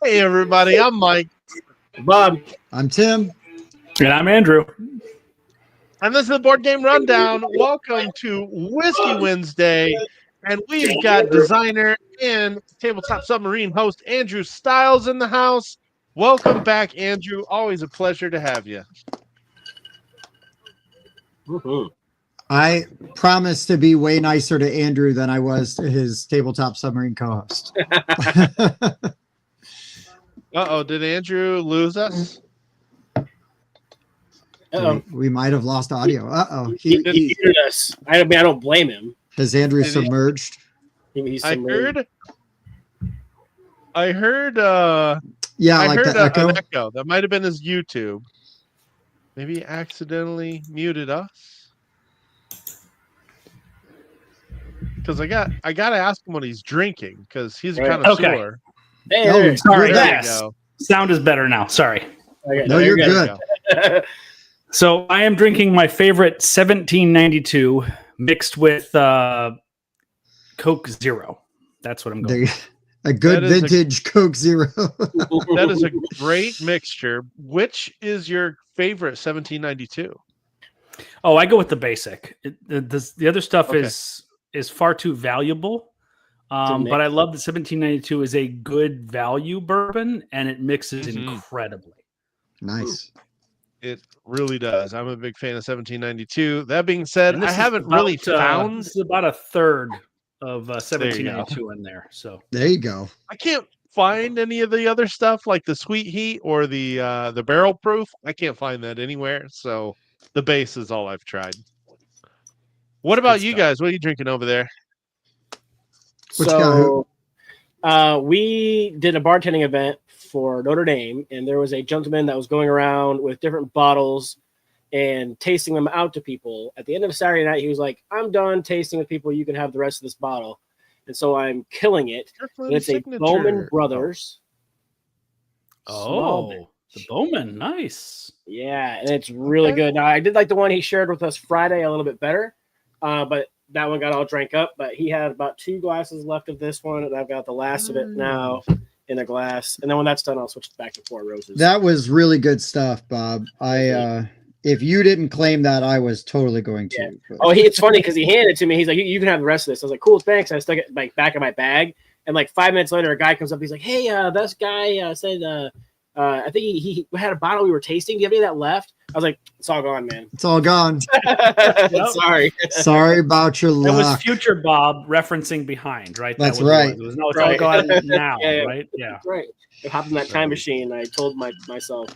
Hey, everybody. I'm Mike. Bob. I'm Tim. And I'm Andrew. And this is the Board Game Rundown. Welcome to Whiskey Wednesday. And we've got designer and Tabletop Submarine host Andrew Stiles in the house. Welcome back, Andrew. Always a pleasure to have you. I promise to be way nicer to Andrew than I was to his Tabletop Submarine co-host. Uh-oh, did Andrew lose us? We might have lost audio. Uh-oh. He muted us. I don't blame him. Has Andrew submerged? He's submerged. I heard yeah, I like heard the echo. an echo. That might have been his YouTube. Maybe he accidentally muted us. Because I got to ask him what he's drinking, because he's kind of sore. Hey, sorry. There Yes. you go. Sound is better now. Sorry. Okay, No, you're good. So I am drinking my favorite 1792 mixed with Coke Zero. That's what I'm going with. A good vintage Coke Zero. That is a great mixture. Which is your favorite 1792? Oh, I go with the basic. The other stuff is far too valuable. But I love that 1792 is a good value bourbon, and it mixes incredibly. Nice. It really does. I'm a big fan of 1792. That being said, I haven't about, really found. This is about a third of 1792 in there. So there you go. I can't find any of the other stuff like the sweet heat or the barrel proof. I can't find that anywhere. So the base is all I've tried. What about you guys? What are you drinking over there? So we did a bartending event for Notre Dame, and there was a gentleman that was going around with different bottles and tasting them out to people. At the end of Saturday night, he was like, I'm done tasting with people. You can have the rest of this bottle. And so I'm killing it. And it's a Bowman Brothers. Oh, the Bowman. Nice. Yeah, and it's really good. Now, I did like the one he shared with us Friday a little bit better, but that one got all drank up. But he had about 2 glasses left of this one, and I've got the last of it now in a glass. And then when that's done, I'll switch back to 4 Roses. That was really good stuff, Bob. If you didn't claim that, I was totally going to. Yeah. Oh, it's funny because he handed it to me. He's like, you can have the rest of this. I was like, cool, thanks. I stuck it like back in my bag. And like 5 minutes later, a guy comes up. He's like, hey, this guy said, I think he had a bottle we were tasting. Do you have any of that left? I was like, it's all gone, man. It's all gone. Sorry. Sorry about your luck. That was future Bob referencing behind, right? That's right. It's all gone now, right? Yeah. That's right. I hopped in that time machine. And I told myself,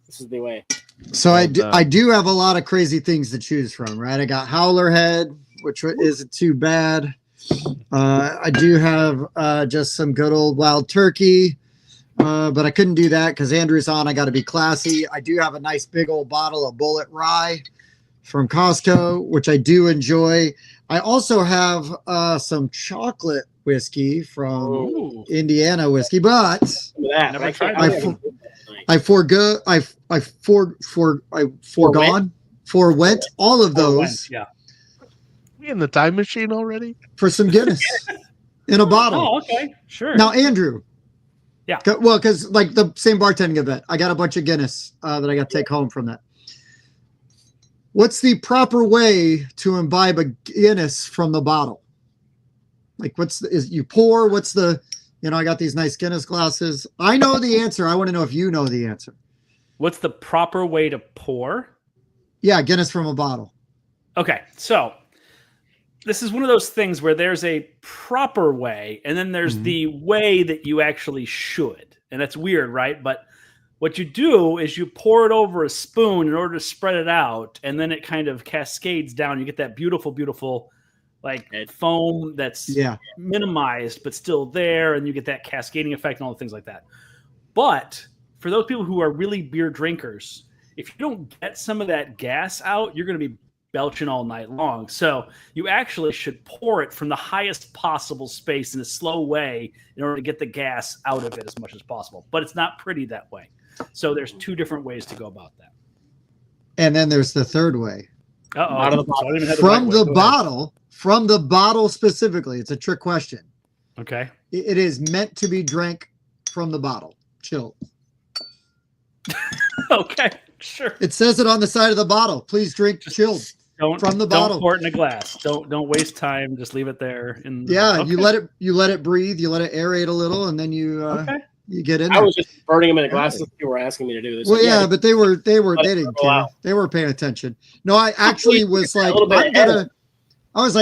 this is the way. So I do have a lot of crazy things to choose from, right? I got Howler Head, which isn't too bad. I do have just some good old Wild Turkey, but I couldn't do that because Andrew's on. I got to be classy. I do have a nice big old bottle of Bullet Rye from Costco, which I do enjoy. I also have some chocolate whiskey from Indiana whiskey, but I forwent all of those. Yeah. We in the time machine already? For some Guinness in a bottle. Oh, okay. Sure. Now, Andrew. Yeah. Well, because like the same bartending event, I got a bunch of Guinness that I got to take home from that. What's the proper way to imbibe a Guinness from the bottle? Like, you pour? What's the, I got these nice Guinness glasses. I know the answer. I want to know if you know the answer. What's the proper way to pour? Yeah, Guinness from a bottle. Okay, so this is one of those things where there's a proper way, and then there's the way that you actually should. And that's weird, right? But what you do is you pour it over a spoon in order to spread it out, and then it kind of cascades down. You get that beautiful, beautiful like foam that's minimized but still there, and you get that cascading effect and all the things like that. But for those people who are really beer drinkers, if you don't get some of that gas out, you're going to be belching all night long. So you actually should pour it from the highest possible space in a slow way in order to get the gas out of it as much as possible. But it's not pretty that way. So there's 2 different ways to go about that. And then there's the third way. Out of the bottle. From the bottle specifically. It's a trick question. Okay. It is meant to be drank from the bottle. chill. Okay, sure. It says it on the side of the bottle. Please drink chilled from the bottle. Don't pour it in a glass. Don't waste time. Just leave it there. Okay. you let it breathe. You let it aerate a little, and then you get in there. I was just burning them in a glass. You were asking me to do this. Well, yeah, but they didn't care. They weren't paying attention. No, I actually was like,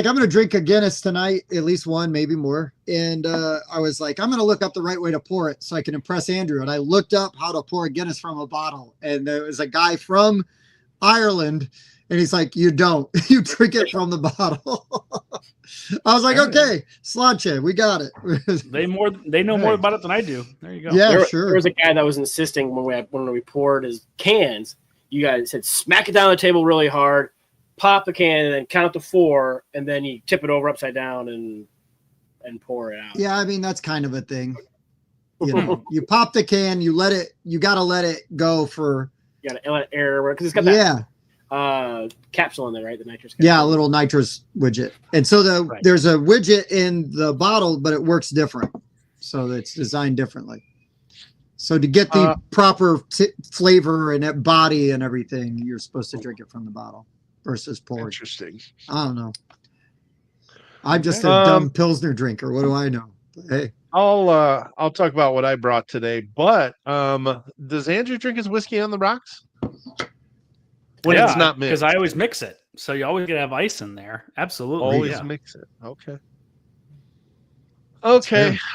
I'm gonna drink a Guinness tonight, at least one, maybe more. And I was like, I'm gonna look up the right way to pour it so I can impress Andrew. And I looked up how to pour a Guinness from a bottle, and there was a guy from Ireland, and he's like, you don't, you drink it from the bottle. I was like, okay, Slanche, we got it. They know more about it than I do. There you go. Yeah, sure. There was a guy that was insisting when we poured his cans, you guys said smack it down the table really hard, pop the can, and then count to 4, and then you tip it over upside down and pour it out. Yeah, I mean, that's kind of a thing. You know, you pop the can, you gotta let it go for. You gotta let it air because it's got that capsule in there, right? The nitrous capsule. Yeah, a little nitrous widget. And so there's a widget in the bottle, but it works different. So it's designed differently. So to get the proper flavor and body and everything, you're supposed to drink it from the bottle versus poured. Interesting. I don't know. I'm just a dumb Pilsner drinker. What do I know? Hey, I'll talk about what I brought today. But does Andrew drink his whiskey on the rocks? When it's not mixed, because I always mix it, so you always gotta have ice in there. Absolutely, always mix it. Okay.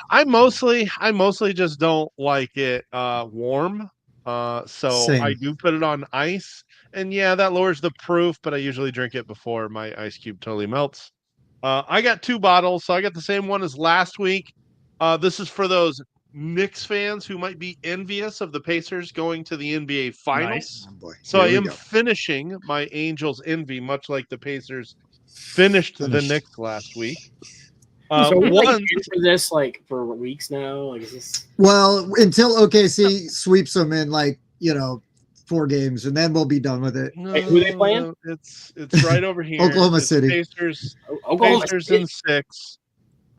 I mostly just don't like it warm. So Same. I do put it on ice, and yeah, that lowers the proof. But I usually drink it before my ice cube totally melts. I got 2 bottles, so I got the same one as last week. This is for those Knicks fans who might be envious of the Pacers going to the NBA Finals. Nice. oh boy. So I Here am we go. finishing my Angels envy, much like the Pacers finished the Knicks last week. So we're One for this for weeks now. Like, is this? Well, until OKC sweeps them in 4 games, and then we'll be done with it. Wait, who they playing? No, it's right over here. Oklahoma It's City. Pacers. Oklahoma Pacers City. in 6.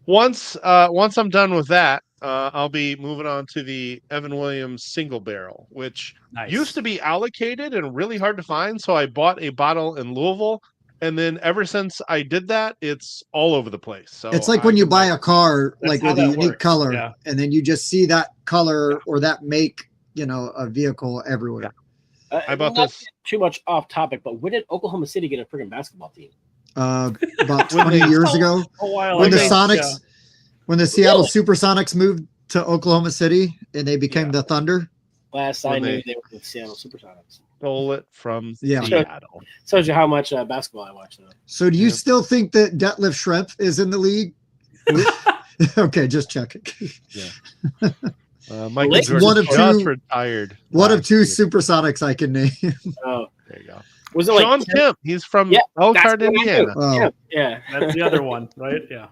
Once I'm done with that, I'll be moving on to the Evan Williams single barrel, which used to be allocated and really hard to find. So I bought a bottle in Louisville, and then ever since I did that, it's all over the place. So It's like when you buy a car That's with how a that unique works. color, Yeah. and then you just see that color or that make, a vehicle everywhere. I bought not this. Too much off topic, but when did Oklahoma City get a freaking basketball team? About 20 years ago, A while when the ago. Sonics, when the Seattle Supersonics moved to Oklahoma City and they became the Thunder. Last I knew, they were the Seattle Supersonics. Stole it from Yeah. Seattle. Shows you how much basketball I watch, though. So do you still think that Detlef Schrempf is in the league? Okay, just check it. Yeah. Michael It's Jordan one of just two- retired. One of last 2 year. Supersonics I can name. Oh, There you go. was it like Sean Kemp. He's from Yeah, Elkhart, that's what I knew. Indiana. Oh. Yeah. That's the other one, right? Yeah.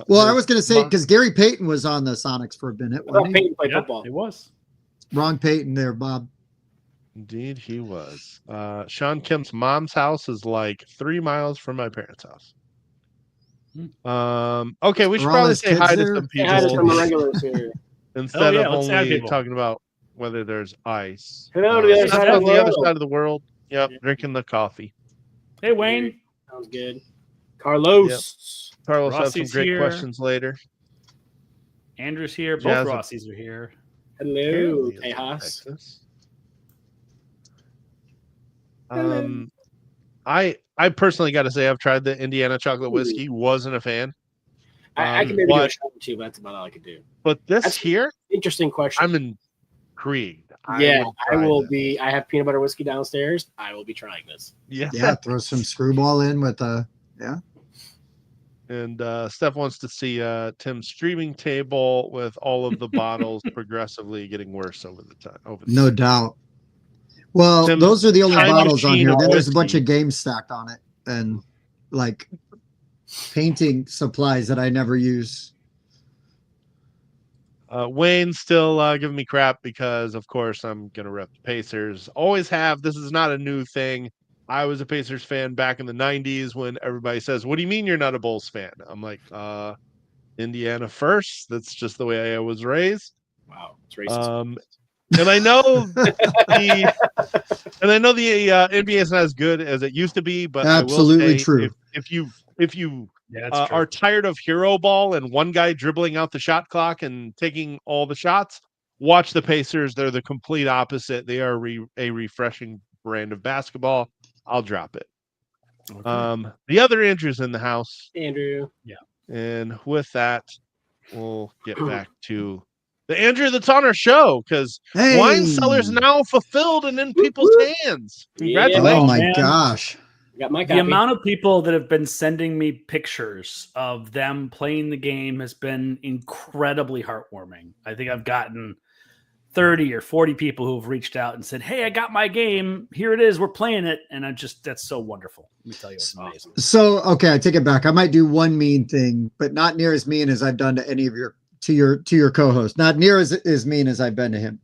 Well, I was going to say, because Gary Payton was on the Sonics for a minute. I thought Wasn't he? Peyton played Yeah, football. it was. Wrong Payton there, Bob. Indeed, he was. Sean Kemp's mom's house is like 3 miles from my parents' house. Okay, we should Are all probably his say kids hi to there? some Say hi to some people regulars here. instead yeah, of let's add only people. talking about whether there's ice. Hello to the other Steph side of on the the other world. side of the world. Yep, Yeah. drinking the coffee. Hey, Wayne. Sounds good. Carlos. Carlos has some Rossi's great here. questions later. Andrew's here. Both Jazz- Rossies are here. Hello, Apparently it's in Tejas. Texas. I personally got to say I've tried the Indiana chocolate whiskey. Wasn't a fan. I can maybe do a but- shot or two, but that's about all I could do. But this That's- here, Interesting question. I'm intrigued. Yeah, would I try will this. be. I have peanut butter whiskey downstairs. I will be trying this. Yeah. Yeah, throw some screwball in with And Steph wants to see Tim's streaming table with all of the bottles progressively getting worse over the time. no doubt. Well, Tim, those are the only Time bottles on Machine here. Then there's a whiskey. bunch of games stacked on it and like painting supplies that I never use. Wayne's still giving me crap because, of course, I'm gonna rep the Pacers. Always have. This is not a new thing. I was a Pacers fan back in the '90s when everybody says, "What do you mean you're not a Bulls fan?" I'm like, Indiana first. That's just the way I was raised. Wow, it's racist. And I know the NBA is not as good as it used to be, but Absolutely I will say true. if you Yeah, that's true. are tired of hero ball and one guy dribbling out the shot clock and taking all the shots, watch the Pacers. They're the complete opposite. They are a refreshing brand of basketball. I'll drop it. Okay. The other Andrew's in the house, Andrew. and with that, we'll get back to the Andrew that's on our show because Wine Cellar's now fulfilled and in people's hands. Congratulations! Oh my man. gosh. Got my The copy. amount of people that have been sending me pictures of them playing the game has been incredibly heartwarming. I think I've gotten 30 or 40 people who have reached out and said, "Hey, I got my game. Here it is. We're playing it." And that's so wonderful. Let me tell you, it's amazing. So, okay, I take it back. I might do one mean thing, but not near as mean as I've done to any of your co-host. Not near as mean as I've been to him.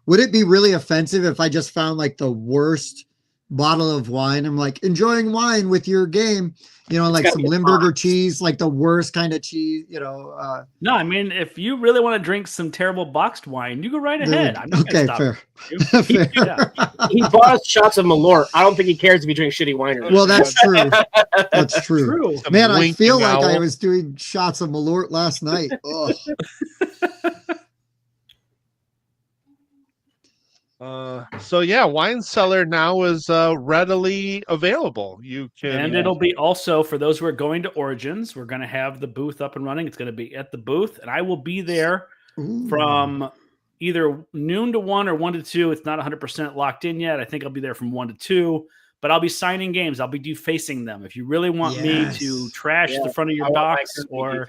Would it be really offensive if I just found like the worst bottle of wine? I'm like enjoying wine with your game, like some Limburger cheese, like the worst kind of cheese, No, I mean, if you really want to drink some terrible boxed wine, you go right ahead. I'm not okay, gonna fair. stop you. Fair. He bought us shots of Malort. I don't think he cares if you drink shitty wine or not. Well, that's true. That's true. True. Man, I feel like I owl. was doing shots of Malort last night. Ugh. So yeah, Wine Cellar now is readily available. You can, And it'll be also for those who are going to Origins. We're going to have the booth up and running. It's going to be at the booth, and I will be there Ooh. from either noon to 1 or 1 to 2. It's not 100% locked in yet. I think I'll be there from 1 to 2, but I'll be signing games. I'll be defacing them. If you really want me to trash the front of your box or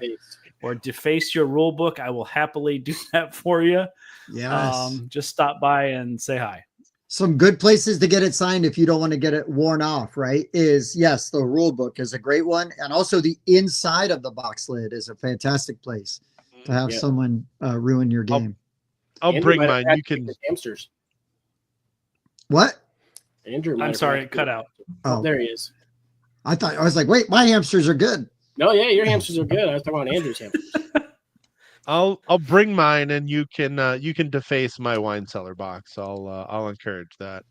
deface your rule book, I will happily do that for you. Yes. Just stop by and say hi. Some good places to get it signed if you don't want to get it worn off, right? Is yes, the rule book is a great one. And also the inside of the box lid is a fantastic place to have someone ruin your game. I'll bring mine. You can hamsters. What? Andrew, I'm sorry, it cut out. Oh, there he is. I was like, wait, my hamsters are good. No, yeah, your hamsters are good. I was talking about Andrew's hamsters. I'll bring mine, and you can deface my Wine Cellar box. I'll encourage that.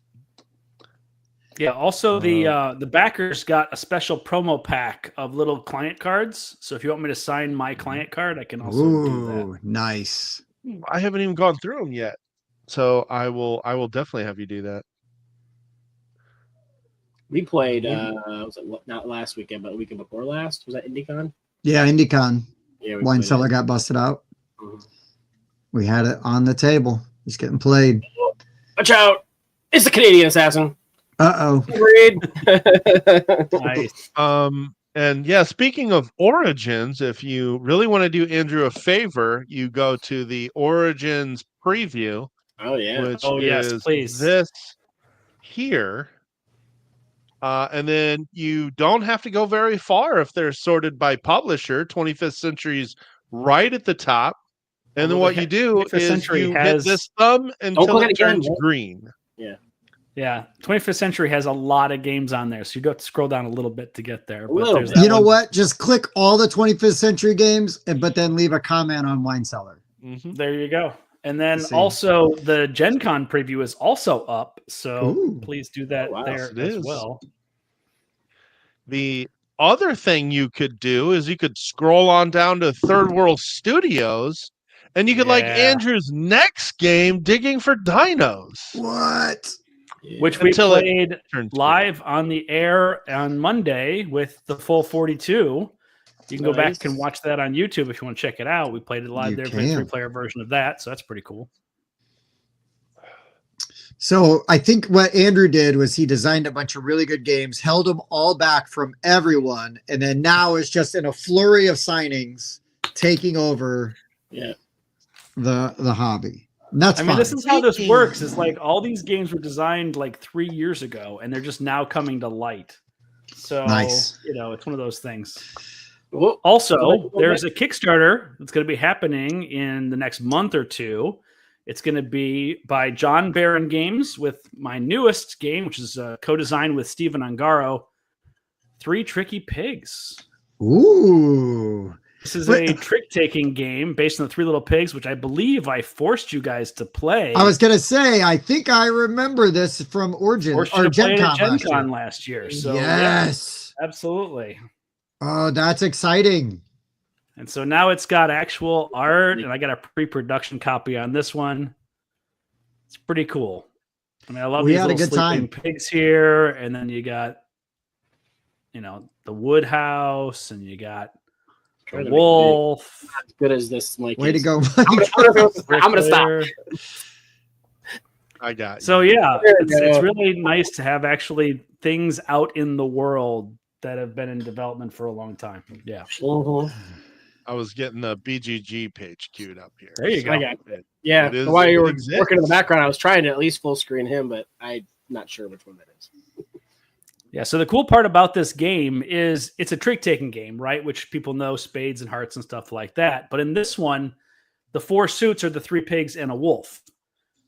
Yeah. Also, the backers got a special promo pack of little client cards. So if you want me to sign my client card, I can also do that. Nice. I haven't even gone through them yet, so I will definitely have you do that. We played. Was it not last weekend, but the weekend before last? Was that IndyCon? Yeah, IndyCon. Yeah, Wine Cellar got busted out. Mm-hmm. We had it on the table. It's getting played. Watch out! It's the Canadian assassin. Uh-oh. Nice. And yeah, speaking of Origins, if you really want to do Andrew a favor, you go to the Origins preview. Oh yeah. Which yes, is please. This here. And then you don't have to go very far if they're sorted by publisher. 25th Century's right at the top. And then what you do is you hit this thumb until it turns green. Yeah. Yeah. 25th Century has a lot of games on there. So you got to scroll down a little bit to get there. But you know what? Just click all the 25th Century games, but then leave a comment on Wine Cellar. Mm-hmm. There you go. And then also the Gen Con preview is also up. So please do that there as well. The other thing you could do is you could scroll on down to Third World Studios and you could like Andrew's next game, Digging for Dinos. What? Which we played live on the air on Monday with the full 42. You can go back and watch that on YouTube if you want to check it out. We played it live there for a 3-player version of that. So that's pretty cool. So I think what Andrew did was he designed a bunch of really good games, held them all back from everyone, and then now is just in a flurry of signings taking over the hobby. And that's fine. This is how this works. It's like all these games were designed like 3 years ago, and they're just now coming to light. So, it's one of those things. Also, there's a Kickstarter that's going to be happening in the next month or two. It's going to be by John Barron Games with my newest game, which is co-designed with Stephen Ungaro, 3 Tricky Pigs. Ooh. This is a trick-taking game based on the Three Little Pigs, which I believe I forced you guys to play. I was gonna say, I think I remember this from Origin Forced or you to play Gen it at Con Gen Con last year. So yes, yeah, absolutely. Oh, that's exciting. And so now it's got actual art, and I got a pre-production copy on this one. It's pretty cool. I mean, I love these little sleeping pigs here, and then you got, the wood house, and you got the wolf. Not as good as this, Mike. Way to go, Mike. I'm gonna stop. I got you. So yeah, it's really nice to have actually things out in the world that have been in development for a long time. Yeah. I was getting the BGG page queued up here. There you go. While you were working in the background, I was trying to at least full screen him, but I'm not sure which one that is. Yeah, so the cool part about this game is it's a trick-taking game, right? Which people know, spades and hearts and stuff like that. But in this one, the 4 suits are the 3 pigs and a wolf.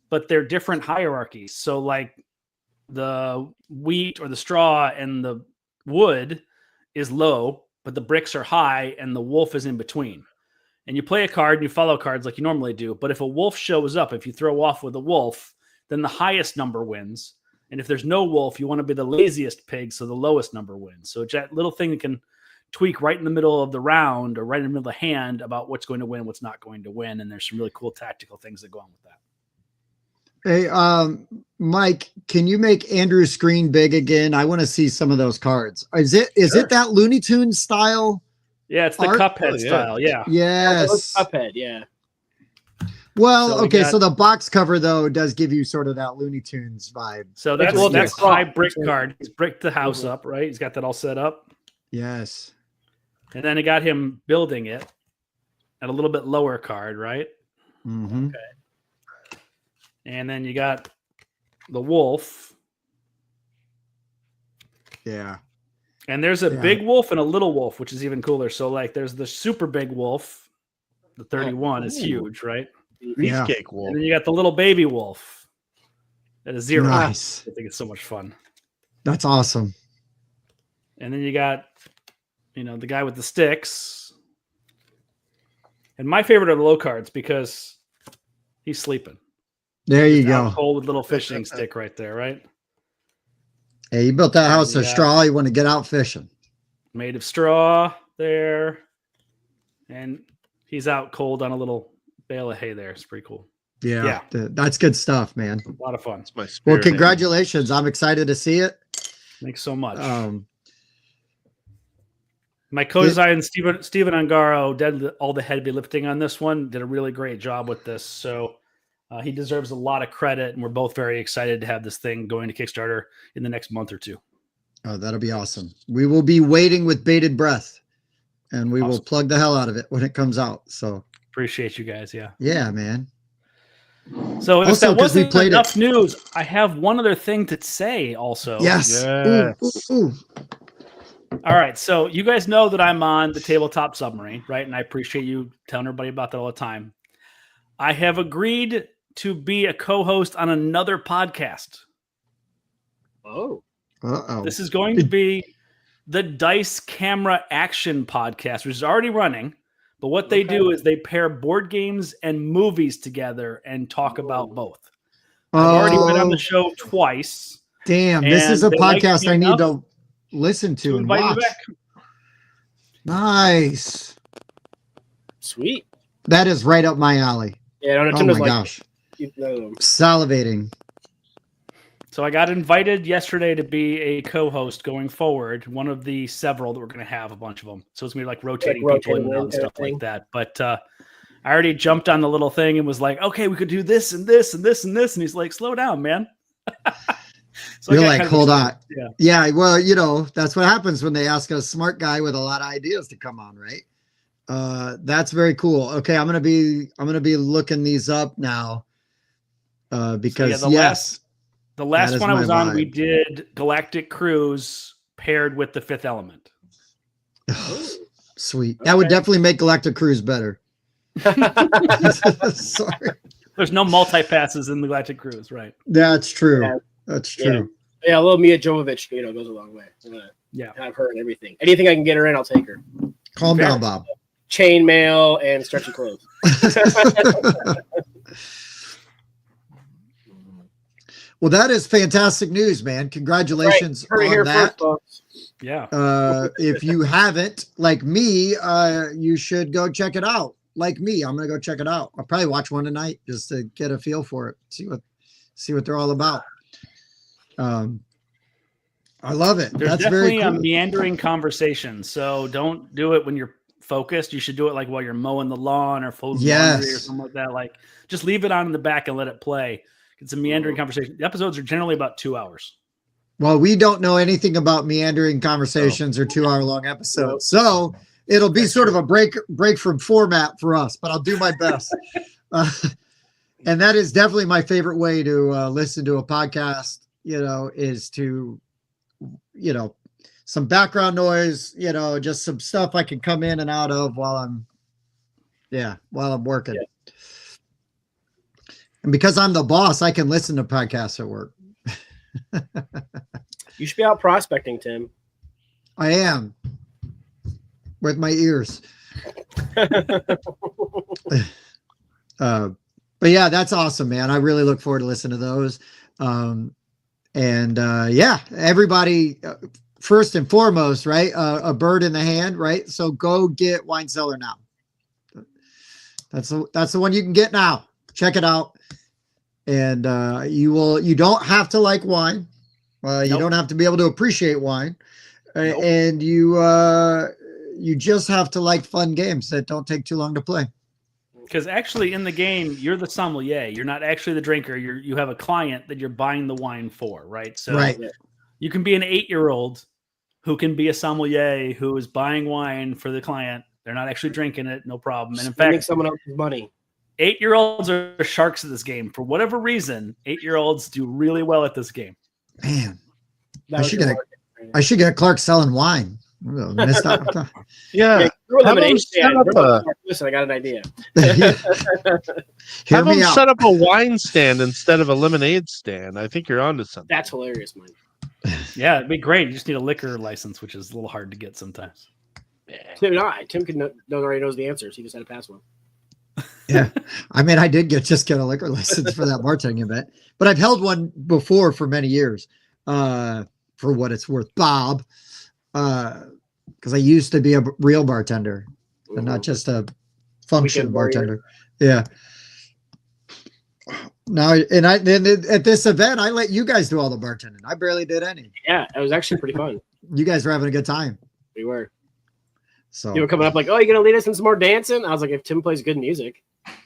But they're different hierarchies. So like the wheat or the straw and the wood is low, but the bricks are high and the wolf is in between. And you play a card and you follow cards like you normally do. But if a wolf shows up, if you throw off with a wolf, then the highest number wins. And if there's no wolf, you want to be the laziest pig, so the lowest number wins. So it's that little thing that can tweak right in the middle of the round or right in the middle of the hand about what's going to win, what's not going to win. And there's some really cool tactical things that go on with that. Hey, Mike, can you make Andrew's screen big again? I want to see some of those cards. Is it that Looney Tunes style? Yeah, it's the Cuphead style. Yeah. Yes. Cuphead, yeah. Well, so the box cover though does give you sort of that Looney Tunes vibe. So that's high brick card. He's bricked the house up, right? He's got that all set up. Yes. And then I got him building it at a little bit lower card, right? Mm-hmm. Okay. And then you got the wolf. Yeah. And there's a big wolf and a little wolf, which is even cooler. So like there's the super big wolf. The 31 is huge, right? Beefcake wolf. And then you got the little baby wolf at a 0. Nice. I think it's so much fun. That's awesome. And then you got, the guy with the sticks. And my favorite are the low cards because he's sleeping. There you go. Cold with little fishing stick right there, right? Hey, you built that house of straw. You want to get out fishing. Made of straw there. And he's out cold on a little bale of hay there. It's pretty cool. Yeah. That's good stuff, man. A lot of fun. It's my spirit. Well, congratulations. I'm excited to see it. Thanks so much. My co-design, Steven Angaro, did all the heavy lifting on this one, did a really great job with this. So he deserves a lot of credit, and we're both very excited to have this thing going to Kickstarter in the next month or 2. Oh, that'll be awesome. We will be waiting with bated breath, and we will plug the hell out of it when it comes out. So appreciate you guys. Yeah. Yeah, man. So if that wasn't enough news, I have one other thing to say also. Yes. Ooh. All right. So you guys know that I'm on the Tabletop Submarine, right? And I appreciate you telling everybody about that all the time. I have agreed to be a co-host on another podcast. Oh. Uh-oh. This is going to be the Dice Camera Action Podcast, which is already running. But what they do is they pair board games and movies together and talk about both. I've already been on the show twice. Damn, this is a podcast I need to listen to and watch. Nice. Sweet. That is right up my alley. Yeah, oh my gosh. Salivating. So I got invited yesterday to be a co-host going forward, one of the several that we're going to have, a bunch of them. So it's going to be like rotating people in and stuff like that. But I already jumped on the little thing and was like, okay, we could do this and this and this and this. And he's like, slow down, man. So you're like, hold on. Yeah. Well, that's what happens when they ask a smart guy with a lot of ideas to come on, right? That's very cool. Okay, I'm gonna be looking these up now. Because the last one I was on, we did Galactic Cruise paired with The Fifth Element. Sweet. That would definitely make Galactic Cruise better. Sorry. There's no multi-passes in the Galactic Cruise, right? That's true. Yeah. That's true. Yeah, a little Mia Jovovich, goes a long way. Yeah. Have her and everything. Anything I can get her in, I'll take her. Calm down, Bob. chainmail, and stretchy clothes. Well, that is fantastic news, man. Congratulations right. on that. First, folks. Yeah. If you haven't, like me, you should go check it out. Like me, I'm gonna go check it out. I'll probably watch one tonight just to get a feel for it, see what they're all about. I love it. There's That's definitely very cool. a meandering conversation, so don't do it when you're focused. You should do it like while you're mowing the lawn or folding laundry or something like that. Like, just leave it on in the back and let it play. It's a meandering conversation. The episodes are generally about 2 hours. Well, we don't know anything about meandering conversations or 2-hour-long episodes, so it'll be sort of a break from format for us. But I'll do my best. And that is definitely my favorite way to listen to a podcast. Is to, some background noise. Just some stuff I can come in and out of while I'm working. Yeah. And because I'm the boss, I can listen to podcasts at work. You should be out prospecting, Tim. I am. With my ears. But yeah, that's awesome, man. I really look forward to listening to those. Everybody, first and foremost, right? A bird in the hand, right? So go get Wine Cellar now. That's the one you can get now. Check it out. And you don't have to like wine. You don't have to be able to appreciate wine. Nope. And you just have to like fun games that don't take too long to play. Because actually in the game, you're the sommelier. You're not actually the drinker. You have a client that you're buying the wine for, right? So you can be an 8-year-old who can be a sommelier who is buying wine for the client. They're not actually drinking it, no problem. And in fact, someone else's money. 8-year-olds are sharks at this game. For whatever reason, 8-year-olds do really well at this game. Man, I should get Clark selling wine. Yeah. Listen, I got an idea. Have them set up a wine stand instead of a lemonade stand. I think you're onto something. That's hilarious, man. Yeah, it'd be great. You just need a liquor license, which is a little hard to get sometimes. Tim already knows the answers. He just had to pass one. Yeah, I mean, I did get a liquor license for that bartending event, but I've held one before for many years. For what it's worth, Bob, because I used to be a real bartender and not just a function bartender. Yeah. Now, then at this event, I let you guys do all the bartending. I barely did any. Yeah, it was actually pretty fun. You guys were having a good time. We were. So you were coming up like, "Oh, you gonna lead us in some more dancing?" I was like, "If Tim plays good music."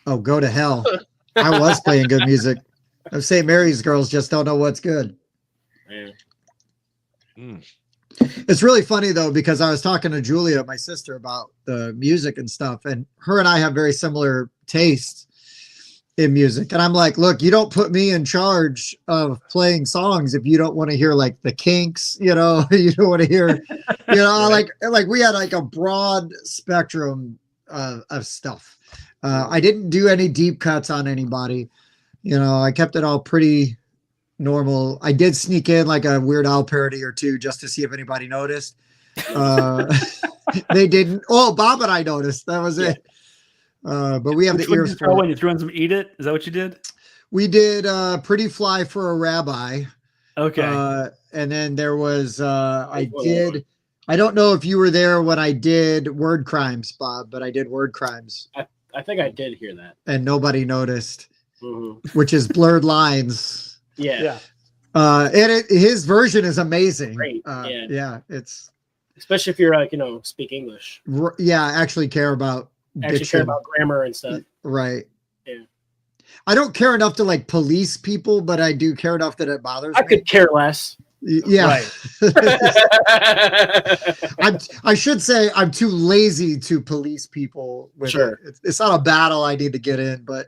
Oh, go to hell! I was playing good music. Of St. Mary's girls just don't know what's good. Yeah. It's really funny though, because I was talking to Julia, my sister, about the music and stuff, and her and I have very similar tastes in music. And I'm like, look, you don't put me in charge of playing songs if you don't want to hear like the Kinks, you don't want to hear, right. like we had like a broad spectrum of stuff. I didn't do any deep cuts on anybody. I kept it all pretty normal. I did sneak in like a Weird Al parody or two just to see if anybody noticed. They didn't. Oh, Bob and I noticed. That was it. But we have the ears for when you threw in some Eat It. Is that what you did? We did Pretty Fly for a Rabbi. Okay. And then there was I don't know if you were there when I did Word Crimes, Bob, but I did Word Crimes. I think I did hear that. And nobody noticed, which is Blurred Lines. Yeah. And his version is amazing. Great. Yeah, it's especially if you're like, speak English. Yeah, actually care about grammar and stuff. Right. Yeah. I don't care enough to like police people, but I do care enough that it bothers me. I could care less. Yeah. Right. I should say I'm too lazy to police people with it. It's not a battle I need to get in, but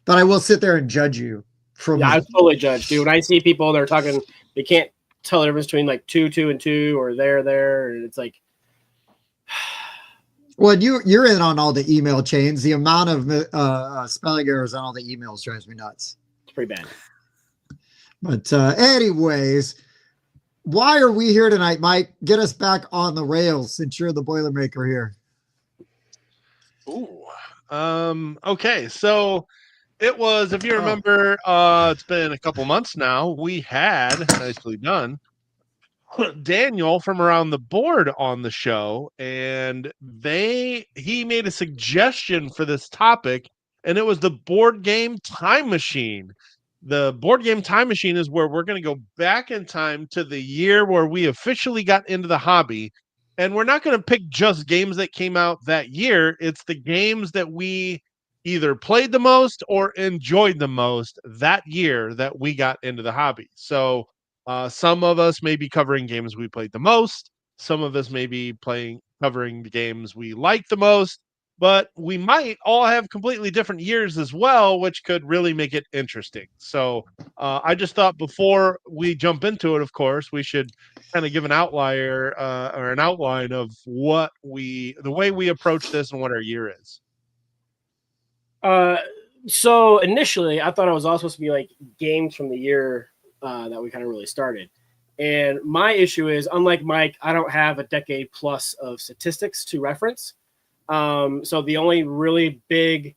I will sit there and judge you. I totally judge, dude. When I see people that are talking, they can't tell the difference between like 2, 2, and 2, or there, and it's like. Well, you're in on all the email chains. The amount of spelling errors on all the emails drives me nuts. It's pretty bad. But anyways, why are we here tonight, Mike? Get us back on the rails since you're the Boilermaker here. Ooh. Okay, so it was, if you Oh. remember, it's been a couple months now. We had, nicely done, Daniel from Around the Board on the show, and he made a suggestion for this topic, and it was the board game time machine. The board game time machine is where we're going to go back in time to the year where we officially got into the hobby. And we're not going to pick just games that came out that year. It's the games that we either played the most or enjoyed the most that year that we got into the hobby. So some of us may be covering games we played the most. Some of us may be covering the games we like the most. But we might all have completely different years as well, which could really make it interesting. So I just thought before we jump into it, of course, we should kind of give an outlier or an outline of the way we approach this and what our year is. So initially, I thought it was all supposed to be like games from the year that we kind of really started. And my issue is, unlike Mike, I don't have a decade plus of statistics to reference. So the only really big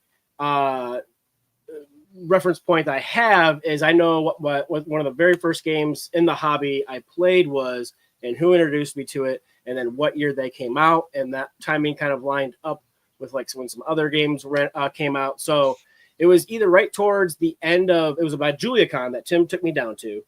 reference point I have is I know what one of the very first games in the hobby I played was, and who introduced me to it, and then what year they came out, and that timing kind of lined up with like when some other games came out. So it was either right towards the end of, it was about JuliaCon that Tim took me down to,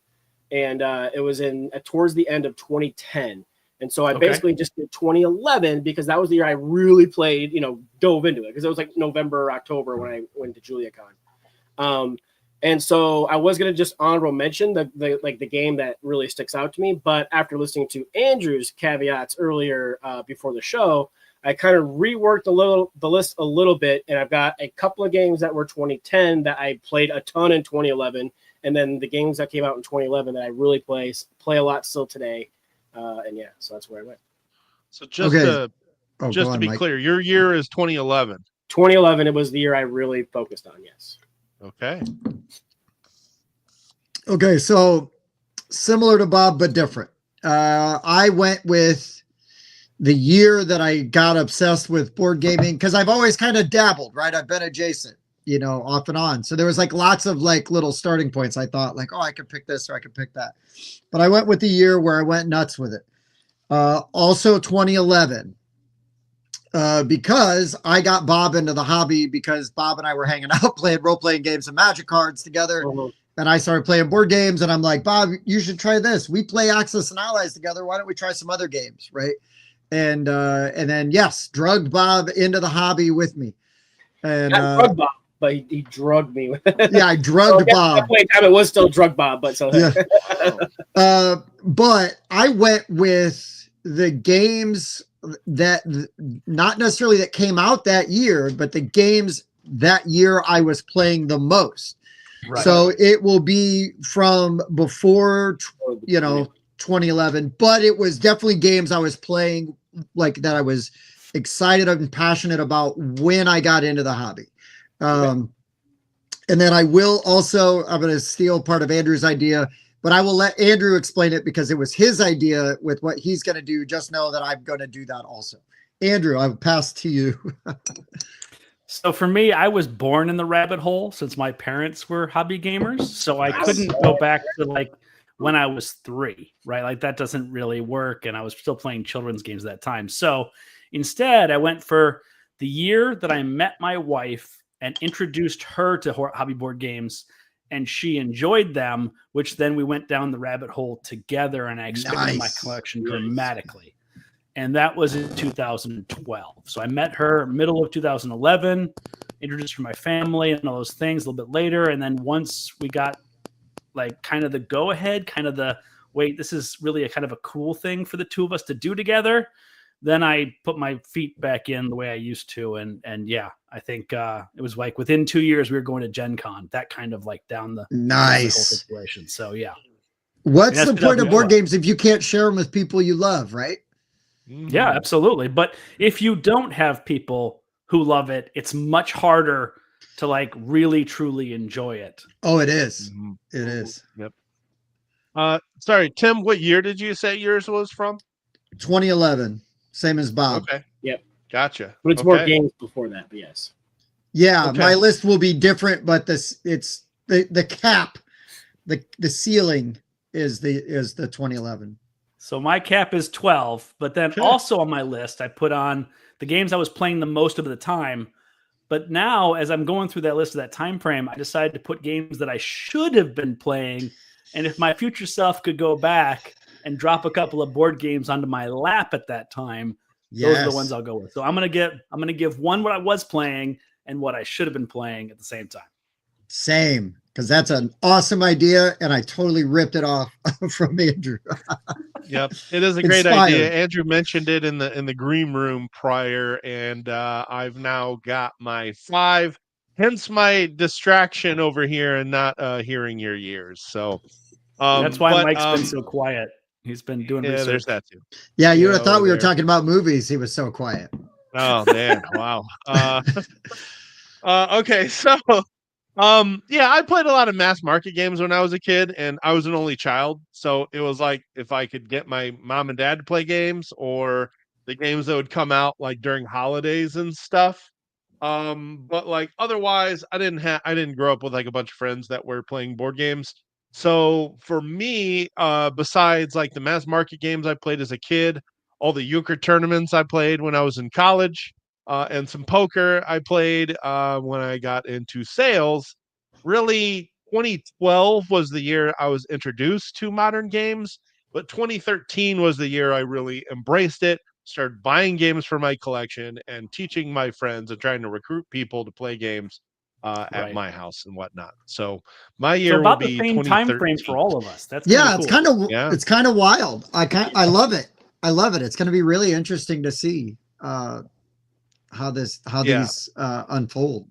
and it was towards the end of 2010. And so I basically just did 2011 because that was the year I really played, dove into it, because it was like November or October when I went to JuliaCon. And so I was going to just honorable mention the game that really sticks out to me. But after listening to Andrew's caveats earlier before the show, I kind of reworked the list a little bit. And I've got a couple of games that were 2010 that I played a ton in 2011. And then the games that came out in 2011 that I really play a lot still today. And yeah, so that's where I went. So just to be clear, your year is 2011. 2011, it was the year I really focused on, yes. Okay, so similar to Bob, but different. I went with the year that I got obsessed with board gaming, because I've always kind of dabbled, right? I've been adjacent, off and on. So there was like lots of like little starting points. I thought like, oh, I could pick this or I could pick that. But I went with the year where I went nuts with it. Also 2011. Because I got Bob into the hobby because Bob and I were hanging out playing role-playing games and magic cards together. And I started playing board games, and I'm like, Bob, you should try this. We play Axis and Allies together. Why don't we try some other games, right? And then, yes, drugged Bob into the hobby with me. And not drugged Bob, but he drugged me. Yeah, I drugged Bob. At that time, it was still drug Bob, but so yeah. But I went with the games that not necessarily that came out that year, but the games that year I was playing the most. Right. So it will be from before, 2011, but it was definitely games I was playing like that I was excited and passionate about when I got into the hobby. And then I will also, I'm going to steal part of Andrew's idea, but I will let Andrew explain it because it was his idea with what he's going to do. Just know that I'm going to do that also. Andrew, I'll pass to you. So for me, I was born in the rabbit hole since my parents were hobby gamers. So I couldn't go back to like when I was 3, right? Like that doesn't really work. And I was still playing children's games at that time. So instead, I went for the year that I met my wife and introduced her to hobby board games. And she enjoyed them, which then we went down the rabbit hole together, and I expanded my collection dramatically. And that was in 2012. So I met her middle of 2011, introduced her to my family and all those things a little bit later. And then once we got like kind of the go ahead, kind of the wait, this is really a kind of a cool thing for the two of us to do together, then I put my feet back in the way I used to. And yeah, I think it was like within 2 years we were going to Gen Con, that kind of like down the whole situation. So yeah. What's the point of board games if you can't share them with people you love, right? Yeah, absolutely. But if you don't have people who love it, it's much harder to like really truly enjoy it. Oh, it is. It is. Yep. Sorry, Tim, what year did you say yours was from? 2011. Same as Bob. Okay. Yep. Gotcha. But it's more games before that, but yes. Yeah, my list will be different, but it's the cap, the ceiling is the 2011. So my cap is 12, but then also on my list, I put on the games I was playing the most of the time. But now, as I'm going through that list of that time frame, I decided to put games that I should have been playing. And if my future self could go back and drop a couple of board games onto my lap at that time, those are the ones I'll go with. So I'm gonna give one what I was playing and what I should have been playing at the same time. Same, because that's an awesome idea, and I totally ripped it off from Andrew. Yep, it is a great idea. Andrew mentioned it in the green room prior, and I've now got my 5. Hence my distraction over here and not hearing your years. So that's why Mike's been so quiet. He's been doing research. There's that too. Yeah, you would have thought we were talking about movies. He was so quiet. Oh man, wow. Okay, so yeah, I played a lot of mass market games when I was a kid, and I was an only child, so it was like if I could get my mom and dad to play games, or the games that would come out like during holidays and stuff. But like otherwise, I didn't grow up with like a bunch of friends that were playing board games. So for me, besides like the mass market games I played as a kid, all the euchre tournaments I played when I was in college, and some poker I played when I got into sales. Really, 2012 was the year I was introduced to modern games, but 2013 was the year I really embraced it, started buying games for my collection and teaching my friends and trying to recruit people to play games at my house and whatnot. So my year will be the same time frame for all of us. That's it's kind of wild. I love it. I love it. It's going to be really interesting to see how these unfold.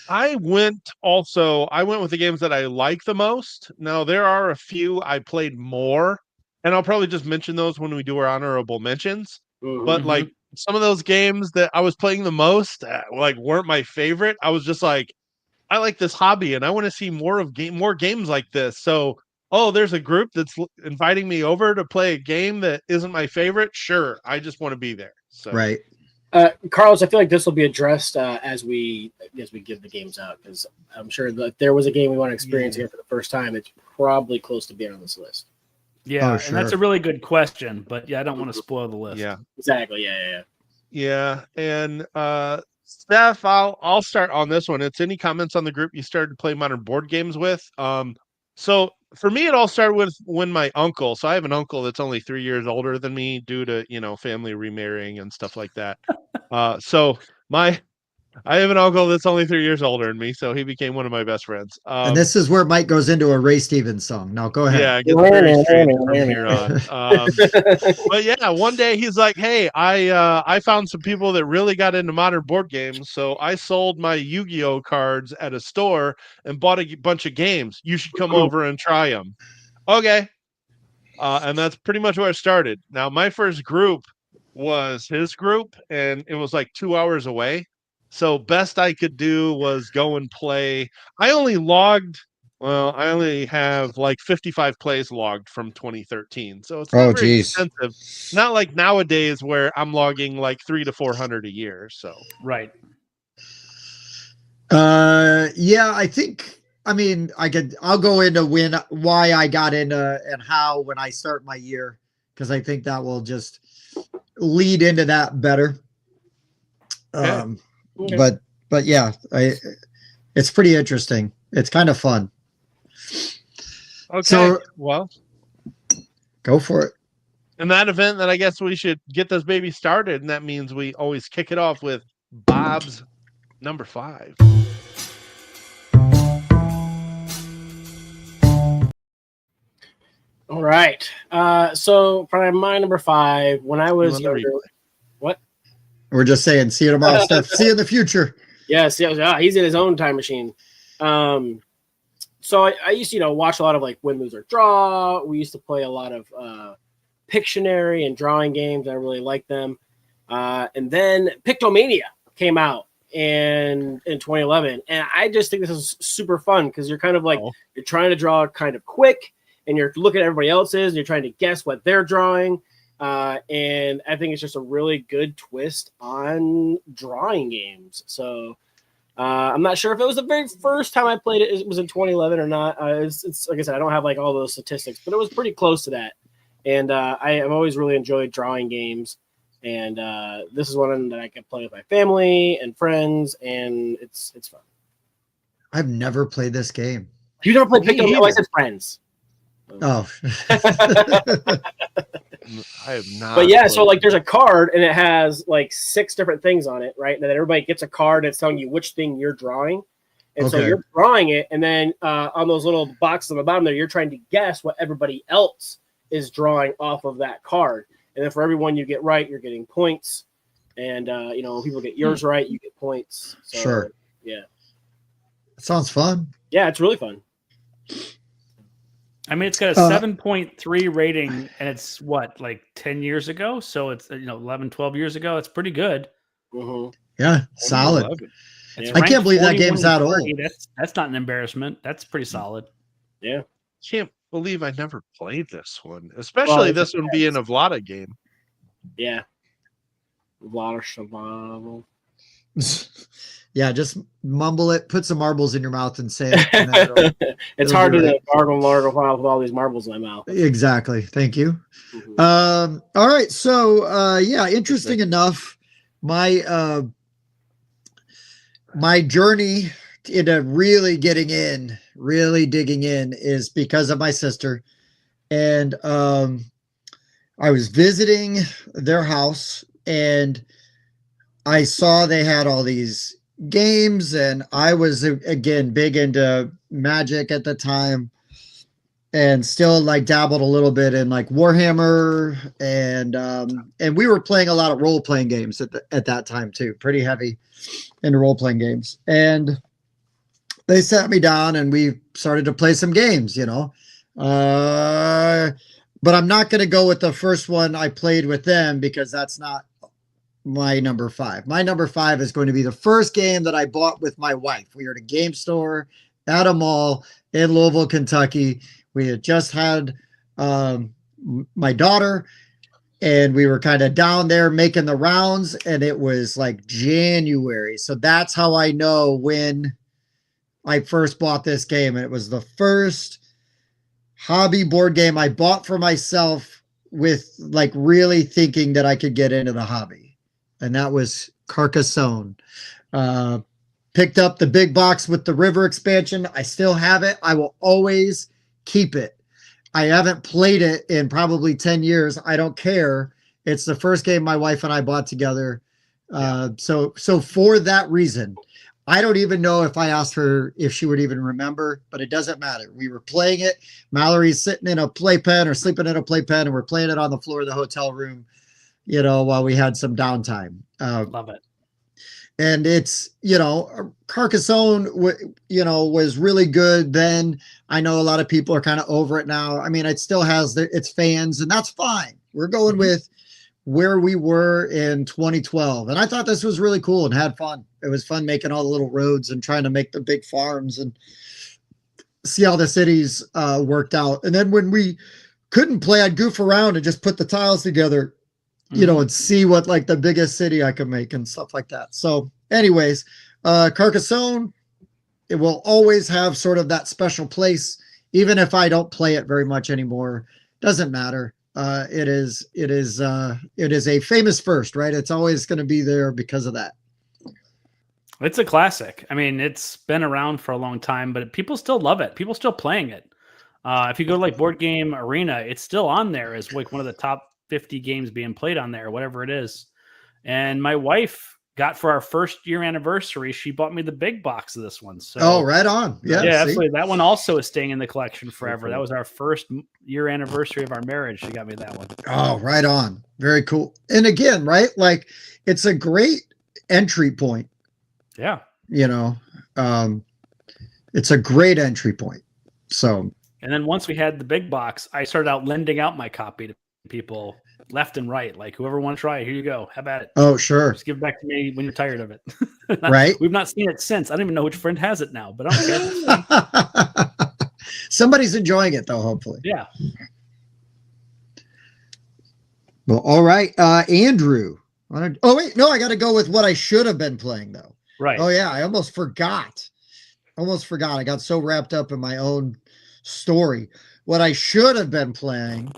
I went with the games that I like the most. Now there are a few I played more, and I'll probably just mention those when we do our honorable mentions. Mm-hmm. But like some of those games that I was playing the most, like weren't my favorite. I was just like, I like this hobby and I want to see more games like this. So, there's a group that's inviting me over to play a game that isn't my favorite. Sure, I just want to be there. So. Right. Carlos, I feel like this will be addressed as we give the games out, because I'm sure that if there was a game we want to experience here for the first time, it's probably close to being on this list. Yeah, and that's a really good question, but I don't want to spoil the list. Yeah, exactly. Yeah. And Steph, I'll start on this one. It's any comments on the group you started to play modern board games with? So for me, it all started with when my uncle. So I have an uncle that's only 3 years older than me due to family remarrying and stuff like that. I have an uncle that's only 3 years older than me, so he became one of my best friends. And this is where Mike goes into a Ray Stevens song. Now go ahead. Yeah, it gets very strange from here on. But yeah, one day he's like, "Hey, I found some people that really got into modern board games, so I sold my Yu-Gi-Oh cards at a store and bought a bunch of games. You should come over and try them." Okay, and that's pretty much where I started. Now, my first group was his group, and it was like 2 hours away. So best I could do was go and play. I only have like 55 plays logged from 2013. So it's not very expensive. Not like nowadays where I'm logging like 300 to 400 a year. So right. Yeah, I'll go into why I got into and how when I start my year, because I think that will just lead into that better. Okay. But yeah, it's pretty interesting. It's kind of fun. Okay. So, well, go for it. In that event, then I guess we should get this baby started, and that means we always kick it off with Bob's number 5. All right. So for my number 5, when I was younger, what? We're just saying, see you tomorrow, Steph. See you in the future. Yes, he's in his own time machine. So I used to, watch a lot of like Win, Lose, or Draw. We used to play a lot of Pictionary and drawing games. I really liked them. And then Pictomania came out in 2011. And I just think this is super fun because you're kind of like, you're trying to draw kind of quick and you're looking at everybody else's and you're trying to guess what they're drawing. And I think it's just a really good twist on drawing games. So I'm not sure if it was the very first time I played it. It was in 2011 or not. It's like I said, I don't have like all those statistics, but it was pretty close to that. And I have always really enjoyed drawing games. And this is one that I can play with my family and friends, and it's fun. I've never played this game. You never played Me Pickup? either. Oh, I said friends. Oh. I have not. But yeah, so played like there's a card and it has like 6 different things on it, right? And then everybody gets a card that's telling you which thing you're drawing. And so Okay. you're drawing it, and then on those little boxes on the bottom there, you're trying to guess what everybody else is drawing off of that card. And then for every one you get right, you're getting points. And you know, when people get yours right, you get points. So, Sure. Yeah. Sounds fun. Yeah, it's really fun. I mean, it's got a 7.3 rating, and it's what, like 10 years ago? So it's 11, 12 years ago. It's pretty good. Mm-hmm. Yeah, solid. 11. It's Yeah. I can't ranked believe that 41 game's that and old. 30. That's not an embarrassment. That's pretty solid. Yeah. Can't believe I never played this one, especially Well, this one being a Vlada game. Yeah. Water survival. Yeah, just mumble it, put some marbles in your mouth and say it. And then It's it'll hard be to right. gargle with all these marbles in my mouth. Exactly. Thank you. Mhm. All right. So yeah, interesting enough, my my journey into really digging in is because of my sister. And I was visiting their house and I saw they had all these games, and I was again big into Magic at the time, and still like dabbled a little bit in like Warhammer, and we were playing a lot of role playing games at that time too, pretty heavy into role playing games. And they sat me down and we started to play some games, you know. But I'm not going to go with the first one I played with them because that's not my number 5. My number 5 is going to be the first game that I bought with my wife. We were at a game store at a mall in Louisville, Kentucky. We had just had my daughter, and we were kind of down there making the rounds, and it was like January. So that's how I know when I first bought this game. And it was the first hobby board game I bought for myself with like really thinking that I could get into the hobby. And that was Carcassonne. Picked up the big box with the river expansion. I still have it. I will always keep it. I haven't played it in probably 10 years. I don't care. It's the first game my wife and I bought together. So for that reason, I don't even know if I asked her if she would even remember, but it doesn't matter. We were playing it. Mallory's sitting in a playpen or sleeping in a playpen, and we're playing it on the floor of the hotel room, you know, while we had some downtime. Love it. And it's, you know, Carcassonne, you know, was really good then. I know a lot of people are kind of over it now. I mean, it still has its fans, and that's fine. We're going with where we were in 2012. And I thought this was really cool and had fun. It was fun making all the little roads and trying to make the big farms and see how the cities worked out. And then when we couldn't play, I'd goof around and just put the tiles together, you know, and see what like the biggest city I could make and stuff like that. So anyways, Carcassonne, it will always have sort of that special place, even if I don't play it very much anymore. Doesn't matter. It is a famous first, right? It's always going to be there because of that. It's a classic. I mean, it's been around for a long time, but people still love it. People still playing it. If you go to like Board Game Arena, it's still on there as like one of the top 50 games being played on there, whatever it is. And my wife got for our first year anniversary, she bought me the big box of this one. So Oh, right on. Yeah, see? absolutely. That one also is staying in the collection forever. That was our first year anniversary of our marriage. She got me that one. Oh, right on. Very cool. And again, right? Like it's a great entry point. Yeah. You know, it's a great entry point. So, and then once we had the big box, I started out lending out my copy to people left and right. Like whoever want to try it, here you go. How about it? oh, sure. Just give it back to me when you're tired of it. Right. We've not seen it since. I don't even know which friend has it now, but I don't care. Somebody's enjoying it though, hopefully. Yeah. Well, all right. Andrew. Oh, wait. No, I got to go with what I should have been playing, though. Right. Oh, yeah. I almost forgot. I got so wrapped up in my own story. What I should have been playing,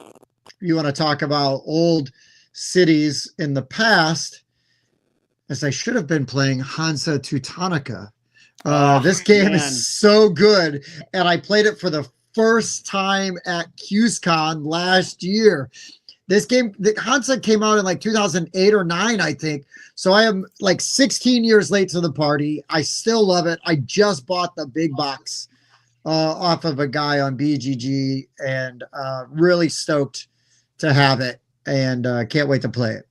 you want to talk about old cities in the past, as I should have been playing Hansa Teutonica. This game is so good, and I played it for the first time at QSCon last year. This game, the Hansa came out in like 2008 or 9, I think. So I am like 16 years late to the party. I still love it. I just bought the big box off of a guy on BGG, and really stoked to have it, and can't wait to play it.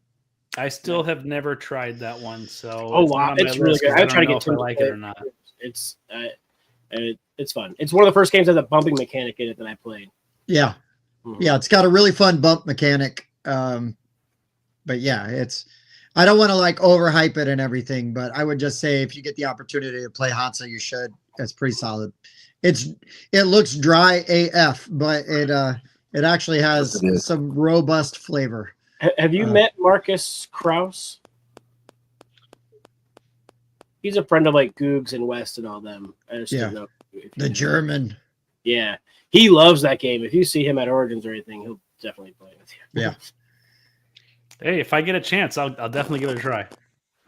I still have never tried that one, so wow, it's really good. I try to get to like it or not. It's fun. It's one of the first games that has a bumping mechanic in it that I played. Yeah. Yeah, it's got a really fun bump mechanic. But yeah, I don't want to like overhype it and everything, but I would just say if you get the opportunity to play Hansa, you should. It's pretty solid. It looks dry AF, but it actually has some robust flavor. Have you met Marcus Krauss? He's a friend of like Googs and West and all them. I just don't know the German. Yeah. He loves that game. If you see him at Origins or anything, he'll definitely play with you. Yeah. Hey, if I get a chance, I'll definitely give it a try.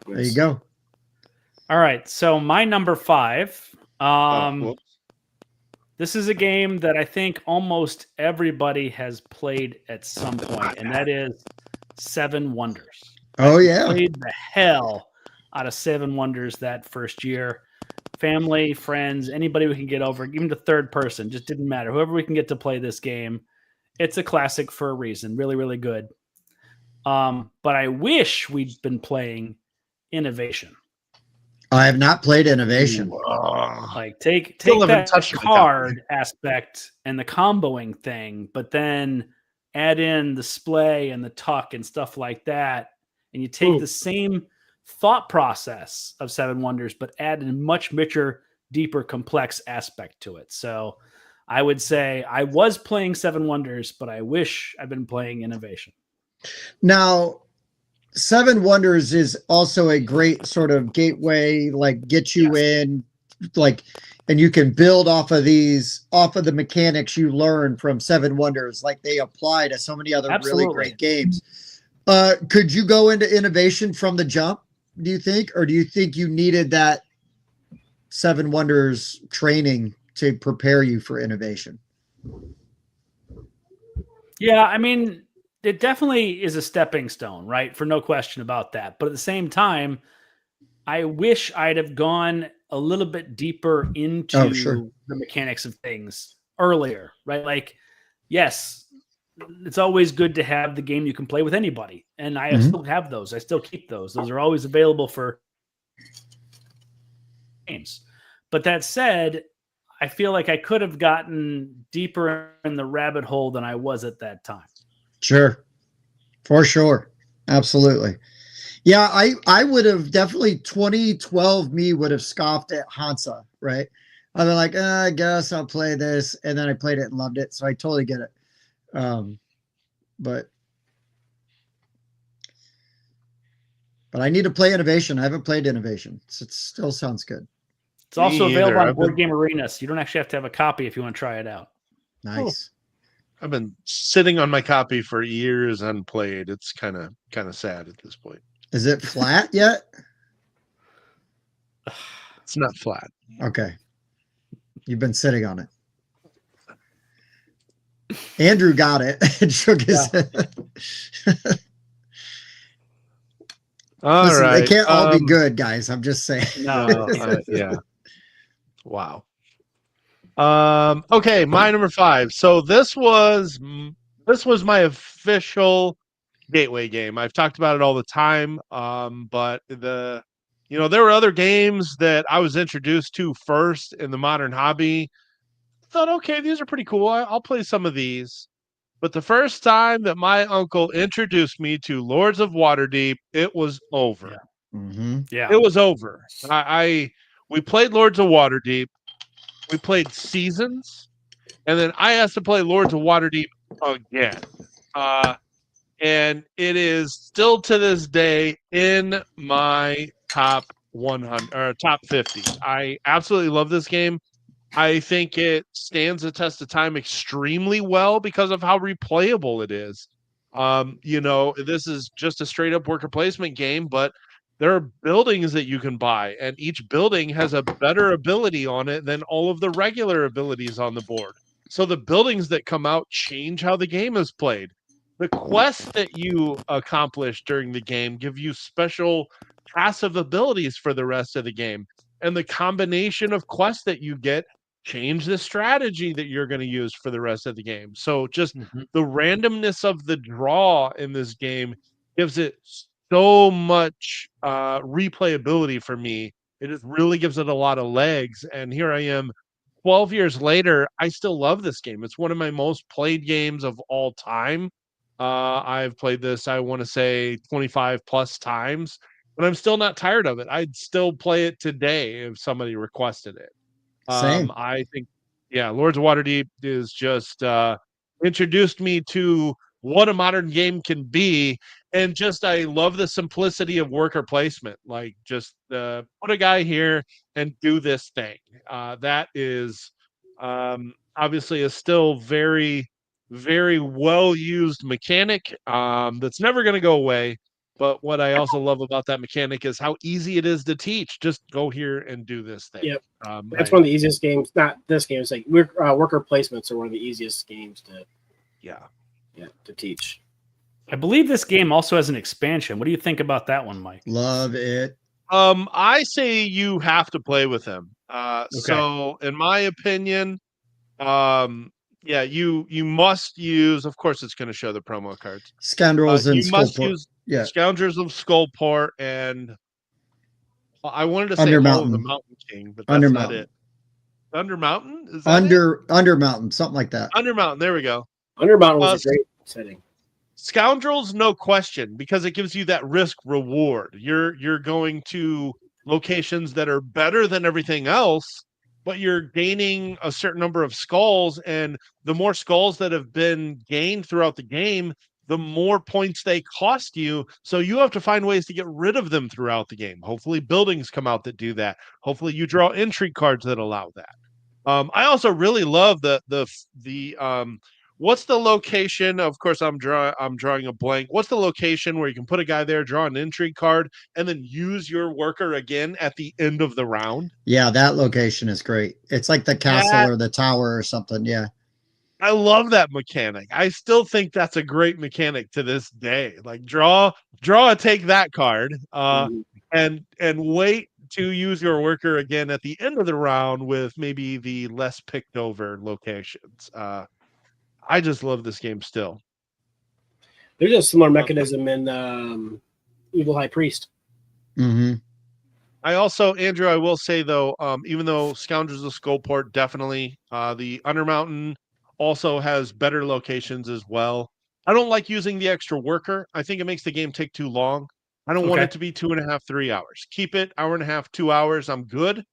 There you go. All right. So my number 5. This is a game that I think almost everybody has played at some point, and that is Seven Wonders. Oh, yeah. I played the hell out of Seven Wonders that first year. Family, friends, anybody we can get over, even the third person, just didn't matter. Whoever we can get to play this game, it's a classic for a reason. Really, really good. But I wish we'd been playing Innovation. I have not played Innovation. Like take that card aspect and the comboing thing, but then add in the splay and the tuck and stuff like that, and you take the same thought process of Seven Wonders, but add a much richer, deeper, complex aspect to it. So I would say I was playing Seven Wonders, but I wish I'd been playing Innovation. Now, Seven Wonders is also a great sort of gateway, like get you in, like, and you can build off of the mechanics you learn from Seven Wonders, like they apply to so many other really great games. Could you go into Innovation from the jump, do you think? Or do you think you needed that Seven Wonders training to prepare you for Innovation? Yeah, I mean, it definitely is a stepping stone, right? For no question about that. But at the same time, I wish I'd have gone a little bit deeper into the mechanics of things earlier, right? Like, yes, it's always good to have the game you can play with anybody. And I still have those. I still keep those. Those are always available for games. But that said, I feel like I could have gotten deeper in the rabbit hole than I was at that time. Sure. For sure. Absolutely. Yeah, I would have definitely 2012 me would have scoffed at Hansa, right? I'd be like, I guess I'll play this. And then I played it and loved it. So I totally get it. But I need to play Innovation. I haven't played Innovation. So it still sounds good. It's also available on Board Game Arena, so you don't actually have to have a copy if you want to try it out. Nice. I've been sitting on my copy for years unplayed. It's kind of sad at this point. Is it flat yet? It's not flat. Okay. You've been sitting on it. Andrew got it and shook his head. Listen, they can't all be good, guys. I'm just saying. No, yeah. Wow. Okay, my number 5. So this was my official gateway game. I've talked about it all the time. But there were other games that I was introduced to first in the modern hobby. Thought, okay, these are pretty cool. I'll play some of these. But the first time that my uncle introduced me to Lords of Waterdeep, it was over. Yeah. Mm-hmm. Yeah. It was over. We played Lords of Waterdeep. We played Seasons. And then I asked to play Lords of Waterdeep again. and it is still to this day in my top 100 or top 50. I absolutely love this game. I think it stands the test of time extremely well because of how replayable it is. This is just a straight up worker placement game, but there are buildings that you can buy, and each building has a better ability on it than all of the regular abilities on the board. So the buildings that come out change how the game is played. The quests that you accomplish during the game give you special passive abilities for the rest of the game. And the combination of quests that you get change the strategy that you're going to use for the rest of the game. So just the randomness of the draw in this game gives it so much replayability for me. It just really gives it a lot of legs. And here I am 12 years later. I still love this game. It's one of my most played games of all time. I've played this, I want to say 25 plus times, but I'm still not tired of it. I'd still play it today if somebody requested it. Same. I think, yeah, Lords of Waterdeep is just introduced me to what a modern game can be, and just I love the simplicity of worker placement. Like, just put a guy here and do this thing. That is obviously a still very, very well used mechanic that's never going to go away. But what I also love about that mechanic is how easy it is to teach. Just go here and do this thing. Yep. That's one of the easiest games. Not this game. It's like worker placements are one of the easiest games to to teach. I believe this game also has an expansion. What do you think about that one, Mike? Love it. I say you have to play with him. So in my opinion, you must use, of course it's going to show the promo cards. Scoundrels and you must Skullport. use Yeah. Scoundrels of Skullport, and I wanted to say Under Hall of Mountain. the Mountain King, but that's Under not Mountain. it. Under Mountain? Is that Under Mountain, something like that. Under Mountain, there we go. Under Mountain was a great setting. Scoundrels, no question, because it gives you that risk reward. You're going to locations that are better than everything else, but you're gaining a certain number of skulls, and the more skulls that have been gained throughout the game, the more points they cost you. So you have to find ways to get rid of them throughout the game. Hopefully buildings come out that do that. Hopefully you draw entry cards that allow that. I also really love the what's the location? Of course, I'm drawing a blank. What's the location where you can put a guy there, draw an intrigue card, and then use your worker again at the end of the round? Yeah, that location is great. It's like the castle or the tower or something. Yeah. I love that mechanic. I still think that's a great mechanic to this day. Like draw a take that card, and wait to use your worker again at the end of the round with maybe the less picked over locations. I just love this game still. There's a similar mechanism in Evil High Priest. Mm-hmm. I also, Andrew, I will say though, even though Scoundrels of Skullport definitely, the Undermountain also has better locations as well. I don't like using the extra worker. I think it makes the game take too long. I don't want it to be 2.5, 3 hours. Keep it 1.5, 2 hours. I'm good.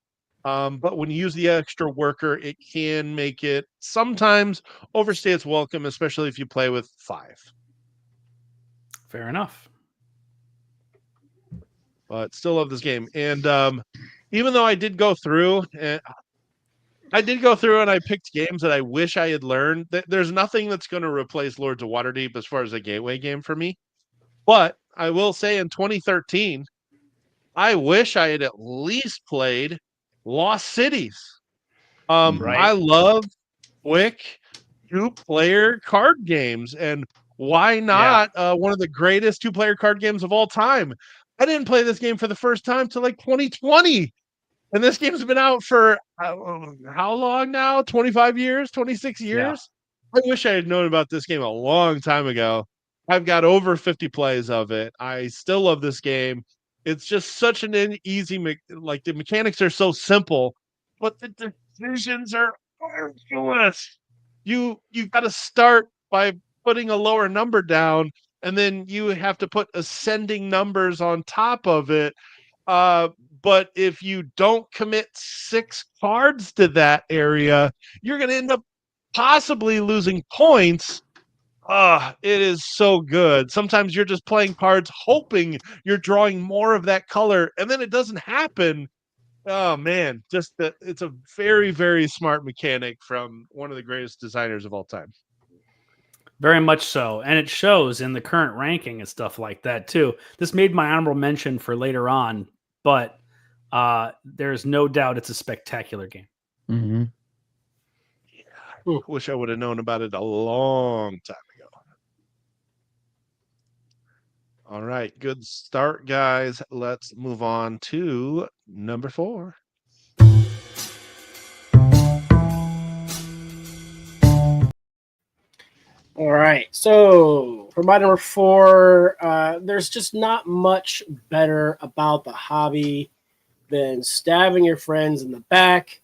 But when you use the extra worker, it can make it sometimes overstay its welcome, especially if you play with 5. Fair enough. But still love this game. And even though I did go through and I picked games that I wish I had learned, there's nothing that's going to replace Lords of Waterdeep as far as a gateway game for me. But I will say in 2013, I wish I had at least played Lost Cities. I love quick 2-player card games, and why not one of the greatest 2-player card games of all time? I didn't play this game for the first time till like 2020, and this game's been out for how long now? 25 years, 26 years. I wish I had known about this game a long time ago. I've got over 50 plays of it. I still love this game. It's just such an easy, like the mechanics are so simple, but the decisions are arduous. You've got to start by putting a lower number down, and then you have to put ascending numbers on top of it. But if you don't commit 6 cards to that area, you're going to end up possibly losing points. It is so good. Sometimes you're just playing cards hoping you're drawing more of that color, and then it doesn't happen. Oh man, it's a very, very smart mechanic from one of the greatest designers of all time. Very much so. And it shows in the current ranking and stuff like that, too. This made my honorable mention for later on, but there's no doubt it's a spectacular game. Mm-hmm. Yeah, I wish I would have known about it a long time ago. All right, good start, guys. Let's move on to number 4. All right. So for my number 4, there's just not much better about the hobby than stabbing your friends in the back,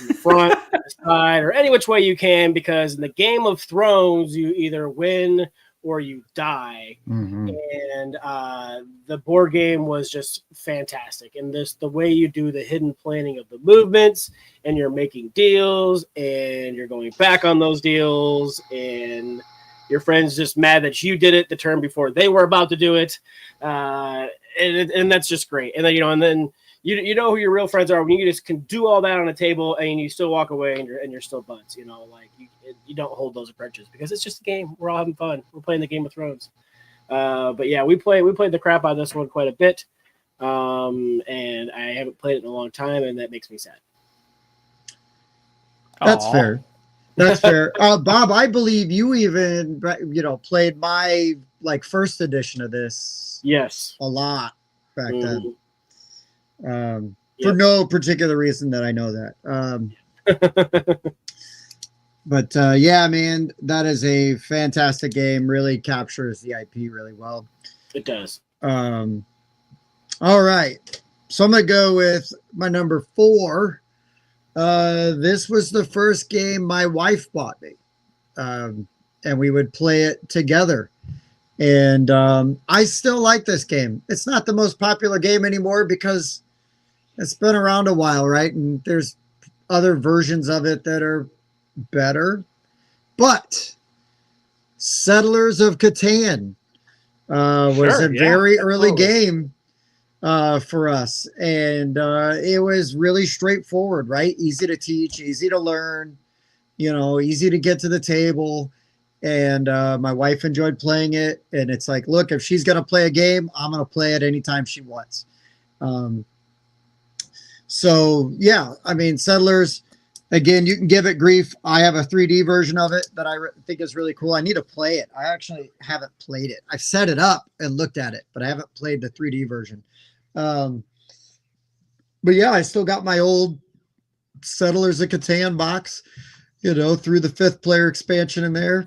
in the front, the side, or any which way you can, because in the Game of Thrones, you either win or you die. Mm-hmm. And the board game was just fantastic. And the way you do the hidden planning of the movements, and you're making deals, and you're going back on those deals, and your friend's just mad that you did it the turn before they were about to do it, and that's just great. And then and then you know who your real friends are when you just can do all that on a table and you still walk away and you're still buds. Like you don't hold those grudges because it's just a game. We're all having fun. We're playing the Game of Thrones. But yeah, we played the crap out of this one quite a bit, and I haven't played it in a long time, and that makes me sad. That's fair. That's fair. Bob, I believe you even, played my first edition of this. Yes. A lot back then. Yep. For no particular reason that I know that. But yeah, man, that is a fantastic game. Really captures the IP really well. It does. All right. So I'm going to go with my number 4. This was the first game my wife bought me, and we would play it together. And I still like this game. It's not the most popular game anymore because it's been around a while, right? And there's other versions of it that are better. But Settlers of Catan was a very early game for us, and it was really straightforward, right? Easy to teach, easy to learn, easy to get to the table. And my wife enjoyed playing it, and it's like, look, if she's going to play a game, I'm going to play it anytime she wants. So yeah, I mean, Settlers, again, you can give it grief. I have a 3D version of it that I think is really cool. I need to play it. I actually haven't played it. I've set it up and looked at it, but I haven't played the 3D version. But yeah, I still got my old Settlers of Catan box, through the 5th player expansion in there.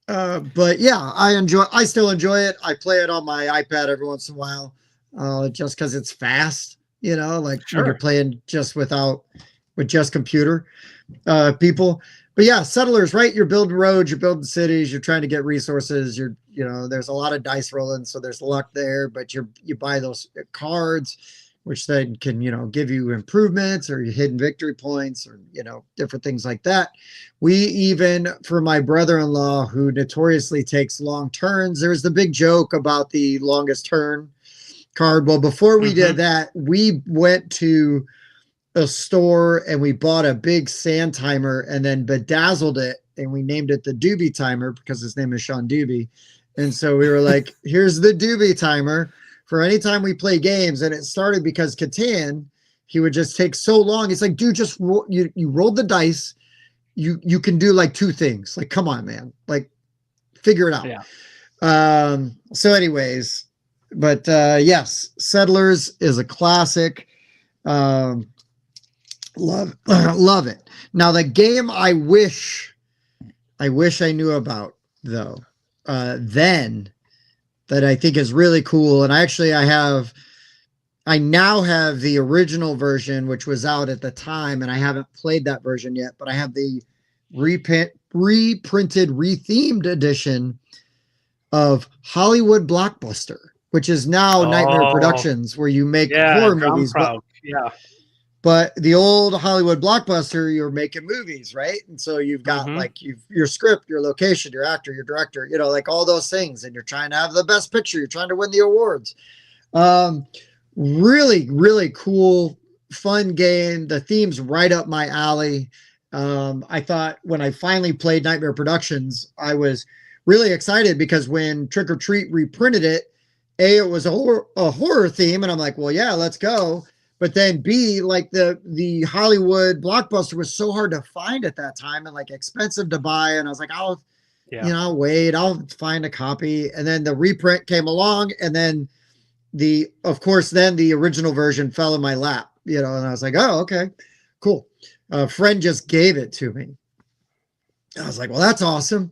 But yeah, I still enjoy it. I play it on my iPad every once in a while, just because it's fast, when you're playing just with just computer people. But yeah, Settlers, right? You're building roads, you're building cities, you're trying to get resources. There's a lot of dice rolling, so there's luck there. But you buy those cards, which then can give you improvements or hidden victory points or different things like that. We even, for my brother-in-law who notoriously takes long turns, there's the big joke about the longest turn card. Well, before we did that, we went to a store and we bought a big sand timer and then bedazzled it, and we named it the Doobie Timer because his name is Sean Doobie. And so we were like, here's the Doobie Timer for any time we play games. And it started because Catan, he would just take so long. It's like, dude, just you rolled the dice. You can do 2 things. Come on, man, figure it out. Yeah. So anyways, but yes, Settlers is a classic. Love it. Now the game I wish I knew about though, then that I think is really cool. And I now have the original version, which was out at the time, and I haven't played that version yet, but I have the reprinted, rethemed edition of Hollywood Blockbuster, which is now Nightmare Productions, where you make horror movies. But the old Hollywood blockbuster, you're making movies, right? And so you've got like your script, your location, your actor, your director, you know, like all those things, and you're trying to have the best picture. You're trying to win the awards. Really, really cool, fun game. The theme's right up my alley. I thought when I finally played Nightmare Productions, I was really excited because when Trick or Treat reprinted it, it was a horror theme, and I'm like, well, yeah, let's go. But then B, like the Hollywood blockbuster was so hard to find at that time and like expensive to buy, and I was like, I'll wait, I'll find a copy. And then the reprint came along, and then of course, then the original version fell in my lap, you know, and I was like, oh, okay, cool. A friend just gave it to me. I was like, well, that's awesome.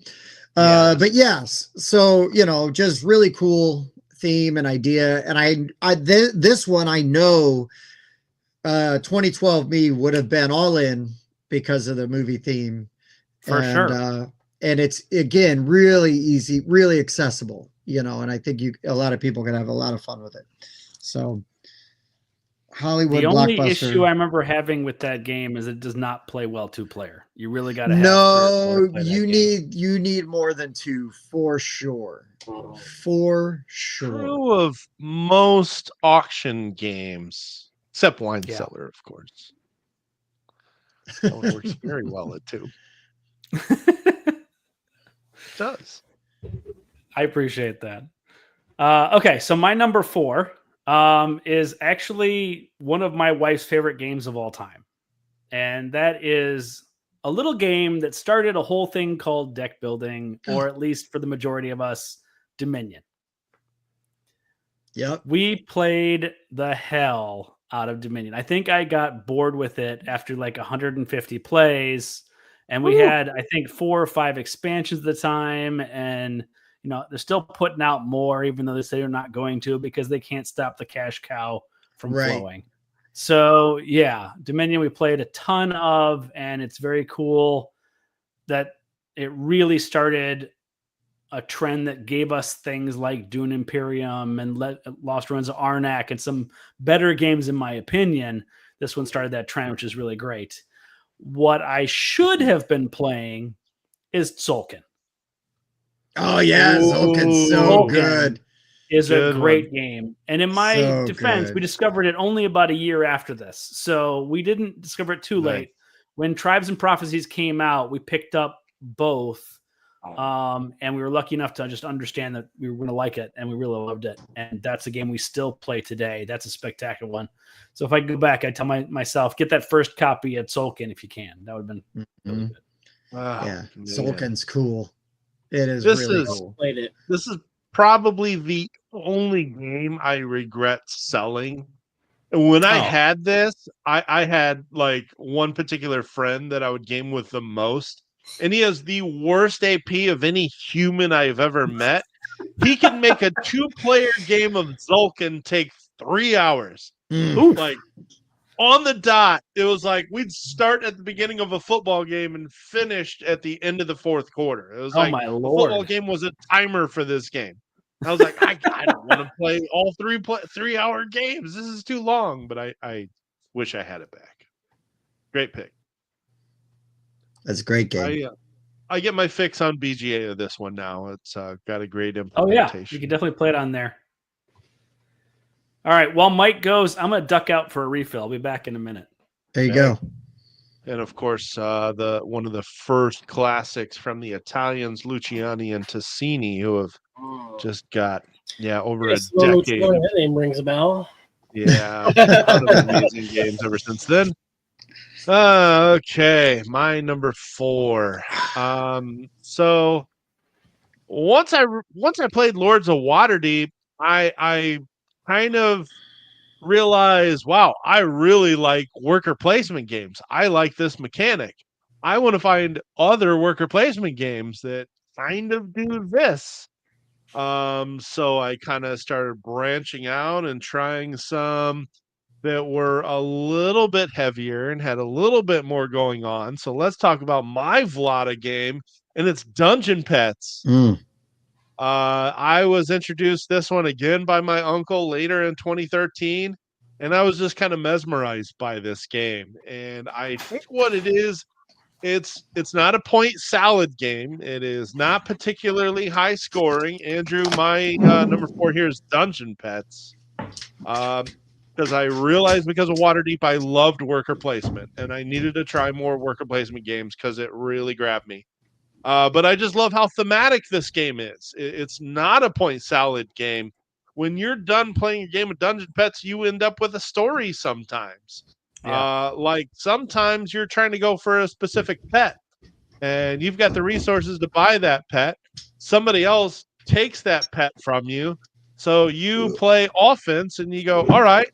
But yes, so, you know, just really cool theme and idea. And this one, I know 2012 me would have been all in because of the movie theme. For sure. And it's, again, really easy, really accessible, you know, and I think a lot of people can have a lot of fun with it. So Hollywood blockbuster. The only issue I remember having with that game is it does not play well 2-player. You really got to have you need more than 2 for sure. For sure. True of most auction games, except Wine Cellar, of course. That one works very well at 2. It does. I appreciate that. Okay, so my number 4 is actually one of my wife's favorite games of all time. And that is a little game that started a whole thing called deck building, or at least for the majority of us, Dominion. Yep. We played the hell out of Dominion. I think I got bored with it after like 150 plays, and we had, I think, 4 or 5 expansions at the time, and you know, they're still putting out more, even though they say they're not going to, because they can't stop the cash cow from flowing. So yeah, Dominion we played a ton of, and it's very cool that it really started a trend that gave us things like Dune Imperium and Lost Ruins of Arnak and some better games, in my opinion. This one started that trend, which is really great. What I should have been playing is Tzolk'in. Oh yeah, Tzolk'in's so good. Is a great game. And in my defense, we discovered it only about a year after this. So we didn't discover it too late. When Tribes and Prophecies came out, we picked up both. And we were lucky enough to just understand that we were going to like it, and we really loved it. And that's a game we still play today. That's a spectacular one. So if I go back, I tell myself, get that first copy at Tzolk'in if you can. That would have been really good. Yeah, Tzolk'in's cool. It is really cool. This is probably the only game I regret selling. When I had this, I had like one particular friend that I would game with the most, and he has the worst AP of any human I've ever met. He can make a 2-player game of Tzolk'in take 3 hours. Like on the dot. It was like we'd start at the beginning of a football game and finished at the end of the 4th quarter. It was like my the Lord. football game was a timer for this game. I was like, I don't want to play all 3-hour games. This is too long, but I wish I had it back. Great pick. That's a great game. I get my fix on BGA of this one now. It's got a great implementation. Oh yeah, you can definitely play it on there. All right, while Mike goes, I'm going to duck out for a refill. I'll be back in a minute. There you go. And of course, one of the first classics from the Italians, Luciani and Tassini, who have just got over a decade. That name rings a bell. Yeah, a ton of amazing games ever since then. Okay, my number 4. So once I played Lords of Waterdeep, I kind of realized, wow, I really like worker placement games. I like this mechanic. I want to find other worker placement games that kind of do this. So I kind of started branching out and trying some that were a little bit heavier and had a little bit more going on. So let's talk about my Vlada game, and it's Dungeon Pets. I was introduced this one again by my uncle later in 2013. and I was just kind of mesmerized by this game. And I think what it is, it's not a point salad game. It is not particularly high scoring. Andrew, my number 4 here is Dungeon Pets. Because I realized because of Waterdeep, I loved worker placement, and I needed to try more worker placement games because it really grabbed me. But I just love how thematic this game is. It's not a point salad game. When you're done playing a game of Dungeon Pets, you end up with a story sometimes. Yeah. Like sometimes you're trying to go for a specific pet, and you've got the resources to buy that pet. Somebody else takes that pet from you. So you play offense and you go, all right,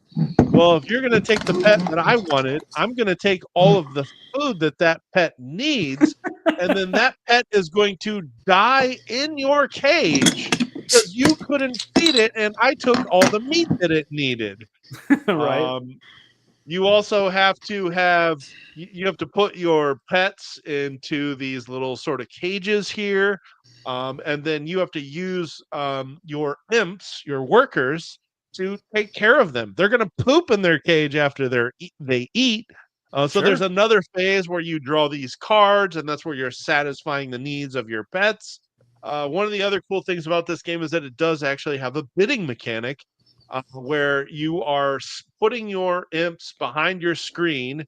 well, if you're going to take the pet that I wanted, I'm going to take all of the food that that pet needs. And then that pet is going to die in your cage because you couldn't feed it and I took all the meat that it needed. Right. You also have to you have to put your pets into these little sort of cages here, and then you have to use your imps, your workers, to take care of them. They're going to poop in their cage after they eat. So there's Sure. another phase where you draw these cards, and that's where you're satisfying the needs of your pets. One of the other cool things about this game is that it does actually have a bidding mechanic where you are putting your imps behind your screen,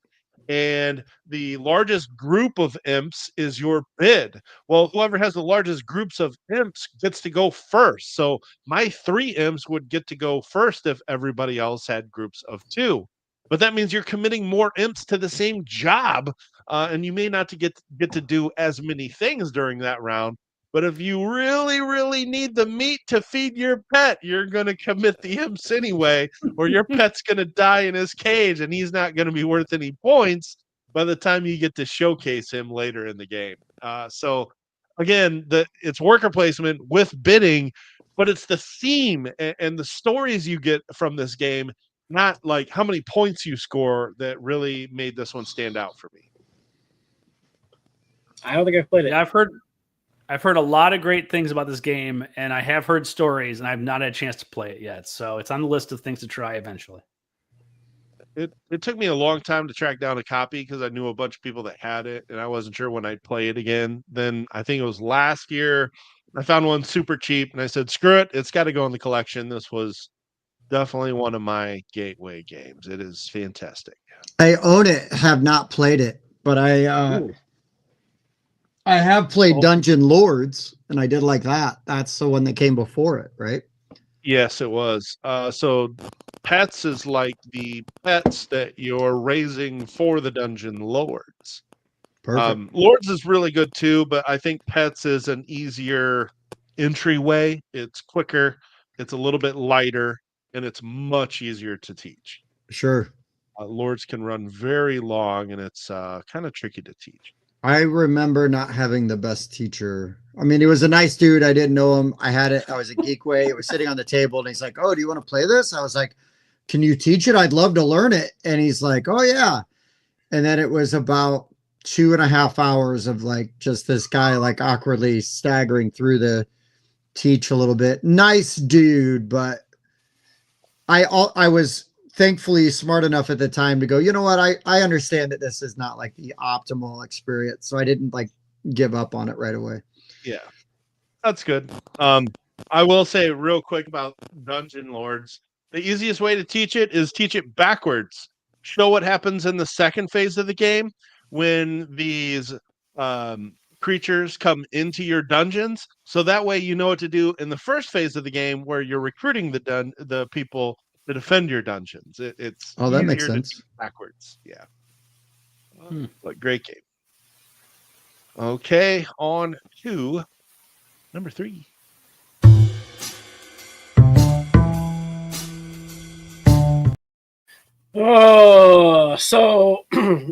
and the largest group of imps is your bid. Well, whoever has the largest groups of imps gets to go first. So my 3 imps would get to go first if everybody else had groups of 2. But that means you're committing more imps to the same job, and you may not get to do as many things during that round. But if you really, really need the meat to feed your pet, you're going to commit the imps anyway, or your pet's going to die in his cage and he's not going to be worth any points by the time you get to showcase him later in the game. So, again, it's worker placement with bidding, but it's the theme and the stories you get from this game, not like how many points you score, that really made this one stand out for me. I don't think I've played it. Yeah, I've heard a lot of great things about this game, and I have heard stories, and I've not had a chance to play it yet. So it's on the list of things to try eventually. It took me a long time to track down a copy because I knew a bunch of people that had it, and I wasn't sure when I'd play it again. Then I think it was last year, I found one super cheap, and I said, "Screw it, it's got to go in the collection." This was definitely one of my gateway games. It is fantastic. I own it, have not played it, but I have played Dungeon Lords, and I did like that. That's the one that came before it, right? Yes, it was. So pets is like the pets that you're raising for the Dungeon Lords. Perfect. Lords is really good too, but I think Pets is an easier entryway. It's quicker, it's a little bit lighter, and it's much easier to teach. Sure. Lords can run very long, and it's kind of tricky to teach. I remember not having the best teacher. I mean, he was a nice dude. I didn't know him. I had it. I was a Geekway. It was sitting on the table, and he's like, "Oh, do you want to play this?" I was like, "Can you teach it? I'd love to learn it." And he's like, "Oh yeah." And then it was about 2.5 hours of like just this guy like awkwardly staggering through the teach a little bit. Nice dude, but I was thankfully smart enough at the time to go, you know what, I understand that this is not like the optimal experience, so I didn't like give up on it right away. Yeah, that's good. I will say real quick about Dungeon Lords. The easiest way to teach it is teach it backwards. Show what happens in the second phase of the game when these creatures come into your dungeons. So that way you know what to do in the first phase of the game where you're recruiting the people to defend your dungeons. It's that makes easier to sense. teach backwards. Yeah. But great game. Okay, on to number 3. Oh, so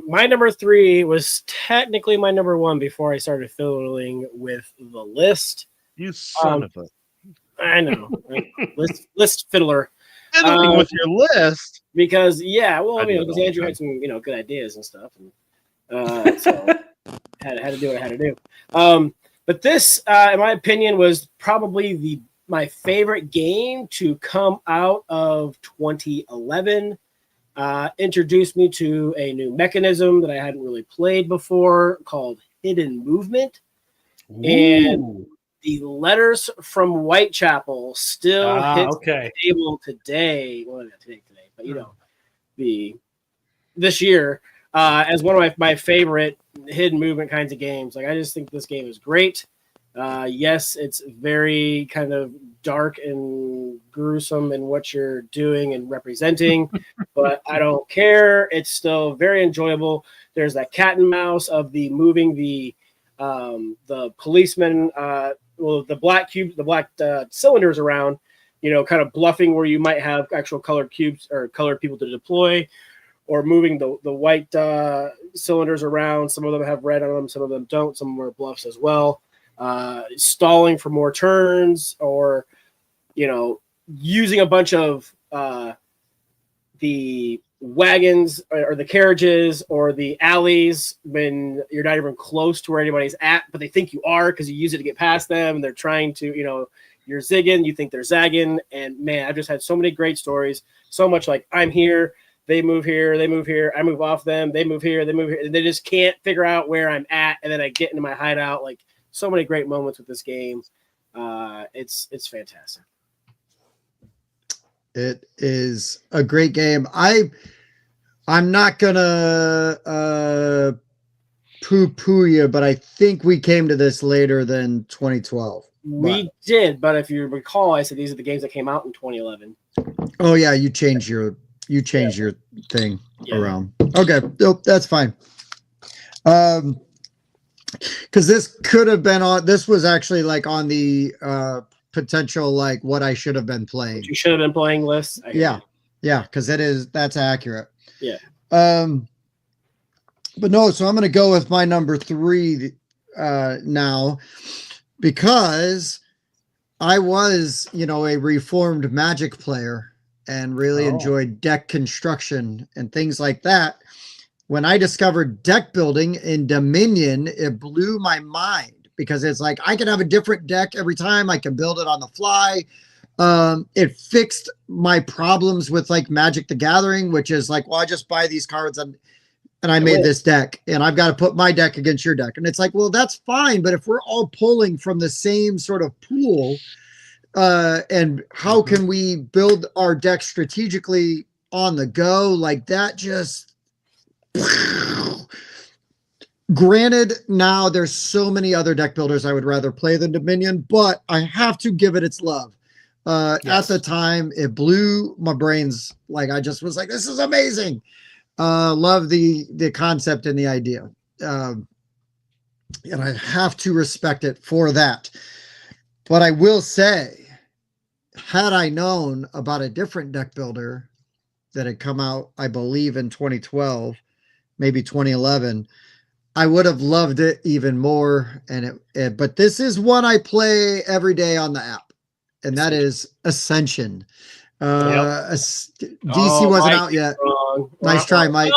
my number 3 was technically my number 1 before I started fiddling with the list. You son of a... I know. list fiddler. Fiddling with your list? Because, yeah, well, because Andrew had some, good ideas and stuff. And so had to do what I had to do. But this, in my opinion, was probably my favorite game to come out of 2011. introduced me to a new mechanism that I hadn't really played before called Hidden Movement. Ooh. And the letters from Whitechapel still hit okay. the table today. Well, not today, but this year as one of my favorite hidden movement kinds of games. Like, I just think this game is great. Yes, it's very kind of dark and gruesome in what you're doing and representing, but I don't care. It's still very enjoyable. There's that cat and mouse of the moving the policemen, the black cubes, the black cylinders around, kind of bluffing where you might have actual colored cubes or colored people to deploy, or moving the white cylinders around. Some of them have red on them, some of them don't. Some of them are bluffs as well. Stalling for more turns, or using a bunch of the wagons or the carriages or the alleys when you're not even close to where anybody's at, but they think you are because you use it to get past them, and they're trying to, you're zigging, you think they're zagging. And man, I've just had so many great stories. So much like, I'm here, they move here, I move off them, they move here, and they just can't figure out where I'm at, and then I get into my hideout. Like, so many great moments with this game. It's fantastic. It is a great game. I'm not gonna poo-poo you, but I think we came to this later than 2012. We did, but if you recall, I said these are the games that came out in 2011. Oh yeah, you changed your thing around. Okay, nope, that's fine. Because this could have been on. This was actually like on the potential, like what I should have been playing. What you should have been playing list. Yeah, because that's accurate. Yeah. But no, so I'm gonna go with my number 3 now, because I was, a reformed Magic player and really enjoyed deck construction and things like that. When I discovered deck building in Dominion, it blew my mind, because it's like I can have a different deck every time. I can build it on the fly. It fixed my problems with like Magic the Gathering, which is like, well, I just buy these cards and I made this deck, and I've got to put my deck against your deck. And it's like, well, that's fine, but if we're all pulling from the same sort of pool, and how can we build our deck strategically on the go? Like, that just... Granted, now there's so many other deck builders I would rather play than Dominion, but I have to give it its love. At the time, it blew my brains. Like, I just was like, this is amazing. Love the concept and the idea. And I have to respect it for that. But I will say, had I known about a different deck builder that had come out, I believe in 2012, maybe 2011, I would have loved it even more. And but this is one I play every day on the app, and that is Ascension. DC wasn't out yet. Nice try, Mike.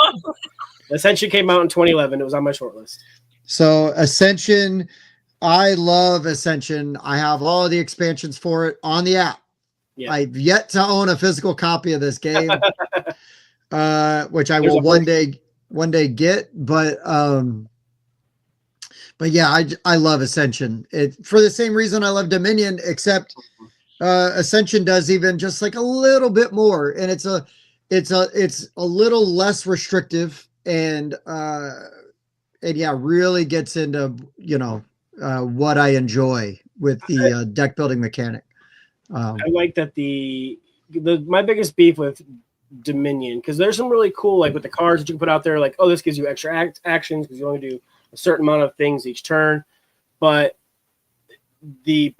Ascension came out in 2011. It was on my short list. So Ascension, I love Ascension. I have all of the expansions for it on the app. Yeah. I've yet to own a physical copy of this game, which I will one day get. But yeah, I love Ascension. It for the same reason I love Dominion, except Ascension does even just like a little bit more, and it's a little less restrictive, and yeah, really gets into what I enjoy with the deck building mechanic. I like that my biggest beef with Dominion, because there's some really cool, like with the cards that you can put out there, like, oh, this gives you extra actions because you only do a certain amount of things each turn, but the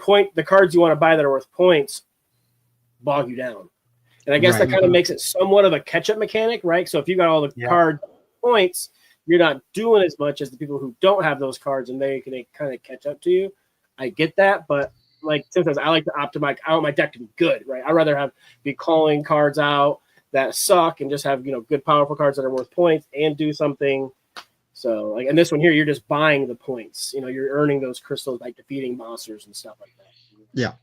cards you want to buy that are worth points bog you down. And I guess that kind of makes it somewhat of a catch-up mechanic, right? So if you got all the card points, you're not doing as much as the people who don't have those cards, and they can kind of catch up to you. I get that, but like sometimes I like to optimize. I want my deck to be good, right? I'd rather be calling cards out that suck and just have good, powerful cards that are worth points and do something. So like, and this one here, you're just buying the points. You're earning those crystals by defeating monsters and stuff like that.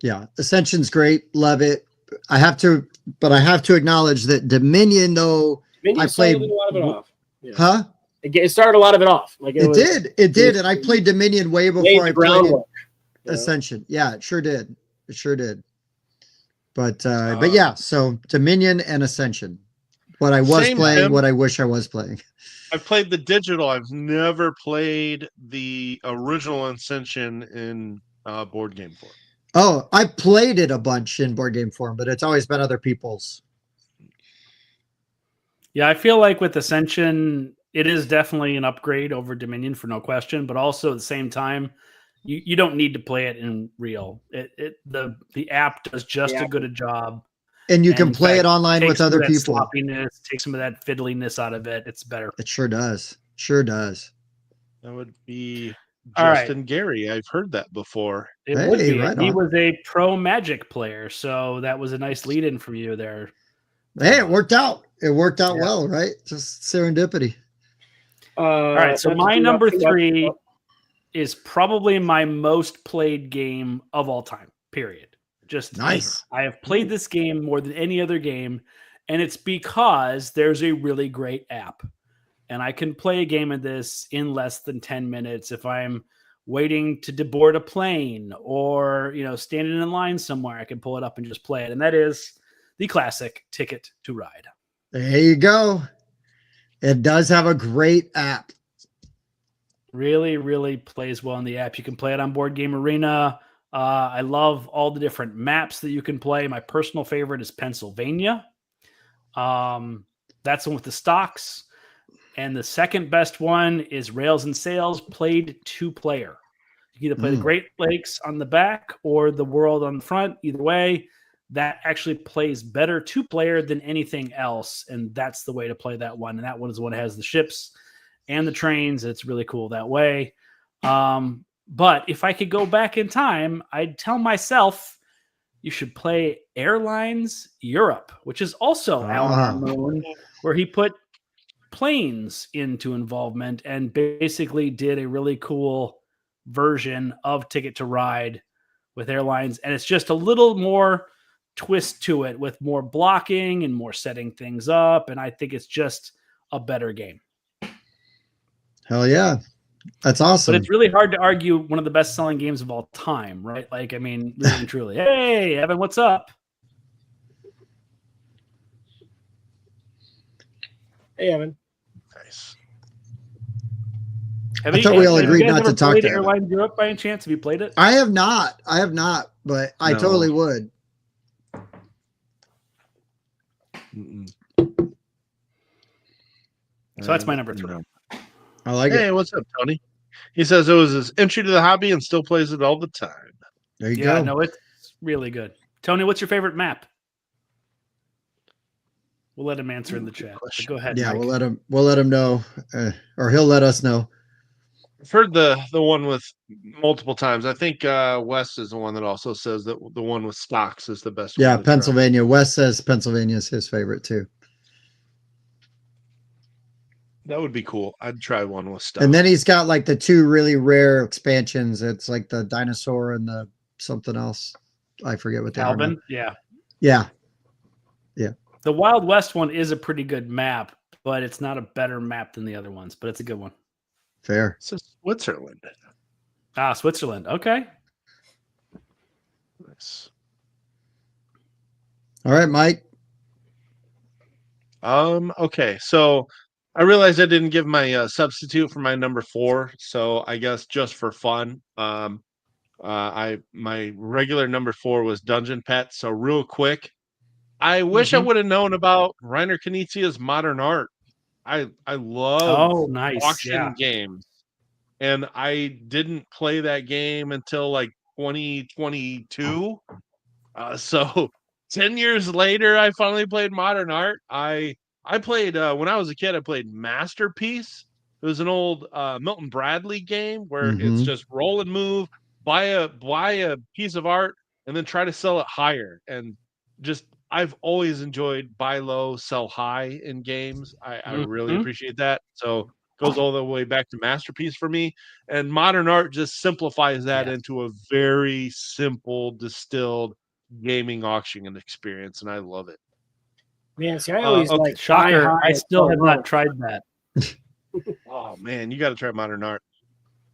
Yeah. Ascension's great. Love it. I have to acknowledge that Dominion, though, Dominion I played. started a lot of it off. Yeah. Huh? It started a lot of it off. Like It did, and I played Dominion way before I played Ascension. Yeah, it sure did. But yeah, so Dominion and Ascension. What I was playing, Tim. what I wish I was playing. I've played the digital. I've never played the original Ascension in board game form. Oh, I played it a bunch in board game form, but it's always been other people's. Yeah, I feel like with Ascension, it is definitely an upgrade over Dominion for no question, but also at the same time, you don't need to play it in real. The app does just as good a job. And you can play it online with other people. Sloppiness, take some of that fiddliness out of it. It's better. It sure does. Sure does. That would be All Justin Gary. I've heard that before. It would be. Right he was a pro Magic player, so that was a nice lead-in from you there. Hey, it worked out. It worked out well, right? Just serendipity. All right, so my number 3 is probably my most played game of all time, period. Just nice. I have played this game more than any other game, and it's because there's a really great app. And I can play a game of this in less than 10 minutes if I'm waiting to deboard a plane or, standing in line somewhere. I can pull it up and just play it. And that is the classic Ticket to Ride. There you go. It does have a great app. Really, really plays well in the app. You can play it on Board Game Arena. I love all the different maps that you can play. My personal favorite is Pennsylvania. That's the one with the stocks. And the second best one is Rails and Sails, played 2-player. You can either play the Great Lakes on the back or the world on the front. Either way, that actually plays better 2-player than anything else. And that's the way to play that one. And that one is the one that has the ships and the trains. It's really cool that way. But if I could go back in time, I'd tell myself you should play Airlines Europe, which is also Alan Moon, where he put planes into involvement and basically did a really cool version of Ticket to Ride with airlines. And it's just a little more twist to it with more blocking and more setting things up. And I think it's just a better game. Hell yeah. That's awesome. But it's really hard to argue one of the best selling games of all time, right? Like, I mean, really and truly. Hey, Evan, what's up? Hey, Evan. Nice. I thought we all agreed not to talk to Airline Europe by any chance? Have you played it? I have not, but I totally would. So that's my number 3. I like it. Hey, what's up, Tony? He says it was his entry to the hobby and still plays it all the time. There you go. No, it's really good. Tony, what's your favorite map? We'll let him answer in the chat. Go ahead. Yeah, Mike. we'll let him know, or he'll let us know. I've heard the one with multiple times. I think Wes is the one that also says that the one with stocks is the best. Yeah, Pennsylvania. Wes says Pennsylvania is his favorite too. That would be cool. I'd try one with stocks. And then he's got like the 2 really rare expansions. It's like the dinosaur and the something else. I forget what they are. Alvin? Yeah. The Wild West one is a pretty good map, but it's not a better map than the other ones, but it's a good one. Fair. It's Switzerland. Switzerland. Okay. Nice. All right, Mike. Okay, so I realized I didn't give my substitute for my number 4, so I guess just for fun, my regular number 4 was Dungeon Pet. So real quick, I wish I would have known about Reiner Knizia's Modern Art. I love auction games, and I didn't play that game until like 2022. So 10 years later, I finally played Modern Art. I played when I was a kid. I played Masterpiece. It was an old Milton Bradley game where it's just roll and move, buy a piece of art, and then try to sell it higher. And just I've always enjoyed buy low, sell high in games. I really appreciate that. So it goes all the way back to Masterpiece for me. And Modern Art just simplifies that into a very simple, distilled gaming auction experience, and I love it. Man, see, I always okay, like Shocker! I and still sell have low. not tried that. Oh man, you got to try modern art.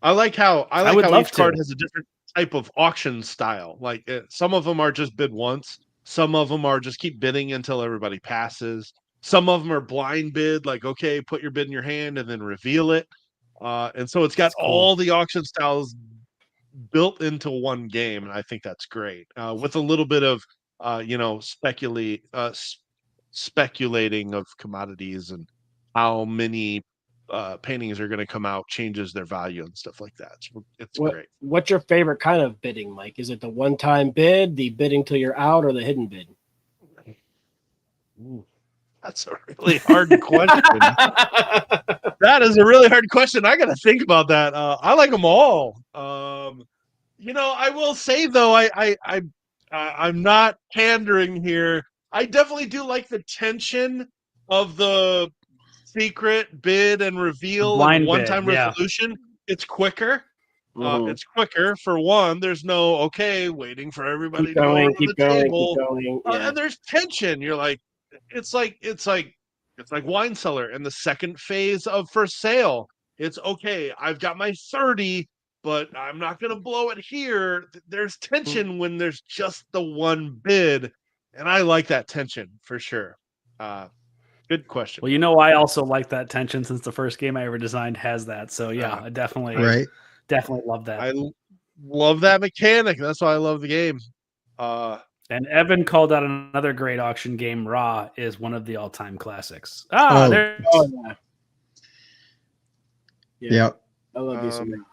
I like how would love each card to. has a different type of auction style. Like some of them are just bid once. Some of them are just keep bidding until everybody passes. Some of them are blind bid, like okay, put your bid in your hand and then reveal it. And so it's got That's cool. all the auction styles built into one game, and I think that's great. With a little bit of speculating of commodities and how many paintings are going to come out changes their value and stuff like that. It's great. What's your favorite kind of bidding, Mike? Is it the one-time bid, the bidding till you're out, or the hidden bid? Ooh, that's a really hard question. That is a really hard question. I got to think about that. I like them all. I will say though, I'm not pandering here. I definitely do like the tension of the secret bid and reveal Blind and one-time bid, yeah. resolution. It's quicker. Mhm. It's quicker for one. There's no waiting for everybody Keep to go going, around keep the going, table. keep going. Yeah. And there's tension. You're like, it's like Wine Cellar in the second phase of For Sale. It's okay. I've got my 30, but I'm not going to blow it here. There's tension when there's just the one bid, and I like that tension for sure. Good question. Well, I also like that tension since the first game I ever designed has that. So yeah, I definitely love that. I love that mechanic. That's why I love the game. And Evan called out another great auction game. Raw is one of the all-time classics. Yeah. Yep. I love you some.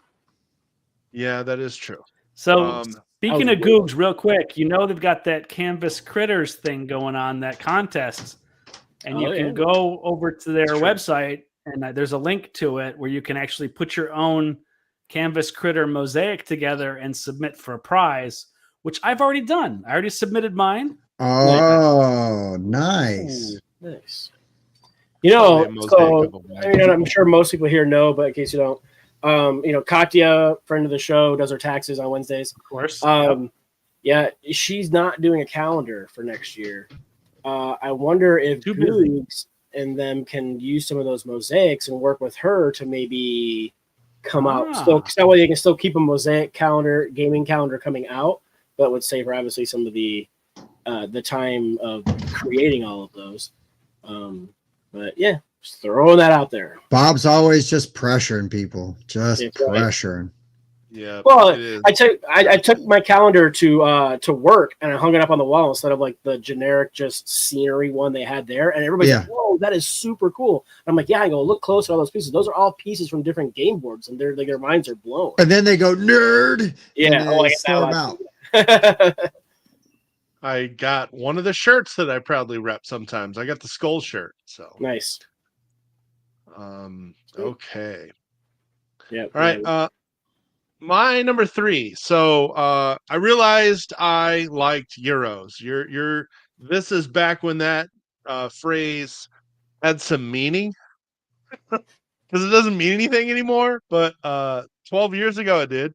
Yeah, that is true. So speaking of Googs, real quick, they've got that Canvas Critters thing going on, that contest. And you can go over to their website, and there's a link to it where you can actually put your own Canvas Critter mosaic together and submit for a prize, which I've already done. I already submitted mine. Oh, nice. Nice. I'm sure most people here know, but in case you don't, Katya, friend of the show, does her taxes on Wednesdays. Of course. Yeah, she's not doing a calendar for next year. I wonder if Googs and them can use some of those mosaics and work with her to maybe come out. So that way they can still keep a mosaic calendar, gaming calendar coming out, but would save her obviously some of the time of creating all of those. But yeah, just throwing that out there. Bob's always just pressuring people, pressuring. Yeah. Well, I took my calendar to work and I hung it up on the wall instead of like the generic just scenery one they had there. And everybody's like, "Whoa, that is super cool!" And I'm like, "Yeah." I go, "Look close at all those pieces. Those are all pieces from different game boards, and their minds are blown." And then they go, "Nerd!" Yeah, and they storm out. I got one of the shirts that I proudly rep sometimes. I got the skull shirt. So nice. Okay. Yeah. All right. My number 3. So I realized I liked Euros. This is back when that phrase had some meaning. Because it doesn't mean anything anymore, but 12 years ago it did.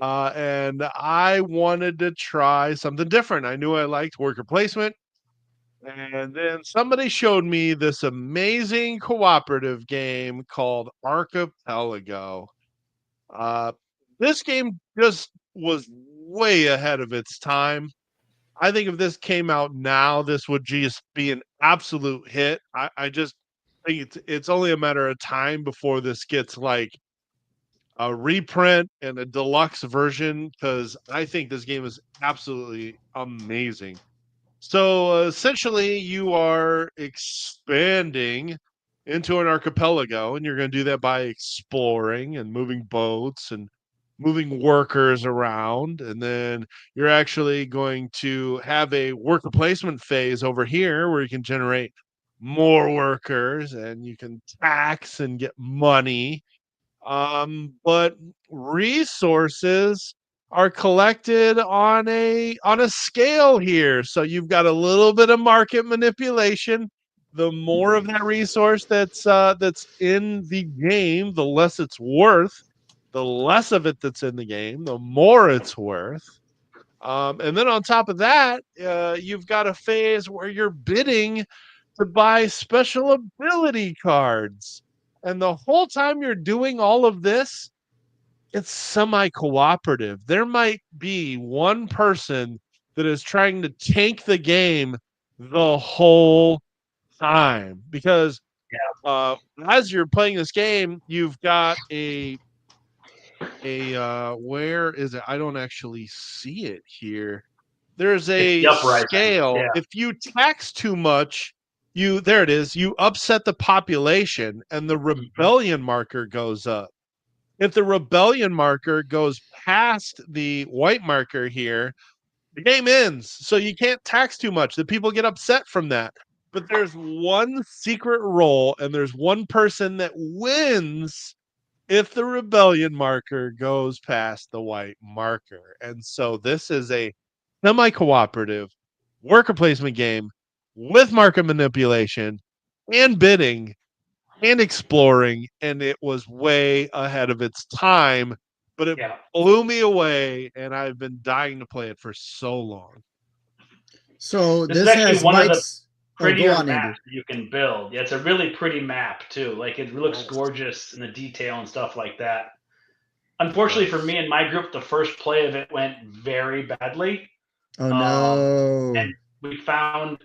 And I wanted to try something different. I knew I liked worker placement. And then somebody showed me this amazing cooperative game called Archipelago. This game just was way ahead of its time. I think if this came out now, this would just be an absolute hit. I just think it's only a matter of time before this gets like a reprint and a deluxe version, because I think this game is absolutely amazing. So essentially, you are expanding into an archipelago, and you're going to do that by exploring and moving boats and moving workers around. And then you're actually going to have a worker placement phase over here where you can generate more workers and you can tax and get money. But resources are collected on a scale here. So you've got a little bit of market manipulation. The more of that resource that's in the game, the less it's worth. The less of it that's in the game, the more it's worth. And then on top of that, you've got a phase where you're bidding to buy special ability cards. And the whole time you're doing all of this, it's semi-cooperative. There might be one person that is trying to tank the game the whole time because as you're playing this game, you've got a where is it? I don't actually see it here. There's It's a the uprising. scale. Yeah. If you tax too much, there it is. You upset the population and the rebellion marker goes up. If the rebellion marker goes past the white marker here, the game ends. So you can't tax too much. The people get upset from that. But there's one secret role, and there's one person that wins if the rebellion marker goes past the white marker. And so this is a semi-cooperative worker placement game with market manipulation and bidding and exploring, and it was way ahead of its time, but it blew me away, and I've been dying to play it for so long. So this is actually has one Mike's... of the prettier maps that you can build. Yeah, it's a really pretty map too. Like it looks gorgeous in the detail and stuff like that. Unfortunately for me and my group, the first play of it went very badly. Oh no. And we found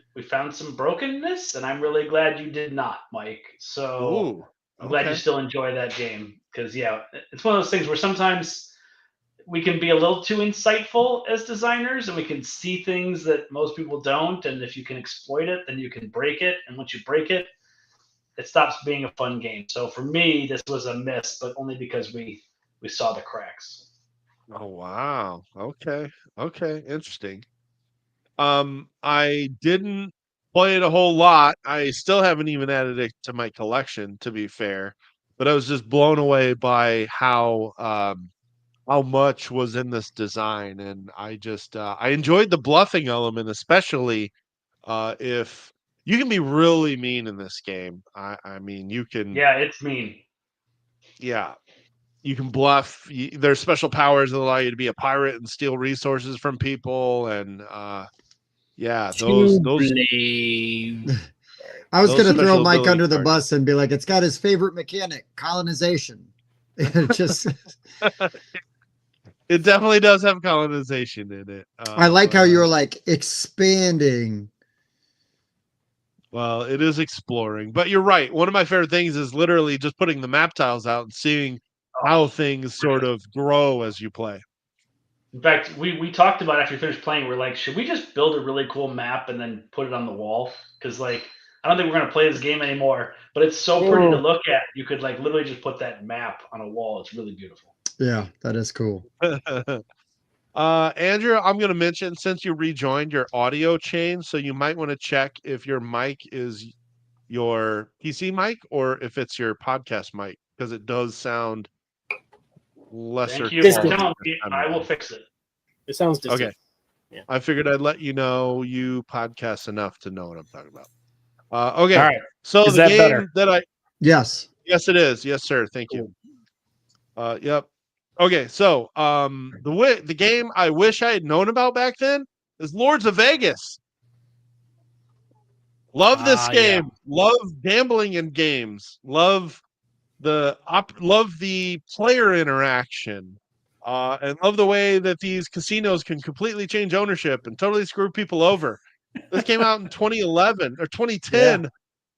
some brokenness, and I'm really glad you did not, Mike. So I'm glad you still enjoy that game because it's one of those things where sometimes we can be a little too insightful as designers, and we can see things that most people don't. And if you can exploit it, then you can break it. And once you break it, it stops being a fun game. So for me, this was a miss, but only because we saw the cracks. Oh wow. Okay. Interesting. I didn't play it a whole lot. I still haven't even added it to my collection, to be fair. But I was just blown away by how much was in this design, and I just I enjoyed the bluffing element, especially if you can be really mean in this game. I mean, you can. Yeah, it's mean. Yeah, you can bluff. There's special powers that allow you to be a pirate and steal resources from people, and those. I was going to throw special Mike ability under the cards. bus and be like, it's got his favorite mechanic, colonization. It just It definitely does have colonization in it. I like how you're like expanding. Well, it is exploring, but you're right. One of my favorite things is literally just putting the map tiles out and seeing how things sort of grow as you play. In fact, we talked about after we finished playing, we're like, should we just build a really cool map and then put it on the wall? Because like, I don't think we're gonna play this game anymore, but it's so pretty to look at. You could like literally just put that map on a wall. It's really beautiful. Yeah, that is cool. Andrew, I'm going to mention, since you rejoined, your audio changed, so you might want to check if your mic is your PC mic or if it's your podcast mic, because it does sound lesser. Thank you for telling me. I will fix it. It sounds distant. Okay. Yeah. I figured I'd let you know you podcast enough to know what I'm talking about. Okay. All right. So is the that game better? that Yes, it is. Yes, sir. Thank you. Yep. Okay, so the game I wish I had known about back then is Lords of Vegas. Love this game. Yeah. Love gambling in games. Love the player interaction. And love the way that these casinos can completely change ownership and totally screw people over. This came out in 2011 or 2010.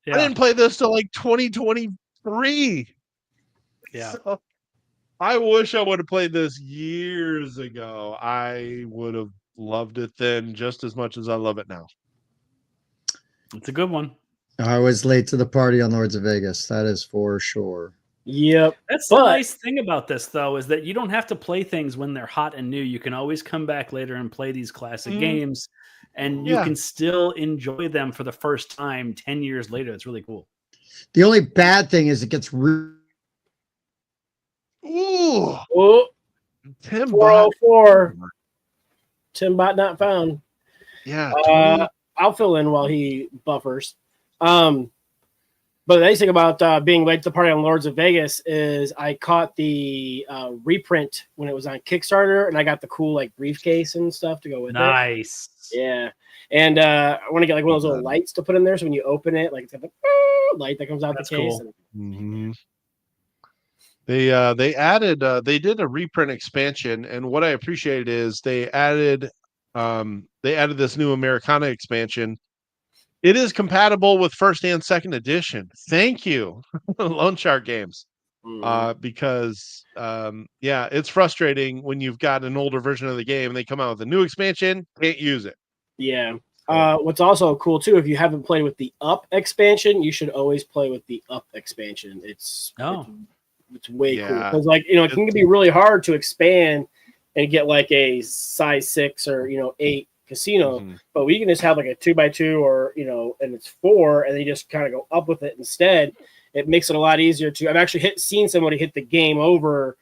Yeah. I didn't play this till like 2023. Yeah. So, I wish I would have played this years ago. I would have loved it then just as much as I love it now. It's a good one. I was late to the party on Lords of Vegas. That is for sure. Yep. That's the nice thing about this, though, is that you don't have to play things when they're hot and new. You can always come back later and play these classic games, and you can still enjoy them for the first time 10 years later. It's really cool. The only bad thing is it gets Oh, Tim 404. Tim bot not found. Yeah. I'll fill in while he buffers. But the nice thing about being late to the party on Lords of Vegas is I caught the reprint when it was on Kickstarter, and I got the cool like briefcase and stuff to go with it. Nice. Yeah. And I want to get like one of those little lights to put in there, so when you open it, like it's got the light that comes out That's the case. cool. They added they did a reprint expansion, and what I appreciated is they added this new Americana expansion. It is compatible with first and second edition. Thank you, Lone Shark Games. Because it's frustrating when you've got an older version of the game and they come out with a new expansion, can't use it. Yeah. What's also cool too, if you haven't played with the Up expansion, you should always play with the Up expansion. It's way cool because it can be really hard to expand and get like a size 6 or 8 casino, but we can just have like a 2x2 or and it's 4, and they just kind of go up with it instead. It makes it a lot easier to. I've actually seen somebody hit the game over,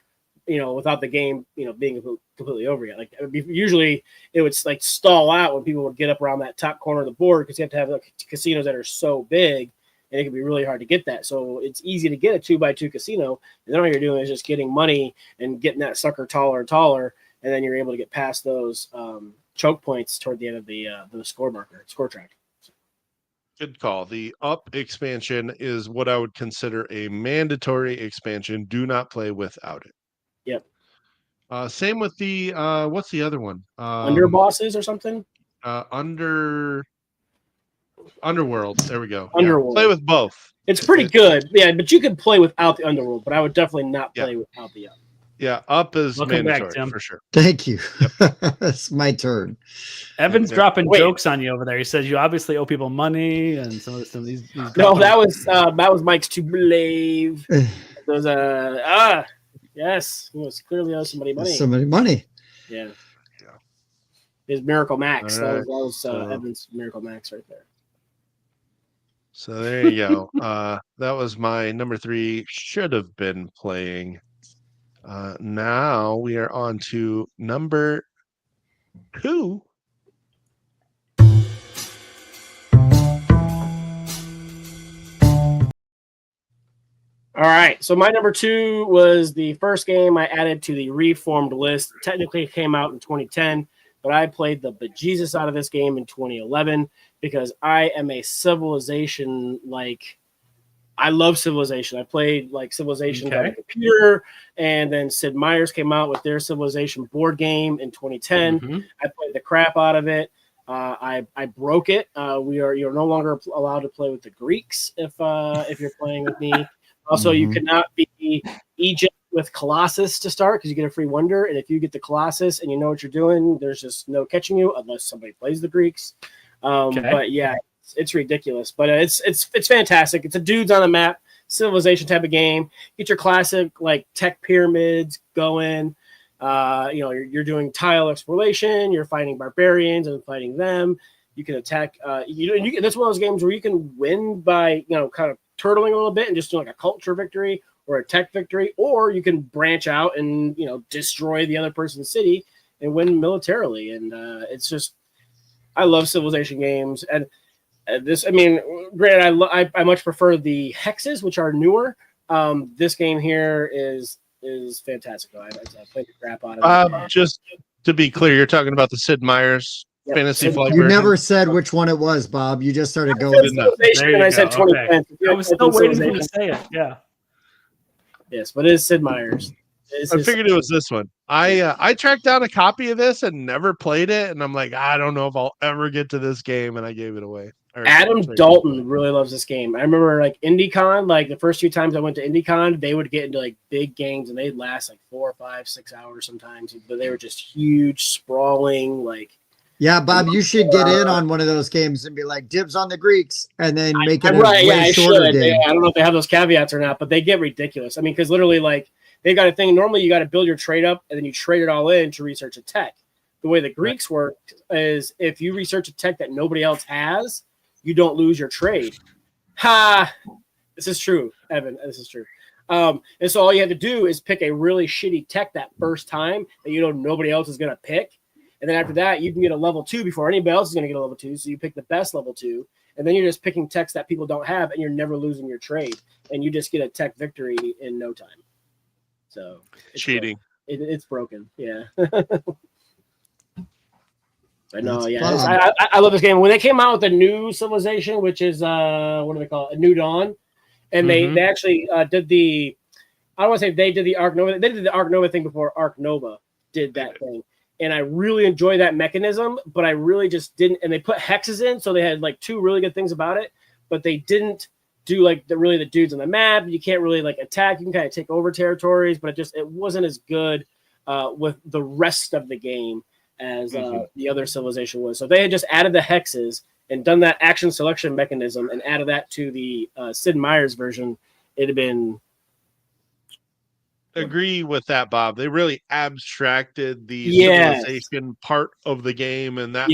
without the game, being completely over yet. Like usually it would like stall out when people would get up around that top corner of the board because you have to have like casinos that are so big, and it can be really hard to get that. So it's easy to get a 2x2 casino, and then all you're doing is just getting money and getting that sucker taller and taller, and then you're able to get past those choke points toward the end of the score track. Good call. The Up expansion is what I would consider a mandatory expansion. Do not play without it. Yep. Same with the what's the other one? Under bosses or something? Underworld. There we go. Underworld. Yeah. Play with both. It's pretty good. Yeah, but you could play without the Underworld, but I would definitely not play without the Up. Yeah, Up is mandatory for sure. Thank you. Yep. It's my turn. Evan's dropping jokes on you over there. He says you obviously owe people money and some of this stuff. No, that was Mike's to believe. Those yes, he was clearly owes somebody money. Yeah. His Miracle Max. Right. That was Evan's Miracle Max right there. So there you go. That was my number 3. Should have been playing. Now we are on to number 2. All right. So my number 2 was the first game I added to the reformed list. Technically, it came out in 2010, but I played the bejesus out of this game in 2011 because I am a Civilization I love Civilization. I played like Civilization on the computer, and then Sid Meier's came out with their Civilization board game in 2010. I played the crap out of it. I broke it. You're no longer allowed to play with the Greeks if you're playing with me. Also, you cannot be Egypt with Colossus to start because you get a free wonder, and if you get the Colossus and you know what you're doing, there's just no catching you unless somebody plays the Greeks. But yeah. It's ridiculous, but it's fantastic. It's a dudes on the map Civilization type of game. Get your classic like tech pyramids going. You're doing tile exploration. You're fighting barbarians and fighting them. You can attack. That's one of those games where you can win by kind of turtling a little bit and just doing like a culture victory or a tech victory, or you can branch out and destroy the other person's city and win militarily. And it's just I love Civilization games and. Granted, I much prefer the hexes, which are newer. This game here is fantastic. I played the crap out of it. Just to be clear, you're talking about the Sid Meier's Fantasy Flight. You never said which one it was, Bob. You just started going. I said 2010. I was still waiting for you to say it. Yeah. Yes, but it is Sid Meier's. I figured it was this one. I tracked down a copy of this and never played it, and I'm like, I don't know if I'll ever get to this game, and I gave it away. Adam Dalton really loves this game. I remember like IndieCon, like the first few times I went to IndieCon, they would get into like big games and they'd last like 4, 5, 6 hours sometimes, but they were just huge, sprawling, like. Yeah, Bob, you should get in on one of those games and be like dibs on the Greeks and then make it way shorter game. I don't know if they have those caveats or not, but they get ridiculous. I mean, because literally like they got a thing. Normally you got to build your trade up and then you trade it all in to research a tech. The way the Greeks work is if you research a tech that nobody else has, you don't lose your trade. This is true, Evan. This is true. And so all you have to do is pick a really shitty tech that first time that nobody else is going to pick. And then after that, you can get a level 2 before anybody else is going to get a level 2. So you pick the best level 2. and then you're just picking techs that people don't have, and you're never losing your trade, and you just get a tech victory in no time. So Cheating. It's broken. Yeah. But no, That's yeah, I love this game. When they came out with the new civilization, which is what do they call it? A New Dawn, and they actually did the. I don't want to say they did the Ark Nova. They did the Ark Nova thing before Ark Nova did that thing, and I really enjoy that mechanism. But I really just didn't. And they put hexes in, so they had like 2 really good things about it. But they didn't do like the dudes on the map. You can't really like attack. You can kind of take over territories, but it wasn't as good with the rest of the game as the other civilization was. So they had just added the hexes and done that action selection mechanism and added that to the Sid Meier's version. It'd have been. Agree with that, Bob. They really abstracted the civilization part of the game, and that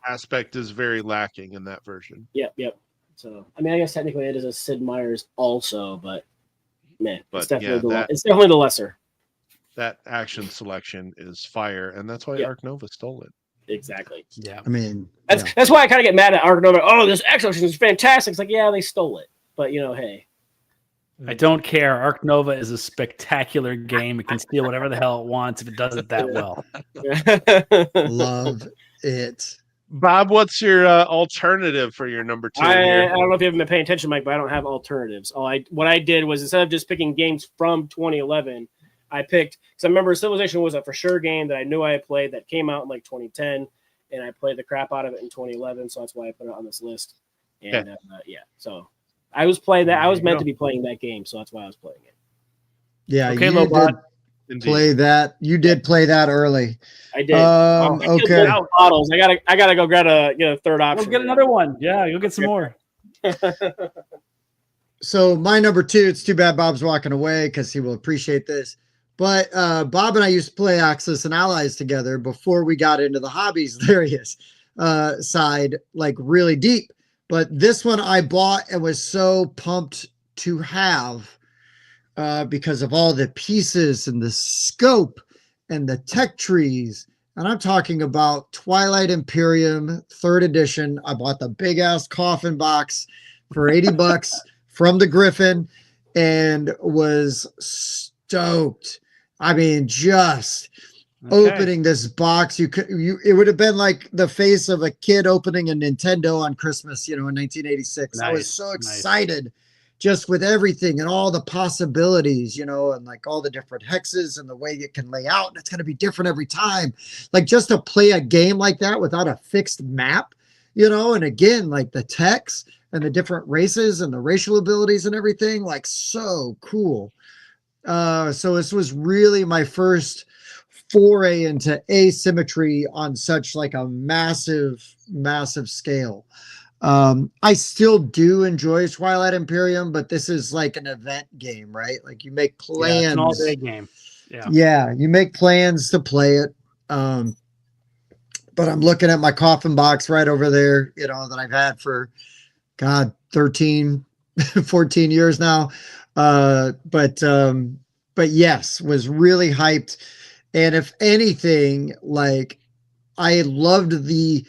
aspect is very lacking in that version. Yep. So, I mean, I guess technically it is a Sid Meier's also, but man, it's definitely the lesser. That action selection is fire, and that's why Ark Nova stole it. Exactly. Yeah. I mean, that's why I kind of get mad at Ark Nova. Oh, this action selection is fantastic. It's like, yeah, they stole it, but hey. I don't care. Ark Nova is a spectacular game. It can steal whatever the hell it wants if it does it that well. Love it. Bob, what's your alternative for your number 2? I don't know if you haven't been paying attention, Mike, but I don't have alternatives. What I did was, instead of just picking games from 2011, I picked, because I remember Civilization was a for sure game that I knew I had played that came out in like 2010, and I played the crap out of it in 2011, so that's why I put it on this list. And so I was playing that. I was meant to be playing that game, so that's why I was playing it. Yeah, okay, you did play that. You did play that early. I did. Okay. Bottles. I gotta go get a third option. We'll get another one. Yeah, you'll get some more. So my number 2. It's too bad Bob's walking away because he will appreciate this. But Bob and I used to play Axis and Allies together before we got into the hobbies. There he is. Side, like really deep. But this one I bought and was so pumped to have because of all the pieces and the scope and the tech trees. And I'm talking about Twilight Imperium 3rd edition. I bought the big ass coffin box for $80 from the Griffin and was stoked. I mean, just opening this box, it would have been like the face of a kid opening a Nintendo on Christmas, in 1986. Nice, I was so excited just with everything and all the possibilities, and like all the different hexes and the way it can lay out. And it's going to be different every time. Like just to play a game like that without a fixed map, and again, like the text and the different races and the racial abilities and everything, like so cool. So this was really my first foray into asymmetry on such like a massive scale. I still do enjoy Twilight Imperium, but this is like an event game, right? Like you make plans. Yeah, it's an all-day game. Yeah, you make plans to play it. But I'm looking at my coffin box right over there, that I've had for 13, 14 years now. But yes, was really hyped. And if anything, like I loved the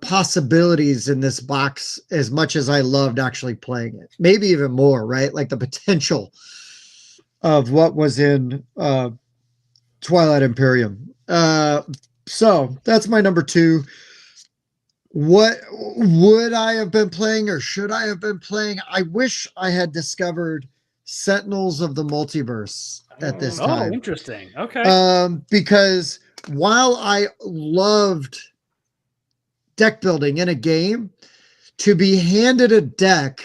possibilities in this box as much as I loved actually playing it, maybe even more, right? Like the potential of what was in Twilight Imperium. So that's my number 2. What would I have been playing or should I have been playing? I wish I had discovered Sentinels of the Multiverse at this time. Oh, interesting. Okay. Because while I loved deck building in a game, to be handed a deck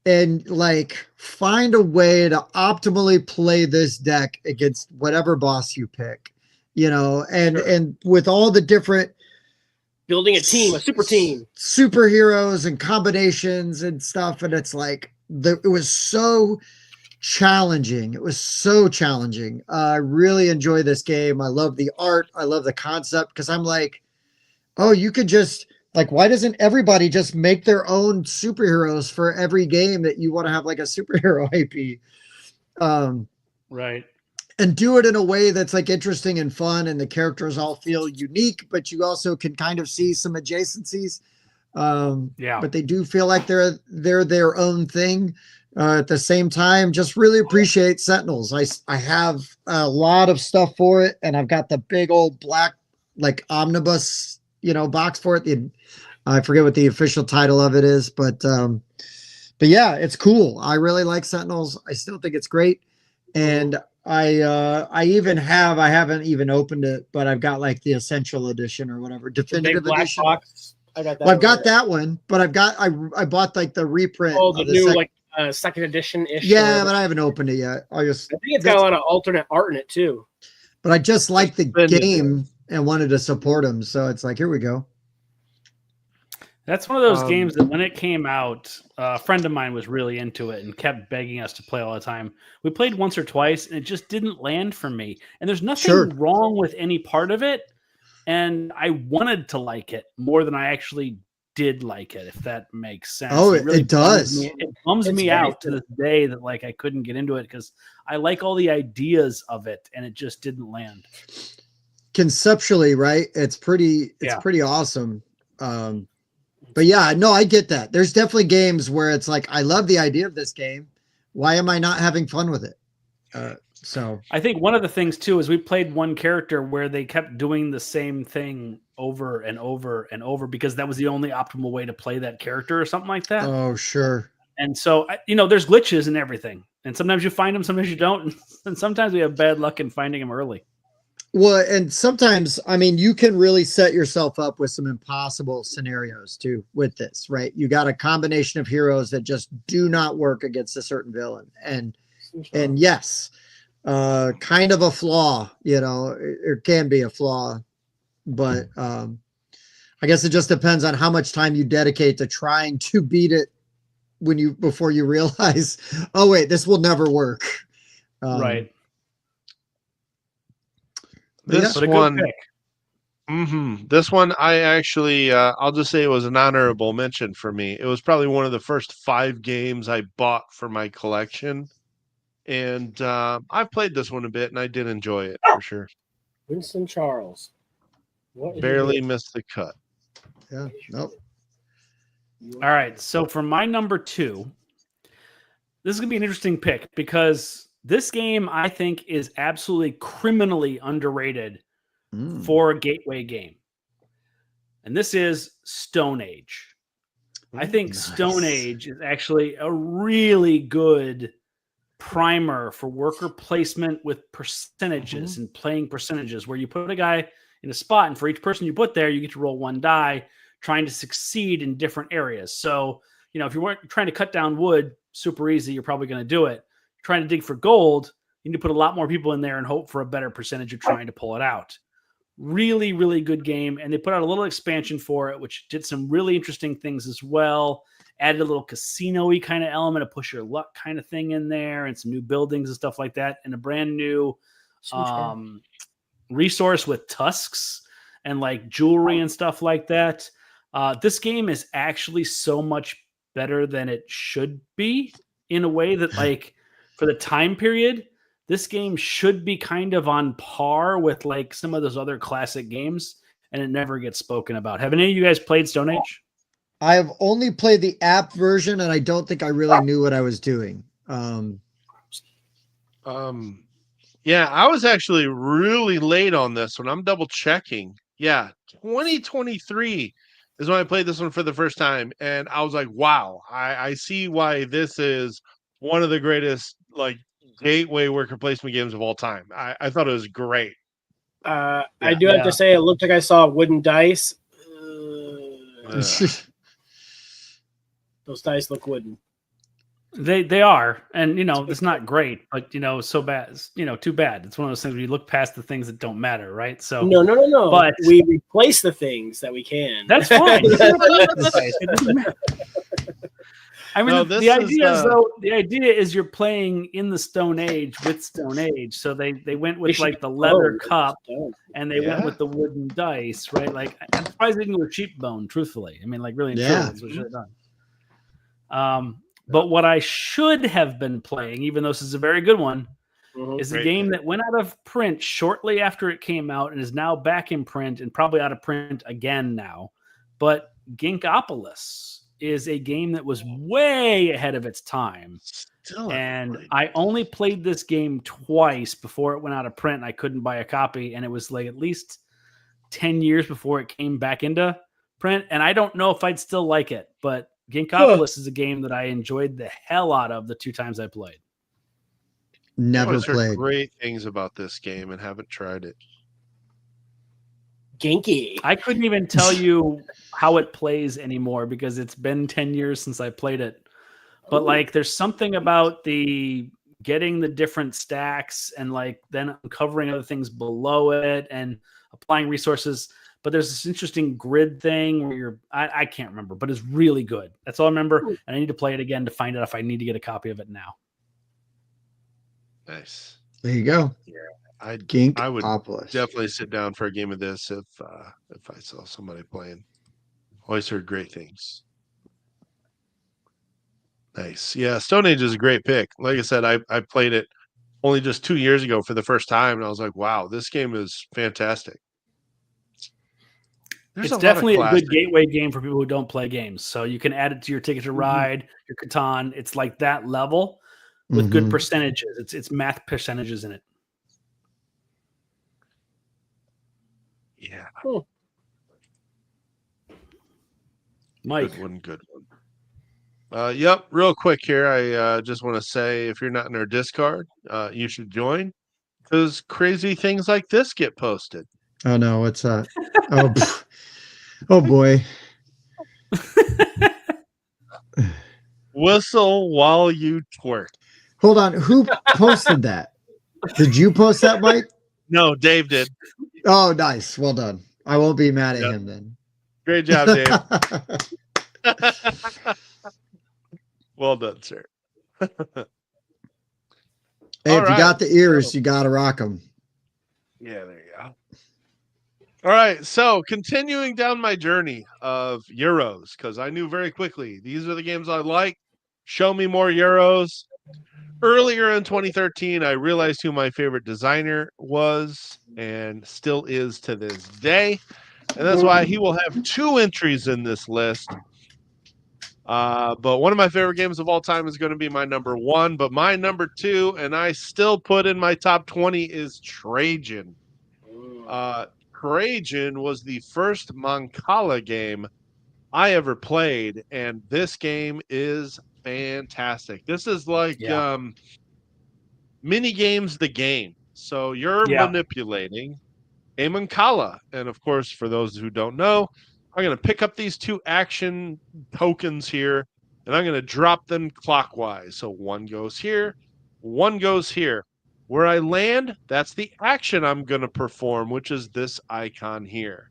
and like find a way to optimally play this deck against whatever boss you pick, and with all the different building a team, a super team, superheroes and combinations and stuff. And it's like, it was so challenging. It was so challenging. I really enjoy this game. I love the art. I love the concept because I'm like, oh, you could just like, why doesn't everybody just make their own superheroes for every game that you want to have like a superhero IP? Right. And do it in a way that's like interesting and fun, and the characters all feel unique, but you also can kind of see some adjacencies. But they do feel like they're their own thing. At the same time, just really appreciate Sentinels. I have a lot of stuff for it, and I've got the big old black like omnibus, box for it. I forget what the official title of it is, but yeah, it's cool. I really like Sentinels. I still think it's great, and I haven't even opened it, but I've got like the essential edition or whatever, definitive edition. Box. I got that. Well, I've got that one, but I bought like the reprint. Oh, the new second edition ish. Yeah, but I haven't opened it yet. I think it's got a lot of alternate art in it too. But I just like the game and wanted to support them, so it's like, here we go. That's one of those games that when it came out, a friend of mine was really into it and kept begging us to play all the time. We played once or twice, and it just didn't land for me. And there's nothing wrong with any part of it, and I wanted to like it more than I actually did like it, if that makes sense. Oh, it does. It bums me out to this day that like I couldn't get into it because I like all the ideas of it, and it just didn't land. Conceptually, right? It's pretty awesome. But yeah, no, I get that. There's definitely games where it's like, I love the idea of this game. Why am I not having fun with it? So I think one of the things too is we played one character where they kept doing the same thing over and over and over because that was the only optimal way to play that character or something like that. Oh, sure. And so, there's glitches and everything. And sometimes you find them, sometimes you don't. And sometimes we have bad luck in finding them early. Well, and sometimes, you can really set yourself up with some impossible scenarios too with this, right? You got a combination of heroes that just do not work against a certain villain. And yes, kind of a flaw, it can be a flaw, but I guess it just depends on how much time you dedicate to trying to beat it before you realize, oh wait, this will never work. Right. This one, this one, I actually, I'll just say it was an honorable mention for me. It was probably one of the first 5 games I bought for my collection. And I've played this one a bit, and I did enjoy it for sure. Winston Charles. Barely missed the cut. Yeah, nope. All right, so for my number 2, this is going to be an interesting pick because this game, I think, is absolutely criminally underrated for a gateway game. And this is Stone Age. I think Stone Age is actually a really good primer for worker placement with percentages and playing percentages, where you put a guy in a spot, and for each person you put there, you get to roll 1 die, trying to succeed in different areas. So, if you weren't trying to cut down wood, super easy, you're probably going to do it. Trying to dig for gold, you need to put a lot more people in there and hope for a better percentage of trying to pull it out. Really, really good game. And they put out a little expansion for it, which did some really interesting things as well. Added a little casino-y kind of element, a push your luck kind of thing in there, and some new buildings and stuff like that, and a brand new resource with tusks and like jewelry and stuff like that. This game is actually so much better than it should be, in a way that, like, for the time period, this game should be kind of on par with like some of those other classic games, and it never gets spoken about. Have any of you guys played Stone Age? I have only played the app version, and I don't think I really knew what I was doing. Yeah, I was actually really late on this one. I'm double checking. Yeah, 2023 is when I played this one for the first time, and I was like, wow, I see why this is one of the greatest like gateway worker placement games of all time. I thought it was great. I do have to say, it looked like I saw wooden dice. Those dice look wooden. They are, and it's not great, but so bad. Too bad. It's one of those things where you look past the things that don't matter, right? So no. But we replace the things that we can. That's fine. It doesn't matter. I mean, the idea is you're playing in the Stone Age with Stone Age. So they went with like the leather cup, and they went with the wooden dice, right? Like, I'm surprised they didn't go with cheap bone, truthfully. I mean, like, really, that's what should have done. But what I should have been playing, even though this is a very good one, is a game that went out of print shortly after it came out and is now back in print and probably out of print again now. but Ginkopolis is a game that was way ahead of its time. Still And I only played this game twice before it went out of print. I couldn't buy a copy, and it was like at least 10 years before it came back into print. And I don't know if I'd still like it, but Ginkopolis is a game that I enjoyed the hell out of the 2 times I played. Never I've heard played. great things about this game and haven't tried it. Ginky. I couldn't even tell you how it plays anymore because it's been 10 years since I played it. But like, there's something about the getting the different stacks and like then uncovering other things below it and applying resources. But there's this interesting grid thing where I can't remember, but it's really good. That's all I remember. And I need to play it again to find out if I need to get a copy of it now. Nice. There you go. Yeah, I would Ginkopolis. definitely sit down for a game of this if I saw somebody playing. Always heard great things. Nice. Yeah, Stone Age is a great pick. Like I said, I played it only just 2 years ago for the first time, and I was like, wow, this game is fantastic. It's definitely a good gateway game for people who don't play games. So you can add it to your Ticket to Ride, your Catan. It's like that level with good percentages. It's math percentages in it. Yeah. Cool. Mike. Good one. Yep, real quick here. I just want to say if you're not in our Discord, you should join because crazy things like this get posted. Oh no, what's that? Oh boy. Whistle while you twerk. Hold on. Who posted that? Did you post that, Mike? No, Dave did. Oh, nice. Well done. I won't be mad at him then. Great job, Dave. Well done, sir. Hey, if you got the ears, you got to rock them. Yeah, there you go. All right, so continuing down my journey of Euros, because I knew very quickly these are the games I like. Show me more Euros. Earlier in 2013, I realized who my favorite designer was and still is to this day. And that's why he will have 2 entries in this list. But one of my favorite games of all time is going to be my number 1. But my number 2, and I still put in my top 20, is Trajan. Trajan was the first Mancala game I ever played, and this game is fantastic. This is like mini games the game. So you're manipulating a Mancala. And of course, for those who don't know, I'm going to pick up these 2 action tokens here, and I'm going to drop them clockwise. So 1 goes here, 1 goes here. Where I land, that's the action I'm going to perform, which is this icon here.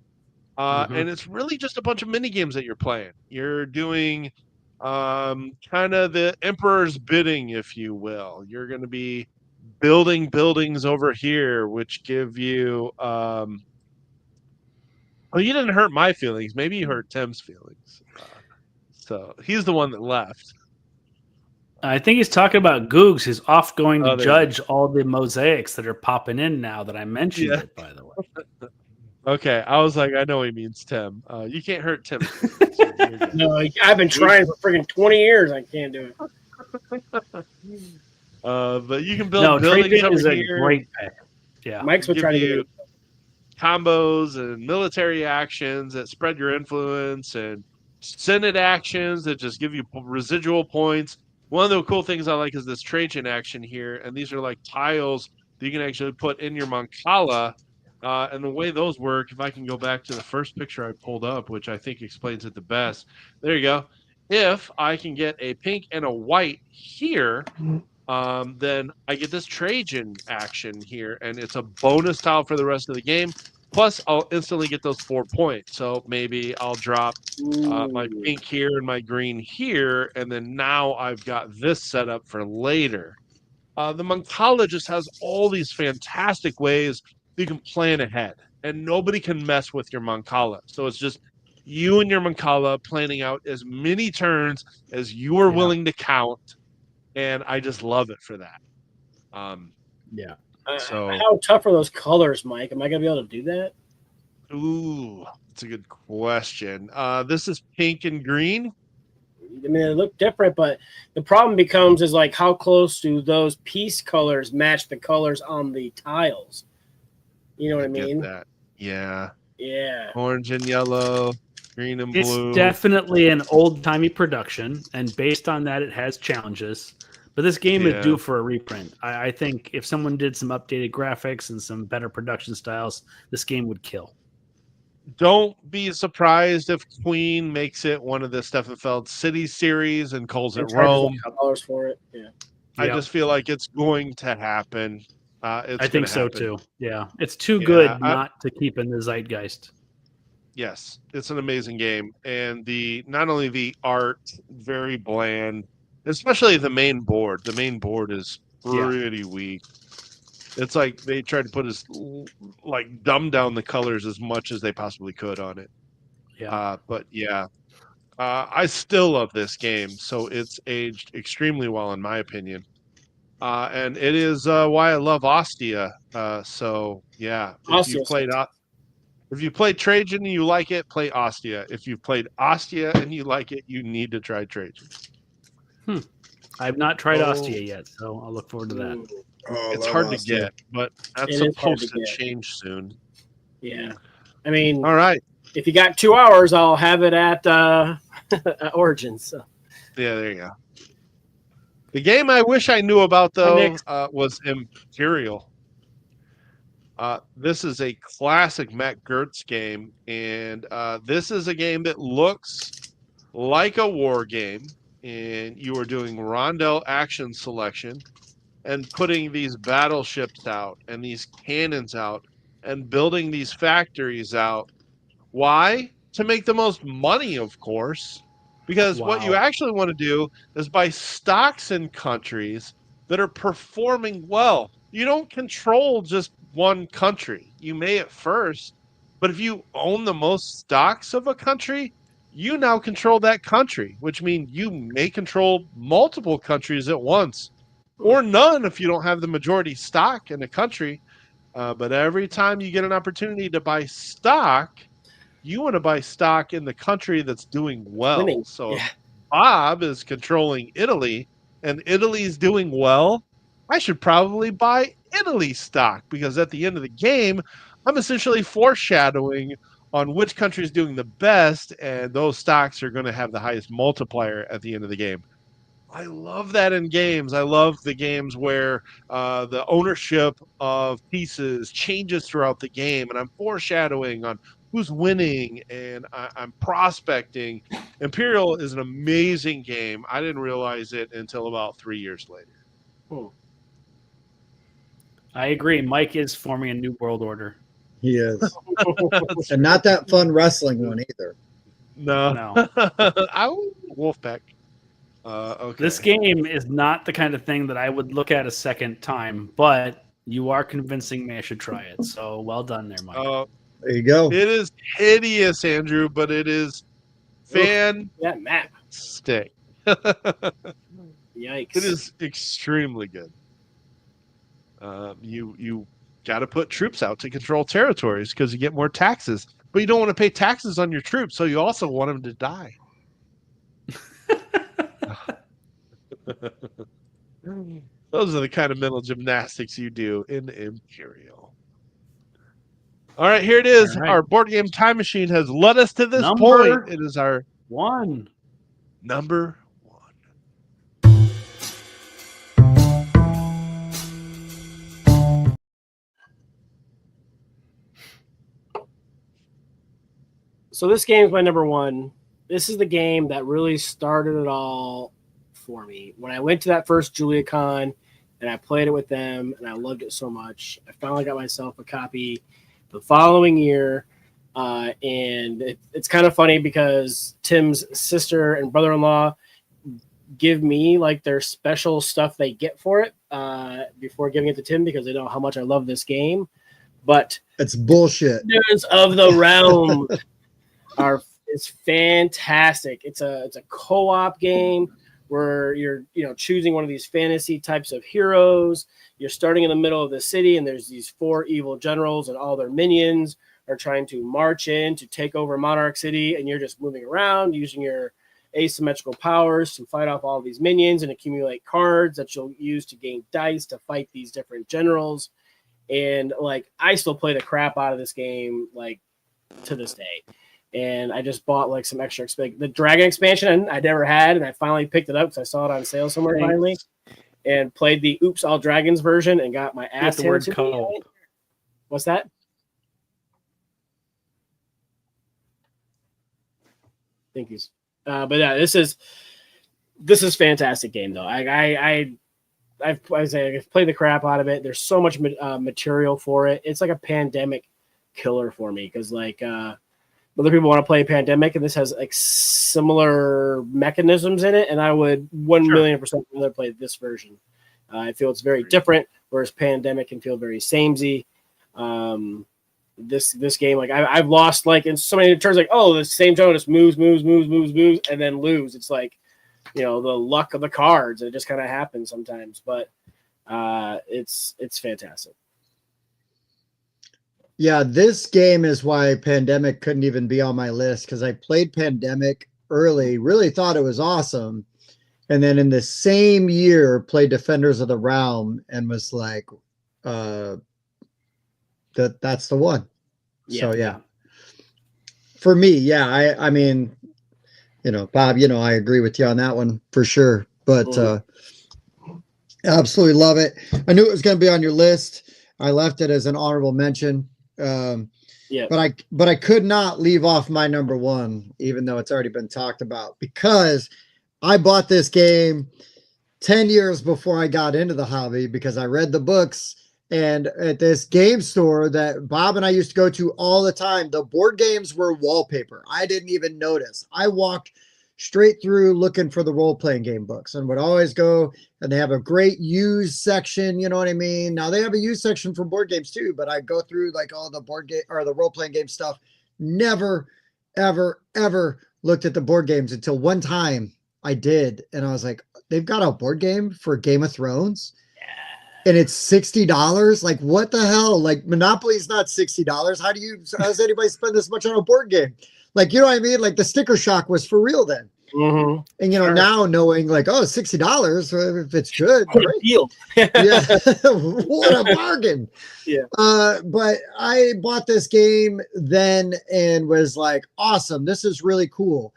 And it's really just a bunch of mini games that you're playing. You're doing kind of the emperor's bidding, if you will. You're going to be building buildings over here, which give you well, you didn't hurt my feelings. Maybe you hurt Tim's feelings. So he's the one that left. I think he's talking about Googs. He's off going to judge all the mosaics that are popping in now that I mentioned it, by the way. Okay, I was like, I know he means Tim. You can't hurt Tim. No, I've been trying for freaking 20 years. I can't do it. But you can build buildings over here. A great pick. Yeah, Mike's been trying to do combos and military actions that spread your influence and Senate actions that just give you residual points. One of the cool things I like is this Trajan action here, and these are like tiles that you can actually put in your Mancala. And the way those work, if I can go back to the first picture I pulled up, which I think explains it the best. There you go. If I can get a pink and a white here, then I get this Trajan action here, and it's a bonus tile for the rest of the game. Plus, I'll instantly get those 4 points. So maybe I'll drop my pink here and my green here, and then now I've got this set up for later. The Mancala just has all these fantastic ways you can plan ahead, and nobody can mess with your Mancala. So it's just you and your Mancala planning out as many turns as you are willing to count, and I just love it for that. So how tough are those colors, Mike? Am I going to be able to do that? Ooh, It's a good question. This is pink and green. I mean, they look different, but the problem becomes is like how close do those piece colors match the colors on the tiles? You know what I mean? Get that. Yeah. Yeah. Orange and yellow, green and It's blue. definitely an old-timey production, and based on that, it has challenges. But this game is due for a reprint. I think if someone did some updated graphics and some better production styles, this game would kill. Don't be surprised if Queen makes it one of the Steffenfeld City series and calls it Rome. Colors for it. Yeah. I just feel like it's going to happen. I think so too. Yeah, it's too good not to keep in the zeitgeist. Yes, it's an amazing game, and not only the art, very bland, especially the main board. The main board is pretty weak. It's like they tried to put dumb down the colors as much as they possibly could on it. Yeah. I still love this game, so it's aged extremely well in my opinion. And it is why I love Ostia. So yeah, if you played Trajan and you like it, play Ostia. If you've played Ostia and you like it, you need to try Trajan. I've not tried Ostia yet, so I'll look forward to that. It's hard to get, but that's supposed to change soon. Yeah. I mean, all right. If you got 2 hours, I'll have it at Origins. So. Yeah, there you go. The game I wish I knew about, though, was Imperial. This is a classic Matt Gertz game, and this is a game that looks like a war game, and you are doing rondel action selection and putting these battleships out and these cannons out and building these factories out. Why? To make the most money, of course, because what you actually want to do is buy stocks in countries that are performing well. You don't control just one country. You may at first, but if you own the most stocks of a country, you now control that country, which means you may control multiple countries at once, or none if you don't have the majority stock in a country. But every time you get an opportunity to buy stock, you want to buy stock in the country that's doing well. Winning. So if Bob is controlling Italy and Italy's doing well, I should probably buy Italy stock, because at the end of the game, I'm essentially foreshadowing on which country is doing the best, and those stocks are going to have the highest multiplier at the end of the game. I love that in games. I love the games where the ownership of pieces changes throughout the game, and I'm foreshadowing on who's winning, and I'm prospecting. Imperial is an amazing game. I didn't realize it until about 3 years later. I agree. Mike is forming a new world order. He is. And not that fun wrestling one either. No. Wolfpack. Okay. This game is not the kind of thing that I would look at a second time, but you are convincing me I should try it. So well done there, Mike. There you go. It is hideous, Andrew, but it is fantastic. Yikes. It is extremely good. You got to put troops out to control territories because you get more taxes, but you don't want to pay taxes on your troops, so you also want them to die. Those are the kind of mental gymnastics you do in Imperial. All right, here it is. Right. Our board game time machine has led us to this point. It is our number 1. So this game is my number 1. This is the game that really started it all for me. When I went to that first JuliaCon and I played it with them and I loved it so much, I finally got myself a copy the following year. And it's kind of funny because Tim's sister and brother-in-law give me like their special stuff they get for it before giving it to Tim, because they know how much I love this game. But it's bullshit. Dungeons of the Realm it's fantastic. It's a co-op game where you're choosing one of these fantasy types of heroes. You're starting in the middle of the city, and there's these 4 evil generals and all their minions are trying to march in to take over Monarch City, and you're just moving around using your asymmetrical powers to fight off all these minions and accumulate cards that you'll use to gain dice to fight these different generals. And like, I still play the crap out of this game, like, to this day. And I just bought like some extra the Dragon expansion I never had, and I finally picked it up because I saw it on sale somewhere finally, and played the Oops All Dragons version and got my ass handed to me. What's that? Thank you. But yeah, this is fantastic game though. I've played the crap out of it. There's so much material for it. It's like a pandemic killer for me because like other people want to play Pandemic, and this has like similar mechanisms in it, and I would 1,000,000% rather play this version. I feel it's very different, whereas Pandemic can feel very samey. This game, like I've lost like in so many turns, like the same zone just moves, and then lose. It's like, the luck of the cards. It just kind of happens sometimes, but it's fantastic. Yeah, this game is why Pandemic couldn't even be on my list, because I played Pandemic early, really thought it was awesome, and then in the same year played Defenders of the Realm and was like, that's the one. Yeah. So yeah, for me, I mean, Bob, I agree with you on that one for sure, but absolutely love it. I knew it was going to be on your list. I left it as an honorable mention. But I could not leave off my number one, even though it's already been talked about, because I bought this game 10 years before I got into the hobby, because I read the books, and at this game store that Bob and I used to go to all the time, the board games were wallpaper. I didn't even notice. I walked straight through looking for the role-playing game books, and would always go, and they have a great used section, you know what I mean? Now they have a used section for board games too, but I go through like all the board game or the role-playing game stuff. Never, ever, ever looked at the board games until one time I did, and I was like, they've got a board game for Game of Thrones, and it's $60. Like, what the hell? Like, Monopoly's not $60. How does anybody spend this much on a board game? Like, you know what I mean? Like, the sticker shock was for real then. Mm-hmm. And, now knowing like, $60, if it's good. What a deal. Yeah. What a bargain. Yeah. But I bought this game then and was like, awesome. This is really cool.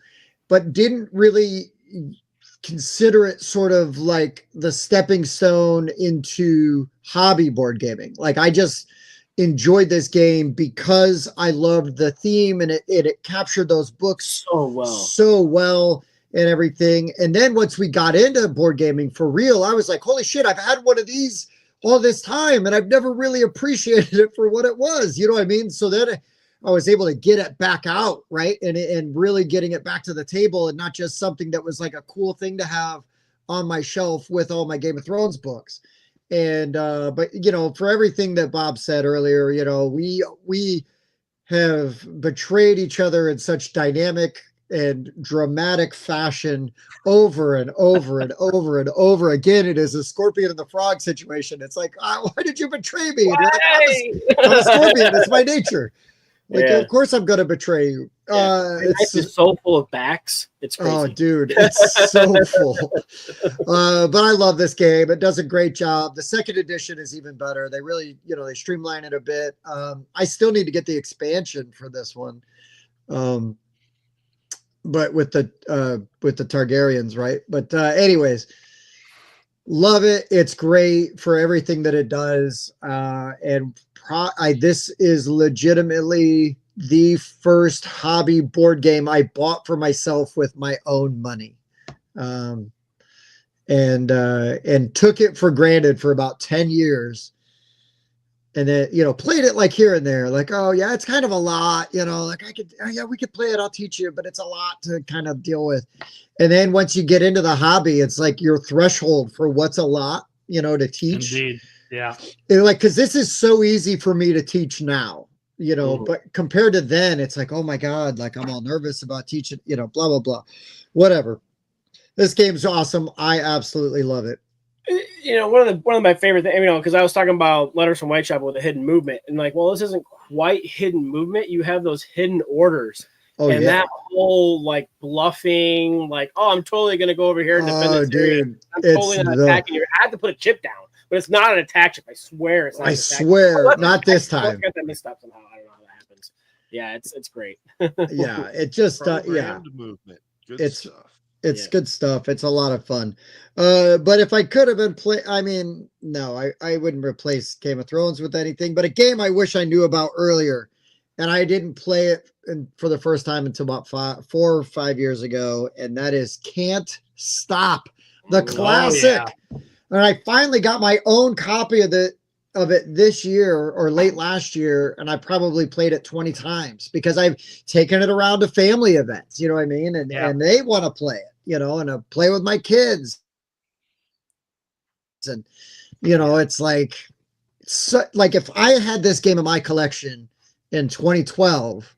But didn't really consider it sort of like the stepping stone into hobby board gaming. Like, I just enjoyed this game because I loved the theme, and it captured those books so well and everything. And then once we got into board gaming for real, I was like, holy shit, I've had one of these all this time, and I've never really appreciated it for what it was. You know what I mean? So then I was able to get it back out, right? And really getting it back to the table, and not just something that was like a cool thing to have on my shelf with all my Game of Thrones books. And but for everything that Bob said earlier, we have betrayed each other in such dynamic and dramatic fashion over and over and over and over again. It is a Scorpion and the Frog situation. It's like, why did you betray me? Like, I'm a Scorpion. It's my nature. Like, of course I'm gonna betray you. It's so full of backs. It's crazy. Oh, dude, it's so full. But I love this game. It does a great job. The second edition is even better. They really, they streamline it a bit. I still need to get the expansion for this one. But with the Targaryens, right? But anyways, love it. It's great for everything that it does. This is legitimately the first hobby board game I bought for myself with my own money, and took it for granted for about 10 years. And then, played it like here and there, like, oh yeah, it's kind of a lot, like we could play it. I'll teach you, but it's a lot to kind of deal with. And then once you get into the hobby, it's like your threshold for what's a lot, to teach. Indeed. Yeah. Because this is so easy for me to teach now, but compared to then, it's like, oh my God, like I'm all nervous about teaching, blah, blah, blah, whatever. This game's awesome. I absolutely love it. one of my favorite things, because I was talking about Letters from Whitechapel with a hidden movement, and like, well, this isn't quite hidden movement. You have those hidden orders, and that whole like bluffing, like, oh, I'm totally gonna go over here and defend this area. I'm totally not attacking you. I have to put a chip down, but it's not an attack chip. I swear it's not. I swear, not this time. I got that mixed up somehow. I don't know how that happens. Yeah, it's great. Yeah, it just movement. Good stuff. It's good stuff. It's a lot of fun. But if I could have been no, I wouldn't replace Game of Thrones with anything. But a game I wish I knew about earlier, and I didn't play it for the first time until about 4 or 5 years ago, and that is Can't Stop, the classic. And I finally got my own copy of it this year or late last year, and I probably played it 20 times because I've taken it around to family events, you know what I mean? And they want to play it, and I play with my kids. And, it's like if I had this game in my collection in 2012,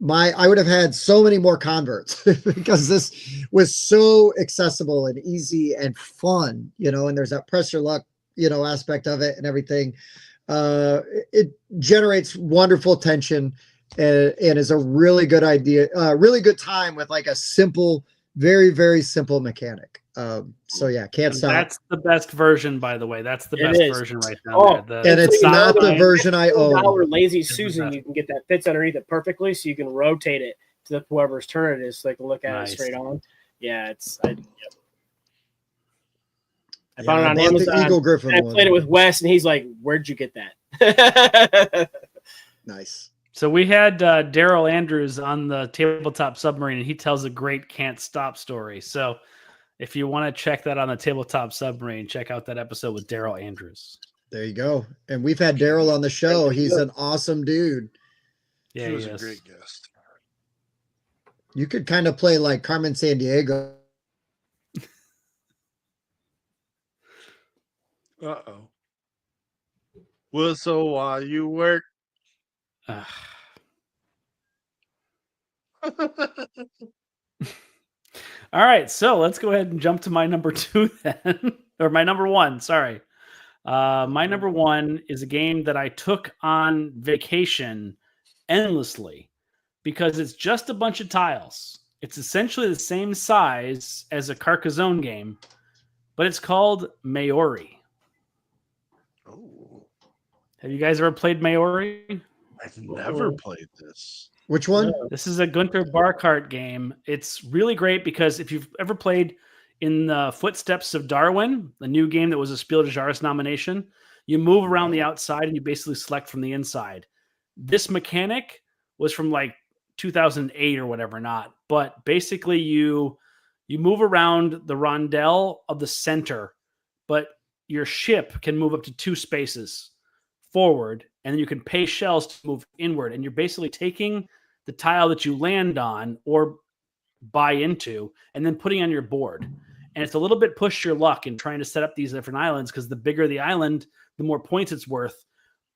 I would have had so many more converts because this was so accessible and easy and fun, and there's that press your luck aspect of it and everything. It generates wonderful tension and is a really good idea, really good time with like a simple, very, very simple mechanic. So yeah, Can't Stop. That's the best version, by the way. That's the best version right there. And it's not the version I own. Lazy Susan, you can get that fits underneath it perfectly, so you can rotate it to whoever's turn it is, so they can look at it straight on. Yeah, I found it on Amazon. Eagle Griffin I played it with Wes, and he's like, "Where'd you get that?" Nice. So we had Daryl Andrews on the Tabletop Submarine, and he tells a great Can't Stop story. So if you want to check that on the Tabletop Submarine, check out that episode with Daryl Andrews. There you go. And we've had Daryl on the show. He's an awesome dude. Yeah, he was a great guest. You could kind of play like Carmen Sandiego. Uh-oh. Whistle while you work. All right, so let's go ahead and jump to my number 2 then. Or my number 1, sorry. My number 1 is a game that I took on vacation endlessly because it's just a bunch of tiles. It's essentially the same size as a Carcassonne game, but it's called Maori. Oh. Have you guys ever played Maori? I've never played this. Which one? This is a Gunter Barkart game. It's really great because if you've ever played in the Footsteps of Darwin, the new game that was a Spiel des Jahres nomination, you move around the outside and you basically select from the inside. This mechanic was from like 2008 or whatever, but basically you move around the rondelle of the center, but your ship can move up to 2 spaces forward, and then you can pay shells to move inward, and you're basically taking the tile that you land on or buy into and then putting on your board. And it's a little bit push your luck in trying to set up these different islands because the bigger the island, the more points it's worth.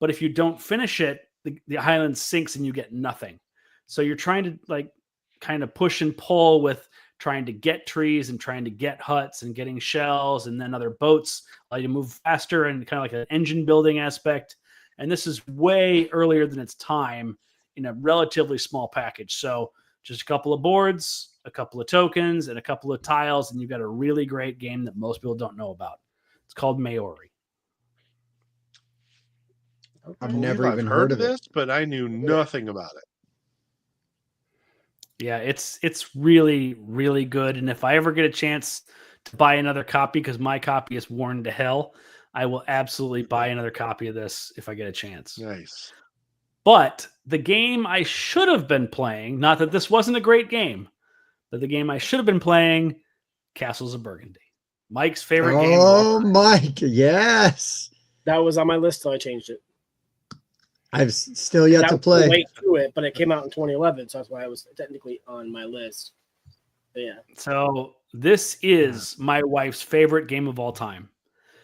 But if you don't finish it, the island sinks and you get nothing. So you're trying to like kind of push and pull with trying to get trees and trying to get huts and getting shells, and then other boats allow you to move faster and kind of like an engine building aspect. And this is way earlier than its time in a relatively small package. So just a couple of boards, a couple of tokens, and a couple of tiles, and you've got a really great game that most people don't know about. It's called Maori. I've never even heard of this, but I knew nothing about it. Yeah, it's really, really good. And if I ever get a chance to buy another copy, because my copy is worn to hell, I will absolutely buy another copy of this if I get a chance. Nice. But the game I should have been playing, not that this wasn't a great game, but the game I should have been playing, Castles of Burgundy. Mike's favorite game. Oh, Mike, yes. That was on my list till I changed it. I've still yet to play. Way through it, but it came out in 2011, so that's why I was technically on my list. But yeah. So this is my wife's favorite game of all time.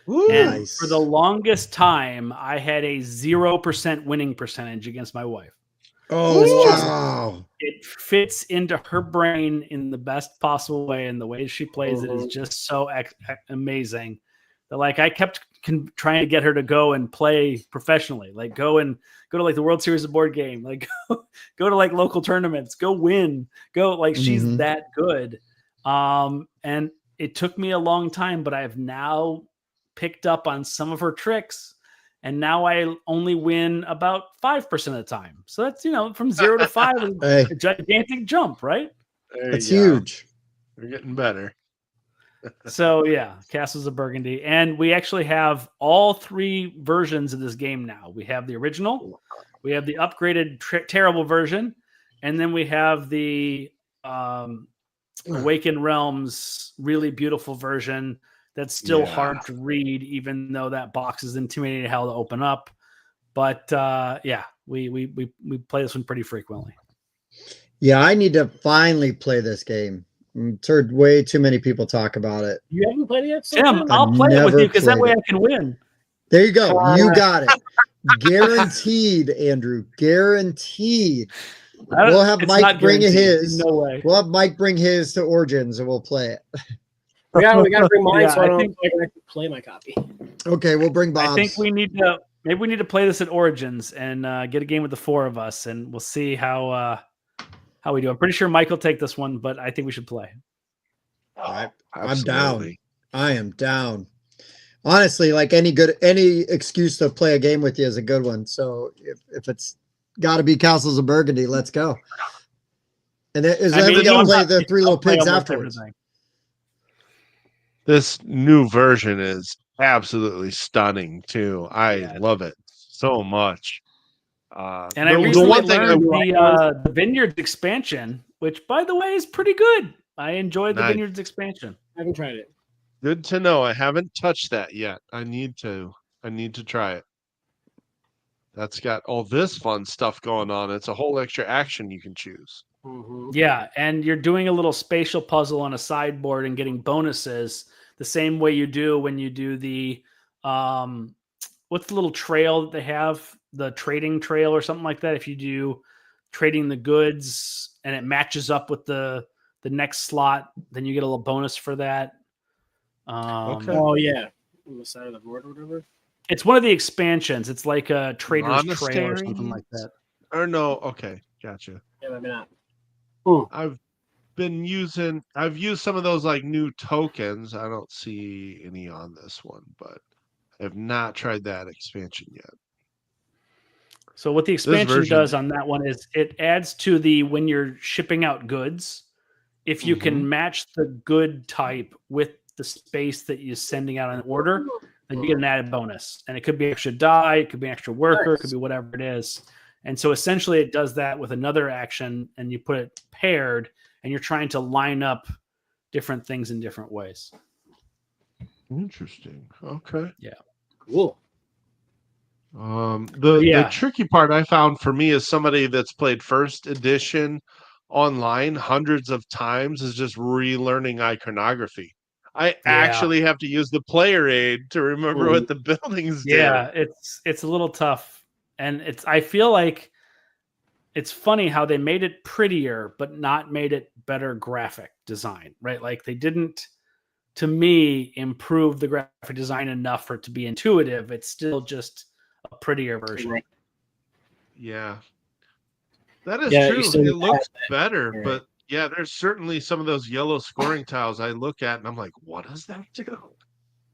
Ooh, and nice. For the longest time, I had a 0% winning percentage against my wife. Oh, wow. It fits into her brain in the best possible way, and the way she plays it is just so amazing That like I kept trying to get her to go and play professionally, like go to like the World Series of board game, like go to like local tournaments, go win, go like she's that good. And it took me a long time, but I've now picked up on some of her tricks, and now I only win about 5% of the time. So that's, from 0 to 5 is a gigantic jump, right? That's huge. You're getting better. So yeah, Castles of Burgundy. And we actually have all 3 versions of this game now. We have the original, we have the upgraded terrible version, and then we have the Awakened Realms really beautiful version that's still hard to read, even though that box is intimidating hell to open up. But we play this one pretty frequently. Yeah, I need to finally play this game. I've heard way too many people talk about it. You haven't played it yet? Tim, I'll play it with you because that way I can win. There you go. You got it. Guaranteed, Andrew. Guaranteed. We'll have Mike bring his. No way. We'll have Mike bring his to Origins and we'll play it. We got to bring mine so I can play my copy. Okay, we'll bring Bob's. I think we need to play this at Origins and get a game with the 4 of us, and we'll see how we do. I'm pretty sure Mike will take this one, but I think we should play. I'm down. I am down. Honestly, like any excuse to play a game with you is a good one. So if it's got to be Castles of Burgundy, let's go. And is everyone going to play the 3 Little Pigs afterwards? Everything. This new version is absolutely stunning too. I love it so much. And I recently learned the Vineyards expansion, which, by the way, is pretty good. I enjoyed the Vineyards expansion. I haven't tried it. Good to know. I haven't touched that yet. I need to try it. That's got all this fun stuff going on. It's a whole extra action you can choose. Mm-hmm. Yeah, and you're doing a little spatial puzzle on a sideboard and getting bonuses the same way you do when you do the what's the little trail that they have? The trading trail or something like that. If you do trading the goods and it matches up with the next slot, then you get a little bonus for that. Okay. Oh yeah, on the side of the board or whatever. It's one of the expansions. It's like a trader's Monastery? trail or something like that. Or no, okay, gotcha. Yeah, maybe not. I've used some of those like new tokens. I don't see any on this one, but I have not tried that expansion yet. So what the expansion does on that one is it adds to when you're shipping out goods, if you can match the good type with the space that you're sending out an order, then you get an added bonus. And it could be extra die, it could be extra worker, it could be whatever it is. And so essentially it does that with another action, and you put it paired, and you're trying to line up different things in different ways. Interesting. Okay. Yeah. Cool. The tricky part I found for me as somebody that's played first edition online hundreds of times is just relearning iconography. I actually have to use the player aid to remember what the buildings do. Yeah, it's a little tough. And I feel like it's funny how they made it prettier, but not made it better graphic design, right? Like they didn't, to me, improve the graphic design enough for it to be intuitive. It's still just a prettier version. Right. Yeah. That is true. It looks better, but yeah, there's certainly some of those yellow scoring tiles I look at and I'm like, what does that do?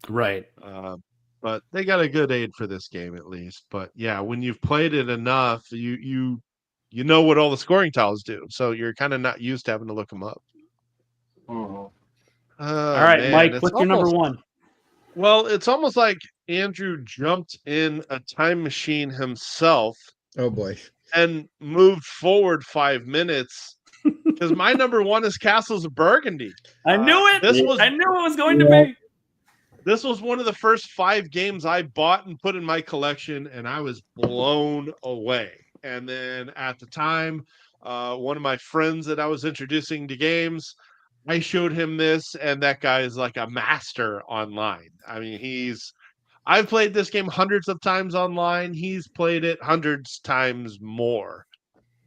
Right. But they got a good aid for this game at least. But yeah, when you've played it enough, you know what all the scoring tiles do. So you're kind of not used to having to look them up. All right, man, Mike, what's your number one? Well, it's almost like Andrew jumped in a time machine himself. Oh boy. And moved forward 5 minutes because my number one is Castles of Burgundy. I knew it. I knew it was going to be. This was one of the first 5 games I bought and put in my collection, and I was blown away. And then at the time, one of my friends that I was introducing to games, I showed him this, and that guy is like a master online. I mean, I've played this game hundreds of times online. He's played it hundreds times more.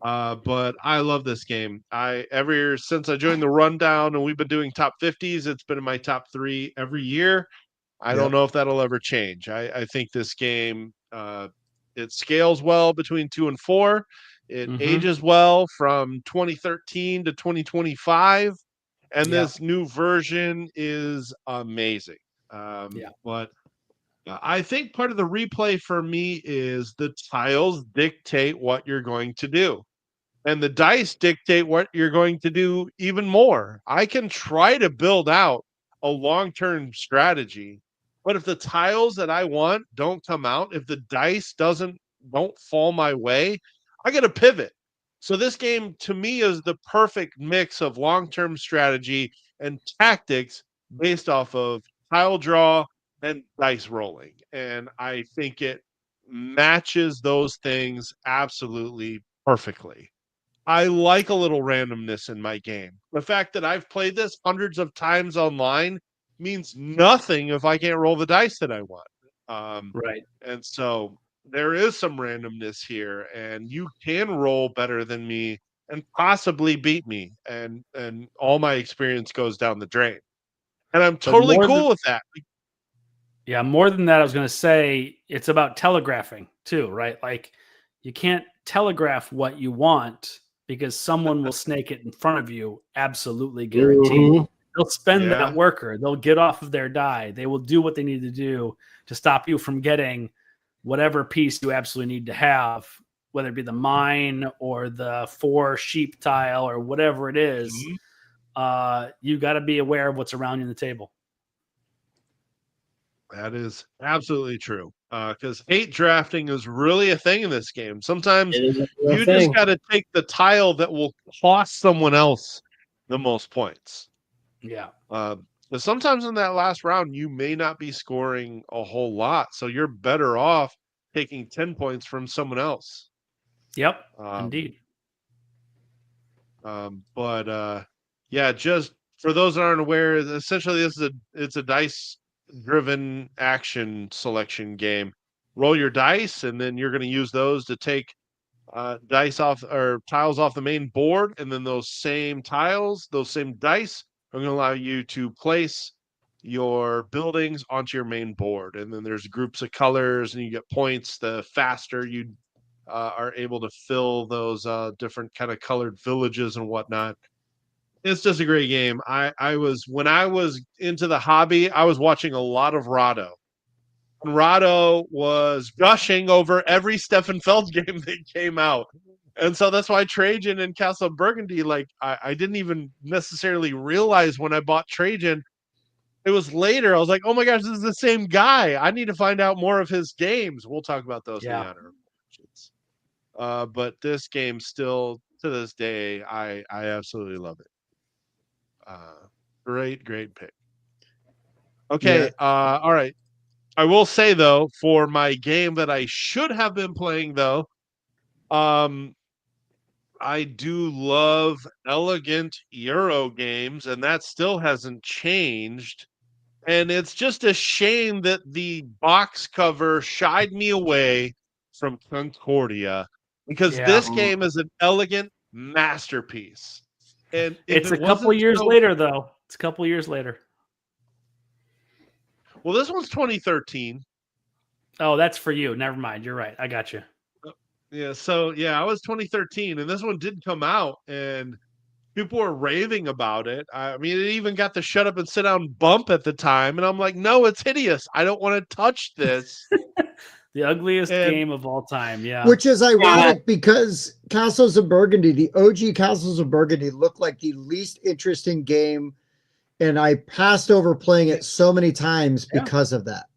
But I love this game. Ever since I joined the Rundown and we've been doing top 50s, it's been in my top 3 every year. I don't know if that'll ever change. I think this game it scales well between 2 and 4. It ages well from 2013 to 2025, and this new version is amazing. But I think part of the replay for me is the tiles dictate what you're going to do. And the dice dictate what you're going to do even more. I can try to build out a long-term strategy, but if the tiles that I want don't come out, if the dice don't fall my way, I got to pivot. So this game to me is the perfect mix of long-term strategy and tactics based off of tile draw and dice rolling. And I think it matches those things absolutely perfectly. I like a little randomness in my game. The fact that I've played this hundreds of times online means nothing if I can't roll the dice that I want. Right. And so there is some randomness here, and you can roll better than me and possibly beat me, and all my experience goes down the drain. And I'm totally cool with that. Yeah, more than that, I was going to say it's about telegraphing too, right? Like you can't telegraph what you want because someone will snake it in front of you, absolutely guaranteed. They'll spend that worker. They'll get off of their die. They will do what they need to do to stop you from getting whatever piece you absolutely need to have, whether it be the mine or the 4 sheep tile or whatever it is. You got to be aware of what's around you in the table. That is absolutely true. Because hate drafting is really a thing in this game. Sometimes you just got to take the tile that will cost someone else the most points. Yeah. But sometimes in that last round, you may not be scoring a whole lot. So you're better off taking 10 points from someone else. Yep. Indeed. Yeah, just for those that aren't aware, essentially it's a dice driven action selection game. Roll your dice, and then you're going to use those to take dice off or tiles off the main board, and then those same tiles, those same dice are going to allow you to place your buildings onto your main board. And then there's groups of colors, and you get points the faster you are able to fill those different kind of colored villages and whatnot. It's just a great game. When I was into the hobby, I was watching a lot of Rado. And Rado was gushing over every Stefan Feld game that came out. And so that's why Trajan and Castle of Burgundy, like I didn't even necessarily realize when I bought Trajan. It was later. I was like, oh my gosh, this is the same guy. I need to find out more of his games. We'll talk about those in the honor questions. But this game still, to this day, I absolutely love it. Great pick. Okay. All right. I will say though, for my game that I should have been playing though, I do love elegant Euro games, and that still hasn't changed. And it's just a shame that the box cover shied me away from Concordia, because this game is an elegant masterpiece. And it's a couple years later, though. It's a couple years later. Well, this one's 2013. Oh, that's for you. Never mind. You're right. I got you. Yeah. So I was 2013, and this one did come out, and people were raving about it. I mean, it even got the shut up and sit down bump at the time, and I'm like, no, it's hideous. I don't want to touch this. The ugliest game of all time, yeah. Which is ironic because Castles of Burgundy, the OG Castles of Burgundy, looked like the least interesting game, and I passed over playing it so many times because of that.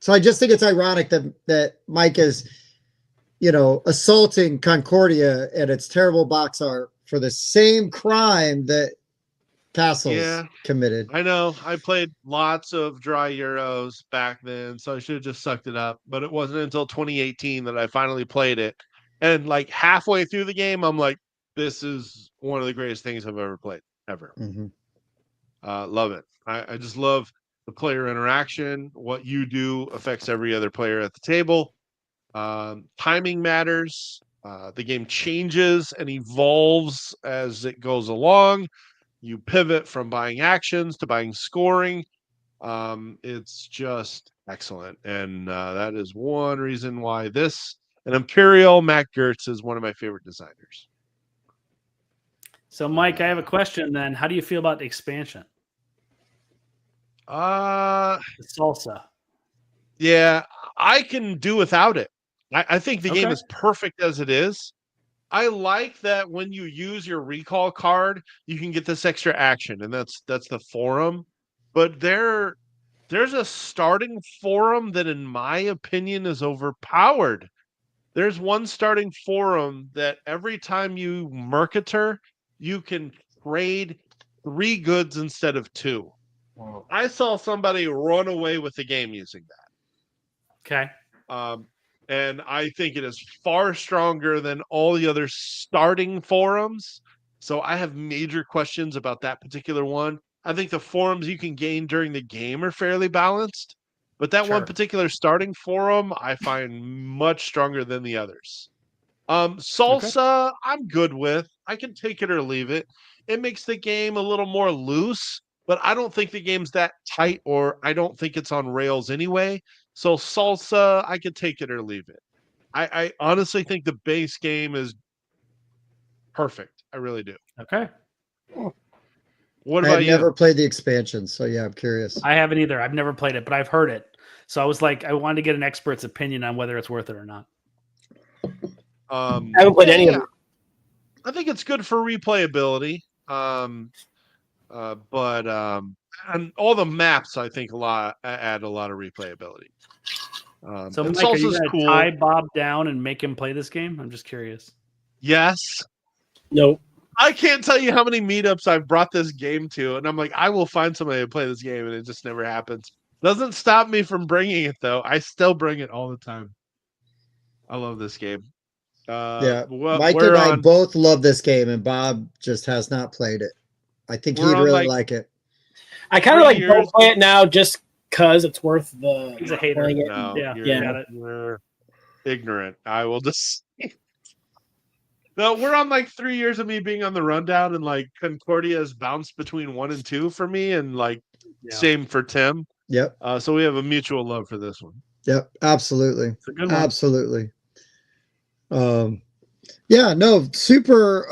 So I just think it's ironic that Mike is, assaulting Concordia and its terrible box art for the same crime that Castles committed. I know. I played lots of dry Euros back then, so I should have just sucked it up. But it wasn't until 2018 that I finally played it. And like halfway through the game, I'm like, this is one of the greatest things I've ever played, ever. Love it. I just love the player interaction. What you do affects every other player at the table. Timing matters. The game changes and evolves as it goes along. You pivot from buying actions to buying scoring. It's just excellent, and that is one reason why an Imperial Matt Gertz is one of my favorite designers. So, Mike, I have a question then. How do you feel about the expansion? The salsa. Yeah, I can do without it. I think the game Okay. is perfect as it is. I like that when you use your recall card, you can get this extra action, and that's the forum. But there's a starting forum that, in my opinion, is overpowered. There's one starting forum that every time you mercator, you can trade 3 goods instead of 2. Wow. I saw somebody run away with the game using that. Okay. And I think it is far stronger than all the other starting forums. So I have major questions about that particular one. I think the forums you can gain during the game are fairly balanced, but that one Sure. particular starting forum I find much stronger than the others. Salsa, I'm good with. I can take it or leave it. It makes the game a little more loose, but I don't think the game's that tight, or I don't think it's on rails anyway. So salsa, I could take it or leave it. I honestly think the base game is perfect. I really do. Okay. What I've about you? never played the expansion, so yeah, I'm curious. I haven't either. I've never played it, but I've heard it. So I was like, I wanted to get an expert's opinion on whether it's worth it or not. I haven't played any of it. I think it's good for replayability. But and all the maps I think add a lot of replayability. So and Mike, are you Salsa's going to cool. tie Bob down and make him play this game? I'm just curious. Yes. Nope. I can't tell you how many meetups I've brought this game to, and I'm like, I will find somebody to play this game, and it just never happens. Doesn't stop me from bringing it, though. I still bring it all the time. I love this game. Yeah, well, Mike and I both love this game, and Bob just has not played it. I think he'd really like it. I kind of like don't play it now just because it's worth the. He's a hater. playing it. No, Yeah, you're ignorant. I will just. No, we're on like 3 years of me being on the rundown, and like Concordia has bounced between 1 and 2 for me, and like same for Tim. Yep. So we have a mutual love for this one. Yep. Absolutely. It's a good one. Absolutely. Yeah. No. Super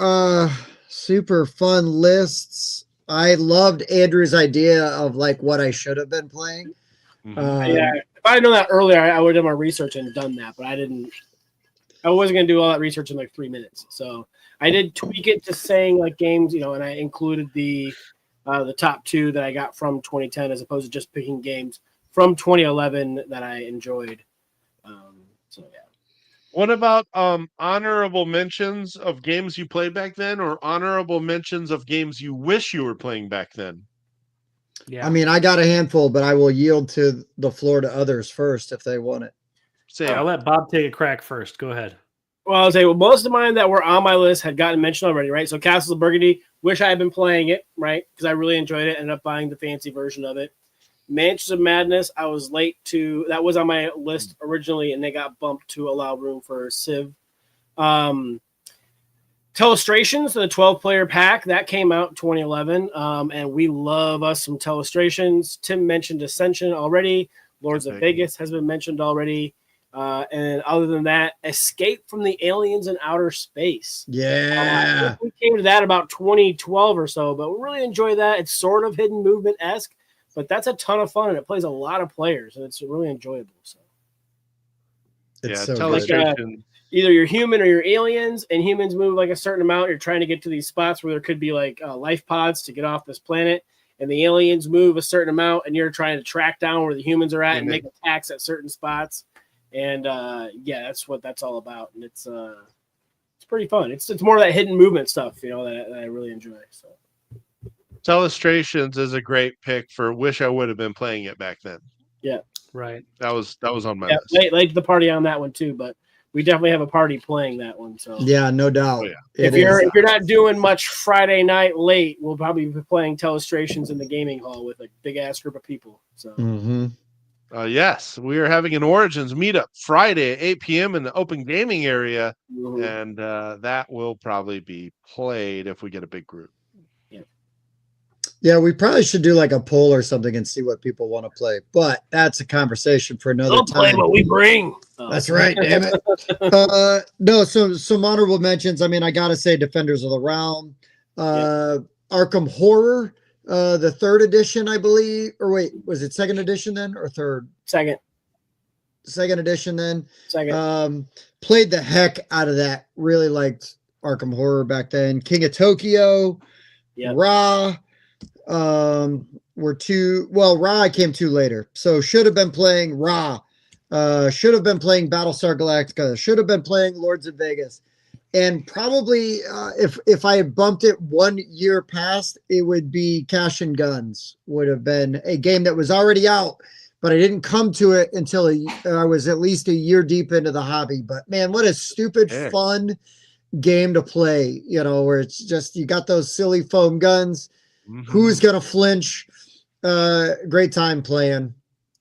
fun lists. I loved Andrew's idea of like what I should have been playing. Yeah. If I had known that earlier, I would have done my research and done that, but I didn't. I wasn't going to do all that research in like 3 minutes. So I did tweak it to saying like games, and I included the top 2 that I got from 2010 as opposed to just picking games from 2011 that I enjoyed. So, yeah. What about honorable mentions of games you played back then, or honorable mentions of games you wish you were playing back then? Yeah. I mean, I got a handful, but I will yield to the floor to others first if they want it. I'll let Bob take a crack first. Go ahead. Well, I'll say most of mine that were on my list had gotten mentioned already, right? So Castles of Burgundy, wish I had been playing it, right? Because I really enjoyed it. Ended up buying the fancy version of it. Mansions of Madness, I was late to. That was on my list originally, and they got bumped to allow room for Civ. Telestrations, the 12-player pack, that came out in 2011, and we love us some Telestrations. Tim mentioned Ascension already. Lords of Vegas has been mentioned already. And other than that, Escape from the Aliens in Outer Space. Yeah. We came to that about 2012 or so, but we really enjoy that. It's sort of hidden movement-esque, but that's a ton of fun, and it plays a lot of players, and it's really enjoyable. So, Telestration. Either you're human or you're aliens, and humans move like a certain amount. You're trying to get to these spots where there could be like life pods to get off this planet, and the aliens move a certain amount, and you're trying to track down where the humans are at and make attacks at certain spots. And that's what that's all about, and it's pretty fun. It's more of that hidden movement stuff, that I really enjoy. So, Telestrations is a great pick for. Wish I would have been playing it back then. Yeah, right. That was on my list. Late to the party on that one too, but we definitely have a party playing that one. So yeah, no doubt. Oh, yeah. If you're not doing much Friday night late, we'll probably be playing Telestrations in the gaming hall with a big ass group of people. So. Mm-hmm. Yes, we are having an Origins meetup Friday at 8 p.m. in the open gaming area, and that will probably be played if we get a big group. Yeah, we probably should do like a poll or something and see what people want to play. But that's a conversation for another They'll play time. what we bring. Oh. That's right, damn it. No, so some honorable mentions. I mean, I gotta say Defenders of the Realm, Arkham Horror, the third edition, I believe. Or wait, was it second edition then or third? Second Edition then. Second. Played the heck out of that. Really liked Arkham Horror back then. King of Tokyo, Ra. Ra came too later. So should have been playing Ra. Should have been playing Battlestar Galactica. Should have been playing Lords of Vegas. And probably if I had bumped it 1 year past, it would be Cash and Guns. Would have been a game that was already out, but I didn't come to it until I was at least a year deep into the hobby. But man, what a stupid, fun game to play, where it's just, you got those silly foam guns. Mm-hmm. Who's going to flinch? Great time playing.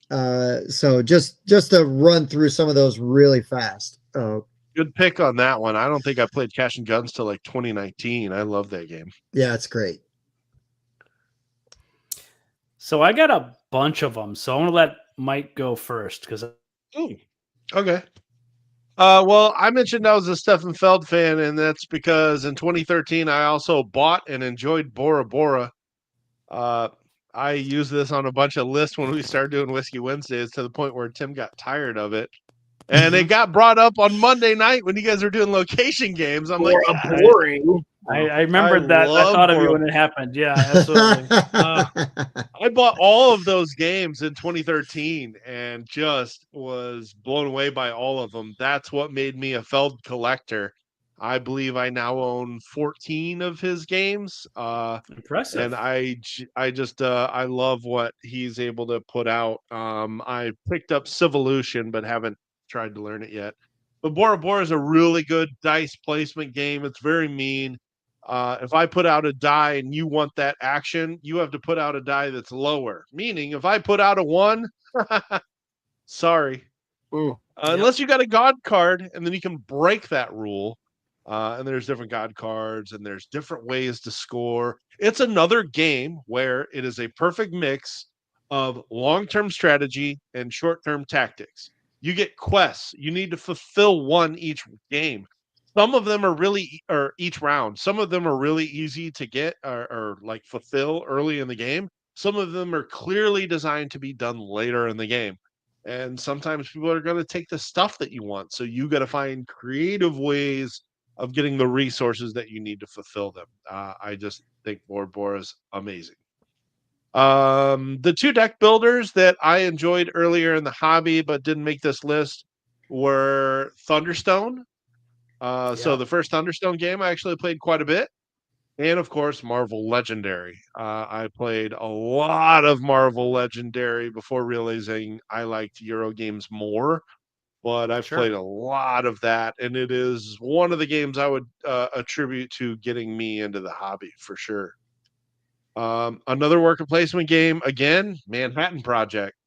So just to run through some of those really fast. Good pick on that one. I don't think I played Cash and Guns till like 2019. I love that game. Yeah, it's great. So I got a bunch of them. So I want to let Mike go first because. Okay. Well, I mentioned I was a Stefan Feld fan, and that's because in 2013 I also bought and enjoyed Bora Bora. I used this on a bunch of lists when we started doing Whiskey Wednesdays to the point where Tim got tired of it. And it got brought up on Monday night when you guys were doing location games. I'm like, boring. I remembered that. I thought of you when it happened. Yeah, absolutely. I bought all of those games in 2013 and just was blown away by all of them. That's what made me a Feld collector. I believe I now own 14 of his games. Impressive. And I love what he's able to put out. I picked up Civolution, but haven't tried to learn it yet. But Bora Bora is a really good dice placement game. It's very mean. If I put out a die and you want that action, you have to put out a die that's lower. Meaning, if I put out a 1, sorry. Unless you got a God card, and then you can break that rule. And there's different God cards, and there's different ways to score. It's another game where it is a perfect mix of long-term strategy and short-term tactics. You get quests. You need to fulfill one each game. Some of them are each round. Some of them are really easy to get or like fulfill early in the game. Some of them are clearly designed to be done later in the game. And sometimes people are going to take the stuff that you want. So you got to find creative ways of getting the resources that you need to fulfill them. I just think Bora Bora is amazing. The 2 deck builders that I enjoyed earlier in the hobby but didn't make this list were Thunderstone. So the first Thunderstone game I actually played quite a bit. And of course, Marvel Legendary. I played a lot of Marvel Legendary before realizing I liked Euro games more. But I've played a lot of that, and it is one of the games I would attribute to getting me into the hobby for sure. Another worker placement game, again, Manhattan Project.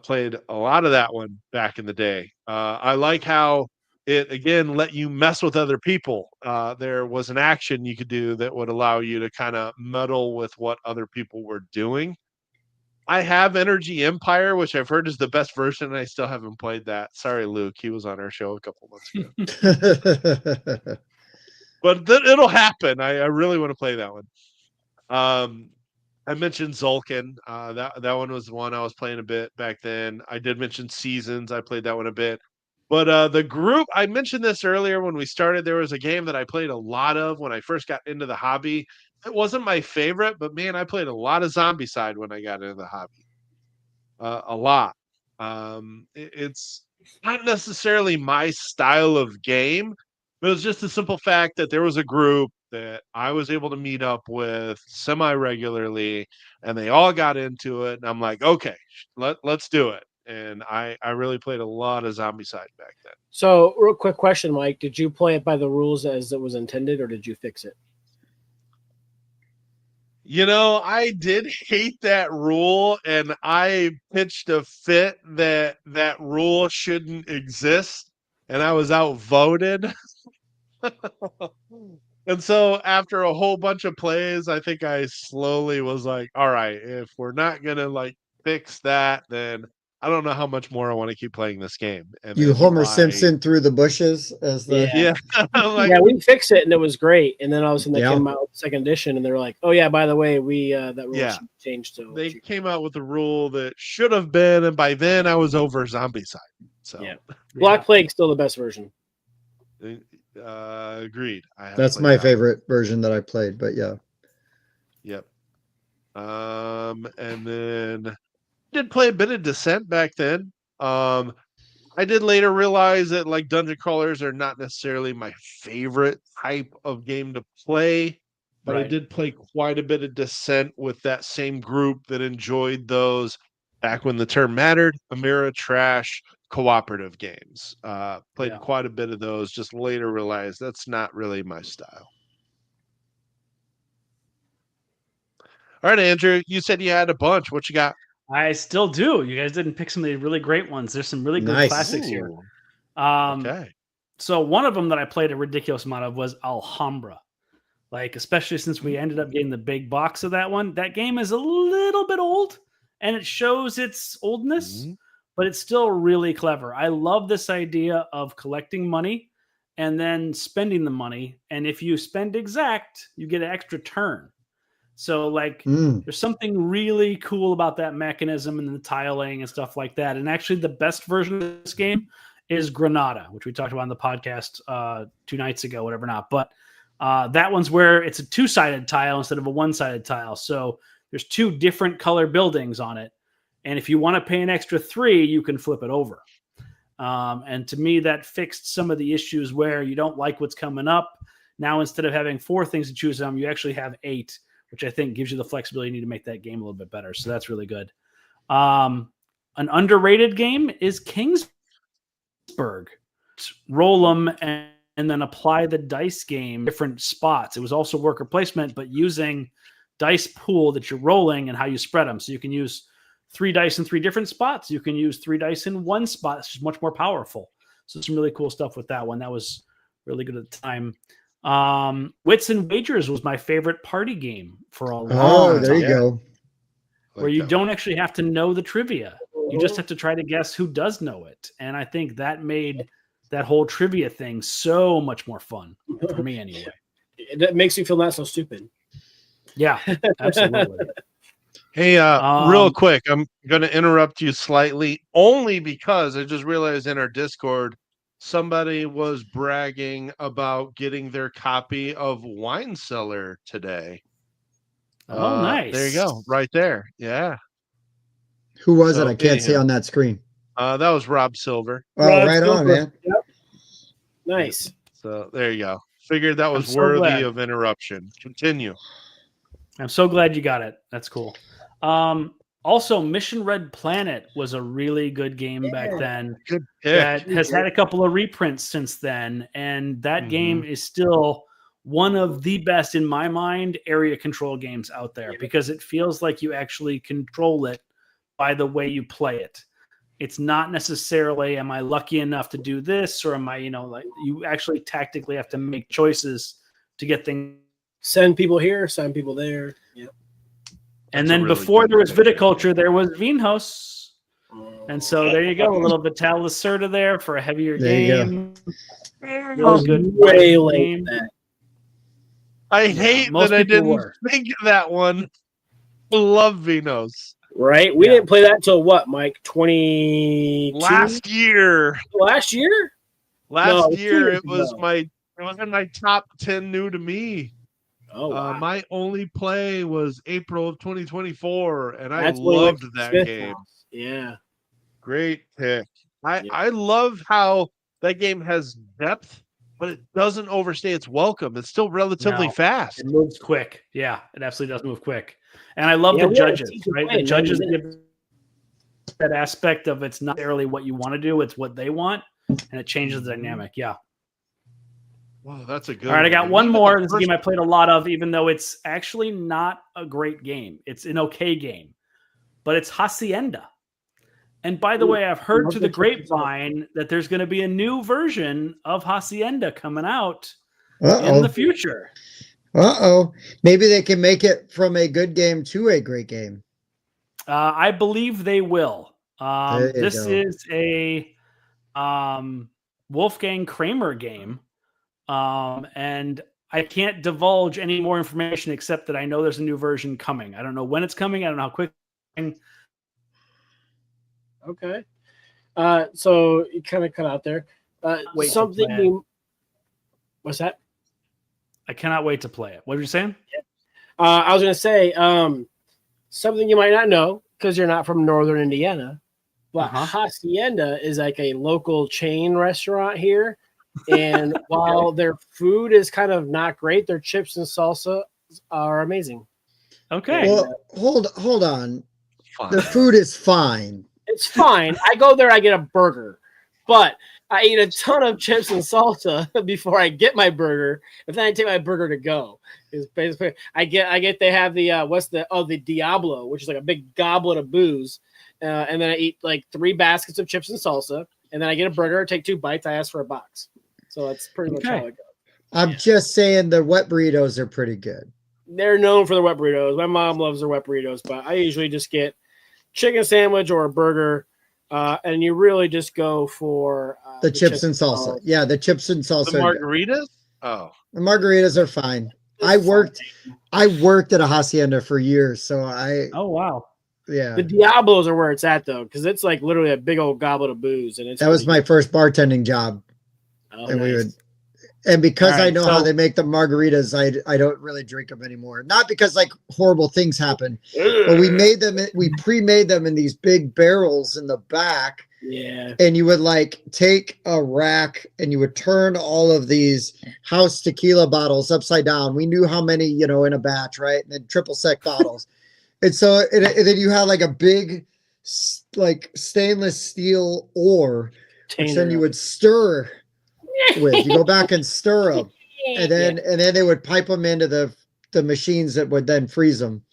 Played a lot of that one back in the day. I like how it, again, let you mess with other people. There was an action you could do that would allow you to kind of meddle with what other people were doing. I have Energy Empire, which I've heard is the best version, and I still haven't played that. Sorry, Luke. He was on our show a couple months ago. But it'll happen. I really want to play that one. I mentioned Zulkin. That one was the one I was playing a bit back then. I did mention Seasons. I played that one a bit. But the group, I mentioned this earlier when we started. There was a game that I played a lot of when I first got into the hobby. It wasn't my favorite, but man, I played a lot of Zombicide when I got into the hobby. A lot. It's not necessarily my style of game, but it was just the simple fact that there was a group that I was able to meet up with semi-regularly, and they all got into it. And I'm like, okay, let's do it. And I really played a lot of Zombicide back then. So, real quick question, Mike. Did you play it by the rules as it was intended, or did you fix it? I did hate that rule, and I pitched a fit that rule shouldn't exist, and I was outvoted. And so after a whole bunch of plays, I think I slowly was like, all right, if we're not gonna like fix that, then I don't know how much more I want to keep playing this game. And You then Homer Simpson through the bushes as the Yeah. like, Yeah, we fixed it and it was great. And then all of a sudden they Yeah. came out with the second edition and they were like, oh yeah, by the way, we that rule Yeah. should change to they came out with a rule that should have been, and by then I was over Zombie Side. So Yeah. Black Plague's still the best version. agreed. That's my favorite version that I played, but yeah. Yep. And then did play a bit of Descent back then. I did later realize that like dungeon crawlers are not necessarily my favorite type of game to play, but I did play quite a bit of Descent with that same group that enjoyed those back when the term mattered, Ameritrash cooperative games. Played quite a bit of those, just later realized that's not really my style. All right, Andrew, you said you had a bunch. What you got? I still do. You guys didn't pick some of the really great ones. There's some really good classics here. Okay. So one of them that I played a ridiculous amount of was Alhambra. Like, especially since we ended up getting the big box of that one. That game is a little bit old, and it shows its oldness, but it's still really clever. I love this idea of collecting money and then spending the money. And if you spend exact, you get an extra turn. So like there's something really cool about that mechanism and the tiling and stuff like that. And actually the best version of this game is Granada, which we talked about on the podcast 2 nights ago, whatever not. But that one's where it's a 2-sided tile instead of a 1-sided tile. So there's 2 different color buildings on it. And if you want to pay an extra 3, you can flip it over. And to me, that fixed some of the issues where you don't like what's coming up. Now, instead of having 4 things to choose from, you actually have 8, which I think gives you the flexibility you need to make that game a little bit better. So that's really good. An underrated game is Kingsburg. Roll them and then apply the dice game different spots. It was also worker placement, but using dice pool that you're rolling and how you spread them. So you can use 3 dice in 3 different spots. You can use 3 dice in 1 spot. It's just much more powerful. So some really cool stuff with that one. That was really good at the time. Wits and Wagers was my favorite party game for a long time. There you go. Where you don't actually have to know the trivia. You just have to try to guess who does know it. And I think that made that whole trivia thing so much more fun for me anyway. It makes you feel not so stupid. Yeah, absolutely. Hey, real quick, I'm going to interrupt you slightly only because I just realized in our Discord, somebody was bragging about getting their copy of Wine Cellar today. Oh, nice. There you go. Right there. Yeah. Who was it? I can't see on that screen. That was Rob Silver. Oh, right on, man. Yep. Nice. So there you go. Figured that was so worthy glad. of interruption. Continue. I'm so glad you got it. That's cool. Also, Mission Red Planet was a really good game back then. Good pick. That has had a couple of reprints since then, and that game is still one of the best, in my mind, area control games out there because it feels like you actually control it by the way you play it. It's not necessarily, am I lucky enough to do this, or am I, like you actually tactically have to make choices to get things. Send people here, send people there. Yep. And then before there was viticulture, there was Vinhos. And so there you go, a little Vital Lacerda there for a heavier game. Really good. Way late. I hate that I didn't think of that one. I love Vinos. Right? We didn't play that until what, Mike? 22? Last year. Last year? Last year it was in my top 10 new to me. Oh, wow. My only play was April of 2024, and I loved that game. Yeah. Great pick. I love how that game has depth, but it doesn't overstay its welcome. It's still relatively fast. It moves quick. Yeah, it absolutely does move quick. And I love the judges, right? The judges give that aspect of it's not necessarily what you want to do, it's what they want, and it changes the dynamic. Yeah. Wow, that's a good All right, I got one more. This game I played a lot of, even though it's actually not a great game. It's an okay game, but it's Hacienda. And by the way, I've heard through the grapevine that there's going to be a new version of Hacienda coming out in the future. Maybe they can make it from a good game to a great game. I believe they will. This go. is a Wolfgang Kramer game, and I can't divulge any more information except that I know there's a new version coming. I don't know when it's coming. I don't know how quick. Okay. So you kind of cut out there. Wait something you. What's that? I cannot wait to play it. What were you saying? I was going to say something you might not know because you're not from Northern Indiana, but Hacienda is like a local chain restaurant here. And while their food is kind of not great, their chips and salsa are amazing. Okay. Well, hold on. Fine. The food is fine. It's fine. I go there, I get a burger, but I eat a ton of chips and salsa before I get my burger, and then I take my burger to go. Is basically they have the Diablo, which is like a big goblet of booze, and then I eat like 3 baskets of chips and salsa, and then I get a burger, take 2 bites, I ask for a box. So that's pretty much how it goes. I'm just saying the wet burritos are pretty good. They're known for the wet burritos. My mom loves their wet burritos, but I usually just get chicken sandwich or a burger. And you really just go for the chips and salsa. Yeah, the chips and salsa. The margaritas? Oh. The margaritas are fine. I worked at a hacienda for years, so Oh wow. Yeah. The Diablos are where it's at though, because it's like literally a big old goblet of booze, and that was my first bartending job. Oh, and nice. because I know how they make the margaritas, I don't really drink them anymore. Not because like horrible things happen, but we pre-made them in these big barrels in the back. Yeah. And you would like take a rack and you would turn all of these house tequila bottles upside down. We knew how many, in a batch, right? And then triple sec bottles. And so and then you had like a big like stainless steel ore, which then you would stir with. You go back and stir them, and then they would pipe them into the machines that would then freeze them.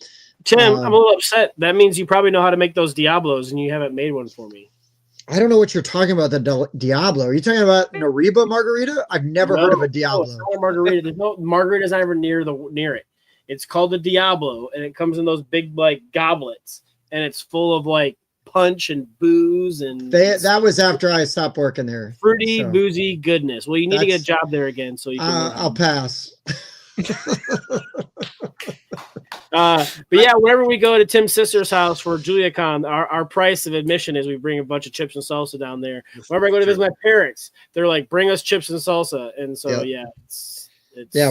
Tim, I'm a little upset. That means you probably know how to make those Diablos, and you haven't made one for me. I don't know what you're talking about. The Diablo? Are you talking about Nariba margarita? I've never heard of a Diablo. No, it's not a margarita. There's no margarita's not even near it. It's called the Diablo, and it comes in those big like goblets, and it's full of like punch and booze and that was after I stopped working there. Fruity, boozy goodness. Well, you need to get a job there again, so you can. I'll pass. But yeah, whenever we go to Tim's sister's house for JuliaCon, our price of admission is we bring a bunch of chips and salsa down there. Whenever I go to visit my parents, they're like, "Bring us chips and salsa," and so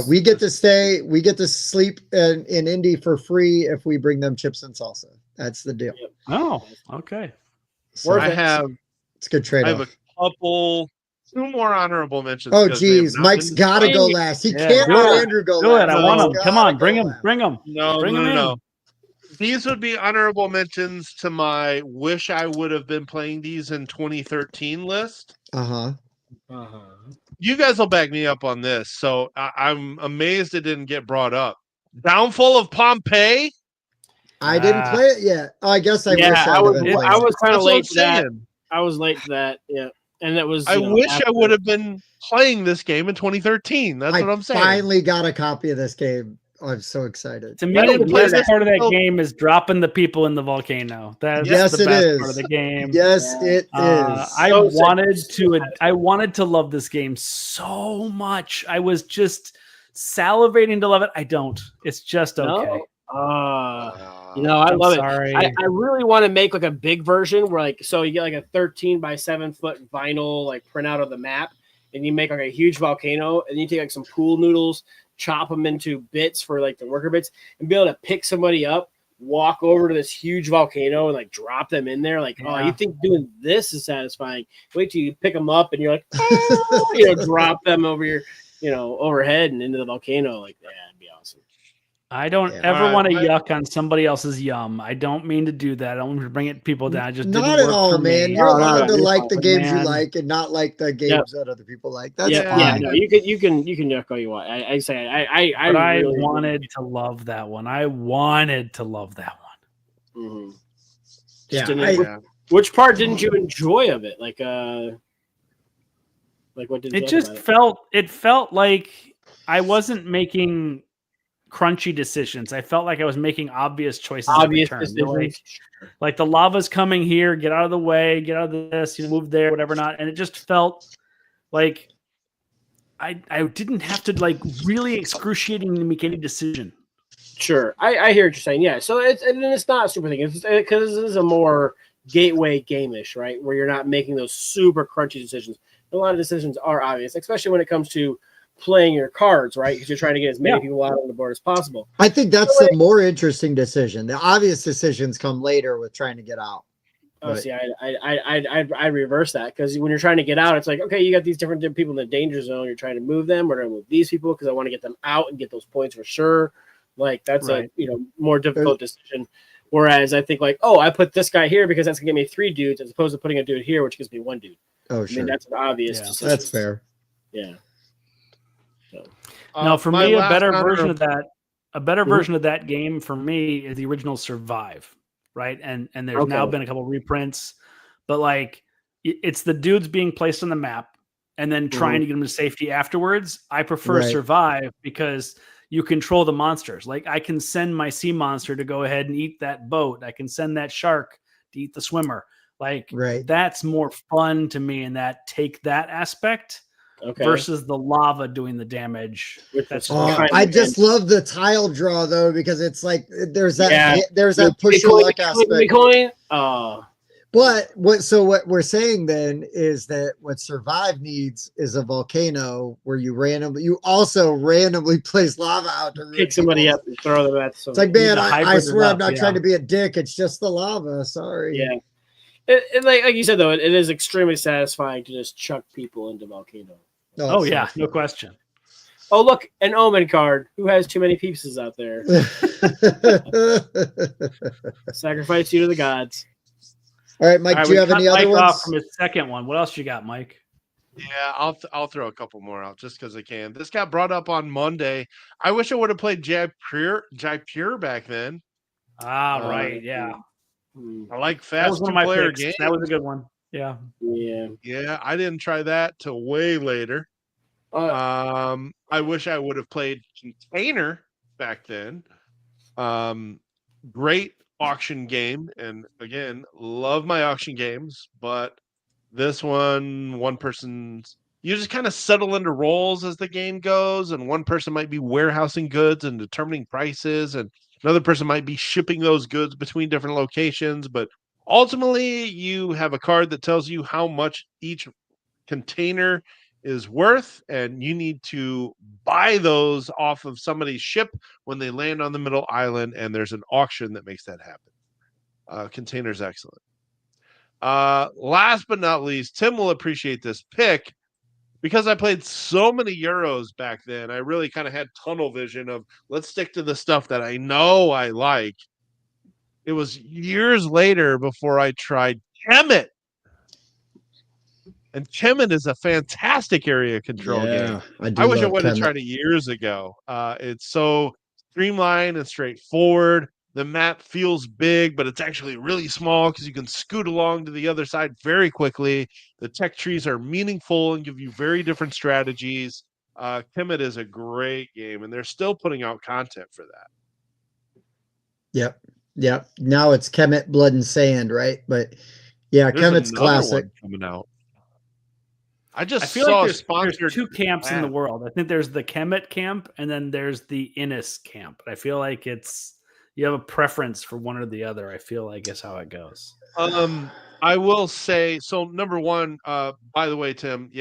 we get to stay, we get to sleep in Indy for free if we bring them chips and salsa. That's the deal. Yep. Oh, okay. So it's a good trade-off. I have a couple, 2 more honorable mentions. Oh, geez. Mike's got to go last. He can't let Andrew go last. I want him. Come on, bring him. Bring him. No. These would be honorable mentions to my wish I would have been playing these in 2013 list. You guys will back me up on this. So I'm amazed it didn't get brought up. Downfall of Pompeii. I didn't play it yet. Oh, I guess I wish I was kind of late to that. I was late to that. Yeah. And that was. I wish I would have been playing this game in 2013. That's what I'm saying. I finally got a copy of this game. I'm so excited. To me, the best part of that game is dropping the people in the volcano. That's the best part of the game. Yes, it is. I wanted to love this game so much. I was just salivating to love it. I don't. It's just okay. I love it. I really want to make like a big version where so you get like a 13 by 7 foot vinyl like printout of the map, and you make like a huge volcano, and you take like some pool noodles, chop them into bits for like the worker bits, and be able to pick somebody up, walk over to this huge volcano, and like drop them in there. Like, oh, you think doing this is satisfying? Wait till you pick them up, and you're like, drop them over your, overhead and into the volcano. Like, that'd be awesome. I don't ever want to yuck on somebody else's yum. I don't mean to do that. I don't want to bring people down. I just not at all, man. You're allowed to like the games you like and not like the games that other people like. That's fine. Yeah, no, you can yuck all you want. I really wanted to love that one. I wanted to love that one. Mm-hmm. Which part didn't you enjoy of it? Like what did it just felt? It felt like I wasn't making crunchy decisions. I felt like I was making obvious choices Obvious every turn. decisions. Like the lava's coming here, get out of the way, get out of this, move there, whatever not. And it just felt like I didn't have to like really excruciatingly make any decision. Sure, I hear what you're saying. Yeah, so it's not a super thing. It's because this is a more gateway game-ish, right? Where you're not making those super crunchy decisions. A lot of decisions are obvious, especially when it comes to playing your cards, right? Because you're trying to get as many people out on the board as possible. I think that's the more interesting decision. The obvious decisions come later with trying to get out. Oh, see, I reverse that, because when you're trying to get out, it's like, okay, you got these different people in the danger zone. You're trying to move them, or to move these people because I want to get them out and get those points for sure. Like that's a more difficult decision. Whereas I think like, oh, I put this guy here because that's gonna give me 3 dudes, as opposed to putting a dude here, which gives me 1 dude. Oh, sure. I mean, that's an obvious decision. That's fair. Yeah. So. Now, for me, a better version of that game for me is the original Survive, right? And there's now been a couple reprints, but like it's the dudes being placed on the map and then trying to get them to safety afterwards. I prefer Survive because you control the monsters. Like I can send my sea monster to go ahead and eat that boat. I can send that shark to eat the swimmer. Like that's more fun to me, and take that aspect versus the lava doing the damage. That's I just love the tile draw though, because it's like there's that push your luck aspect. But what we're saying then is that what Survive needs is a volcano where you also randomly place lava out to pick somebody up and throw them at somebody. It's like, man, I swear I'm not trying to be a dick. It's just the lava. Sorry. Yeah. It like you said though, it is extremely satisfying to just chuck people into volcano. Oh yeah, no question. Oh look, an Omen card. Who has too many pieces out there? Sacrifice you to the gods. All right, Mike. Do you have any other ones? Off from his second one. What else you got, Mike? Yeah, I'll throw a couple more out just because I can. This got brought up on Monday. I wish I would have played Jaipur back then. Right, yeah. I like fast two-player games. That was a good one. Yeah. I didn't try that till way later. I wish I would have played Container back then. Great auction game, and again, love my auction games, but this one person's you just kind of settle into roles as the game goes, and one person might be warehousing goods and determining prices, and another person might be shipping those goods between different locations, but ultimately you have a card that tells you how much each container is worth, and you need to buy those off of somebody's ship when they land on the middle island, and there's an auction that makes that happen. Container's excellent. Last but not least, Tim will appreciate this pick because I played so many Euros back then. I really kind of had tunnel vision of let's stick to the stuff that I know I like. It was years later before I tried Kemet. And Kemet is a fantastic area control game. I wish I would have tried it years ago. It's so streamlined and straightforward. The map feels big, but it's actually really small because you can scoot along to the other side very quickly. The tech trees are meaningful and give you very different strategies. Kemet is a great game, and they're still putting out content for that. Yep. Now it's Kemet Blood and Sand, right? But yeah, Kemet's classic coming out. I feel like there's 2 camps in the world. I think there's the Kemet camp, and then there's the Innis camp. I feel like you have a preference for one or the other. I feel like is how it goes. I will say, so number one, by the way, Tim,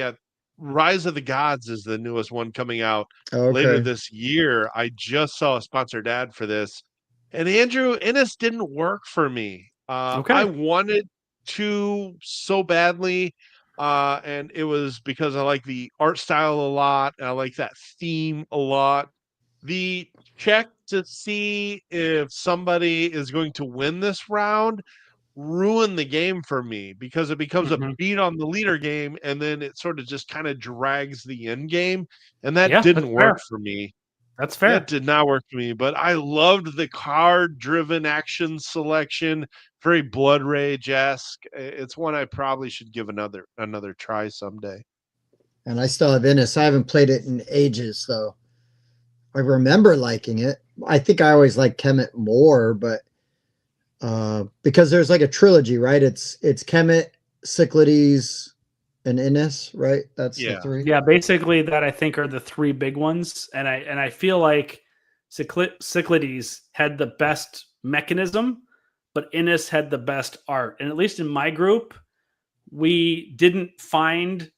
Rise of the Gods is the newest one coming out later this year. I just saw a sponsored ad for this, and Andrew, Innis didn't work for me. I wanted to so badly. And it was because I like the art style a lot, and I like that theme a lot. The check to see if somebody is going to win this round ruined the game for me because it becomes a beat on the leader game, and then it sort of just kind of drags the end game, and that didn't work for me. That's fair. That did not work for me, but I loved the card-driven action selection. Very Blood Rage-esque. It's one I probably should give another try someday. And I still have Innis. I haven't played it in ages, though. I remember liking it. I think I always liked Kemet more, but because there's like a trilogy, right? It's Kemet, Cyclades, and Innis, right? That's the three. Yeah, basically that I think are the three big ones, and I feel like Cyclades had the best mechanism, but Innis had the best art. And at least in my group, we didn't find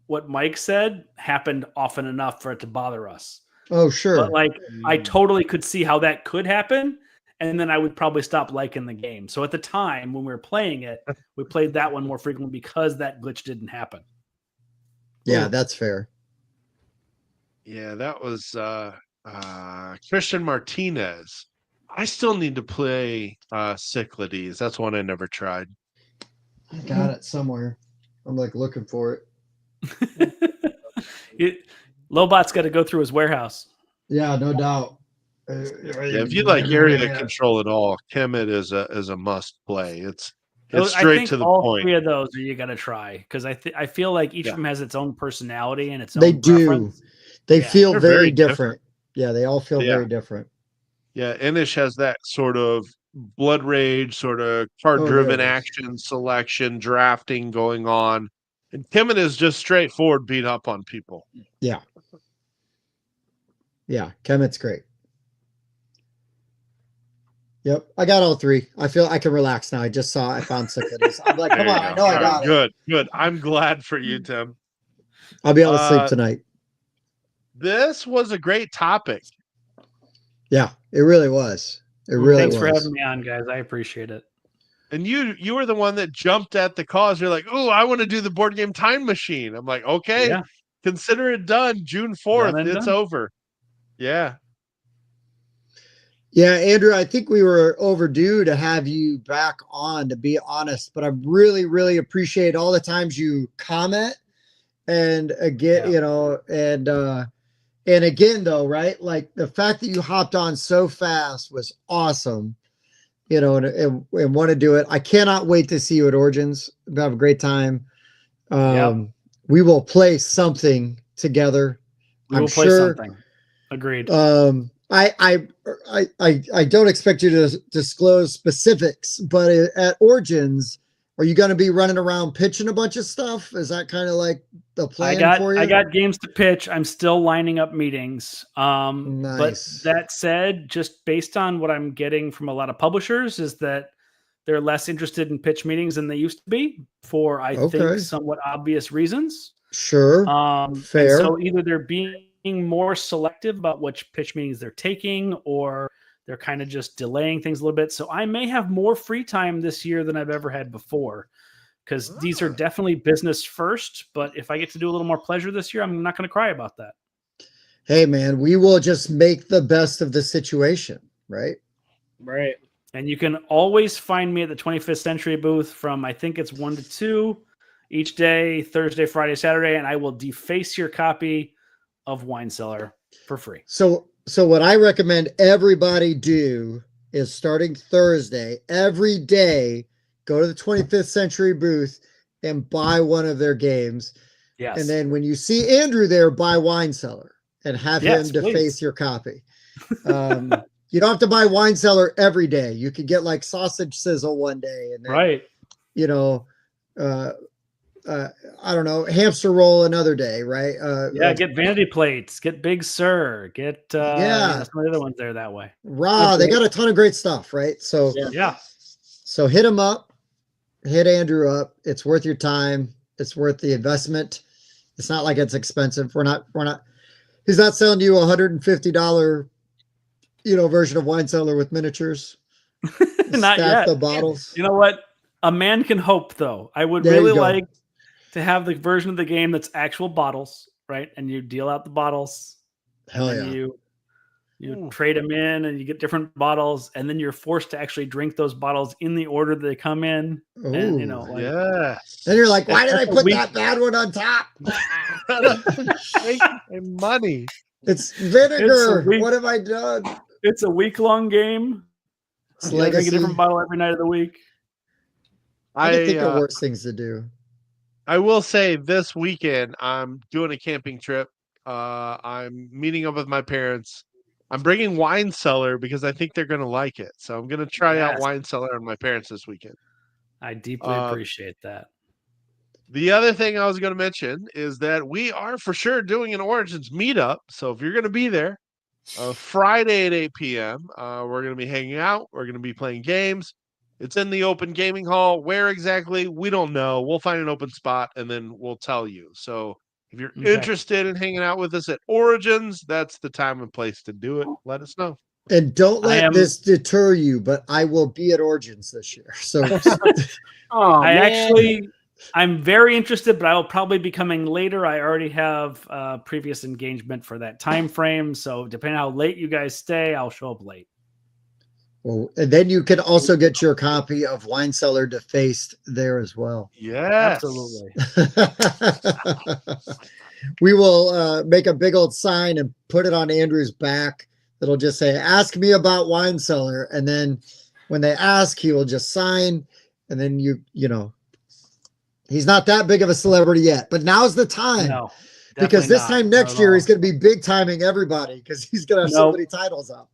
what Mike said happened often enough for it to bother us. Oh, sure. But like, I totally could see how that could happen, and then I would probably stop liking the game. So at the time when we were playing it, we played that one more frequently because that glitch didn't happen. Yeah, that's fair. Yeah, that was Christian Martinez. I still need to play Cyclades. That's one I never tried. I got it somewhere. I'm like looking for it. Lobot's got to go through his warehouse. Yeah, no doubt. If you like area to control it all, Kemet is a must play. It's straight to the all point. Three of those you got to try because I feel like each of them has its own personality and its own. They do. Preference. They feel very different. different. Yeah, they all feel very different. Yeah, Inish has that sort of blood rage, sort of card-driven action selection, drafting going on. And Kemet is just straightforward beat up on people. Yeah. Yeah, Kemet's great. Yep, I got all three. I feel I can relax now. I found Cyclades. I'm like, come on, I know I got it. Good. I'm glad for you, Tim. I'll be able to sleep tonight. This was a great topic. Yeah, it really was. Thanks for having me on, guys. I appreciate it. And you were the one that jumped at the cause. You're like, oh, I want to do the board game time machine. I'm like, okay, consider it done. June 4th, it's over. Yeah. Yeah, Andrew, I think we were overdue to have you back on, to be honest, but I really, really appreciate all the times you comment and again, and again though, right? Like the fact that you hopped on so fast was awesome, and want to do it. I cannot wait to see you at Origins. We'll have a great time. We will play something together. We will play something. Agreed. I don't expect you to disclose specifics, but at Origins, are you going to be running around pitching a bunch of stuff? Is that kind of like the plan for you? I got games to pitch. I'm still lining up meetings. Nice. But that said, just based on what I'm getting from a lot of publishers is that they're less interested in pitch meetings than they used to be for, I think, somewhat obvious reasons. Sure. Fair. So either they're being more selective about which pitch meetings they're taking, or they're kind of just delaying things a little bit. So I may have more free time this year than I've ever had before, because these are definitely business first. But if I get to do a little more pleasure this year, I'm not going to cry about that. Hey, man, we will just make the best of the situation, right? Right. And you can always find me at the 25th Century booth from, I think it's 1 to 2 each day, Thursday, Friday, Saturday, and I will deface your copy of Wine Cellar for free. So what I recommend everybody do is starting Thursday, every day, go to the 25th Century booth and buy one of their games. Yes. And then when you see Andrew there, buy Wine Cellar and have him deface your copy. You don't have to buy Wine Cellar every day. You could get like sausage sizzle one day, and then, I don't know, hamster roll another day, right? Get vanity plates, get Big Sur, get some of the other ones there that way. They got a ton of great stuff, right? So so hit him up, hit Andrew up. It's worth your time. It's worth the investment. It's not like it's expensive. He's not selling you $150, version of Wine Cellar with miniatures. Not yet. The bottles. You know what? A man can hope, though. I would really like to have the version of the game that's actual bottles, right? And you deal out the bottles. Hell yeah. You trade them in and you get different bottles, and then you're forced to actually drink those bottles in the order that they come in. Ooh, and Then you're like, why did I put that bad one on top? Money. It's vinegar. What have I done? It's a week-long game. You drink a different bottle every night of the week. I think of worse things to do. I will say this weekend I'm doing a camping trip. I'm meeting up with my parents. I'm bringing Wine Cellar because I think they're going to like it. So I'm going to try out Yes. Wine Cellar on my parents this weekend. I deeply appreciate that. The other thing I was going to mention is that we are for sure doing an Origins meetup. So if you're going to be there, Friday at 8 p.m., we're going to be hanging out. We're going to be playing games. It's in the open gaming hall. Where exactly? We don't know. We'll find an open spot and then we'll tell you. So if you're interested in hanging out with us at Origins, that's the time and place to do it. Let us know. And don't let this deter you, but I will be at Origins this year. So I'm very interested, but I will probably be coming later. I already have previous engagement for that time frame. So depending on how late you guys stay, I'll show up late. Well, and then you can also get your copy of Wine Cellar Defaced there as well. Yes. Absolutely. We will make a big old sign and put it on Andrew's back. It'll just say, ask me about Wine Cellar. And then when they ask, he will just sign. And then you know, he's not that big of a celebrity yet, but now's the time. No, because this time next year, he's going to be big timing everybody because he's going to have so many titles up.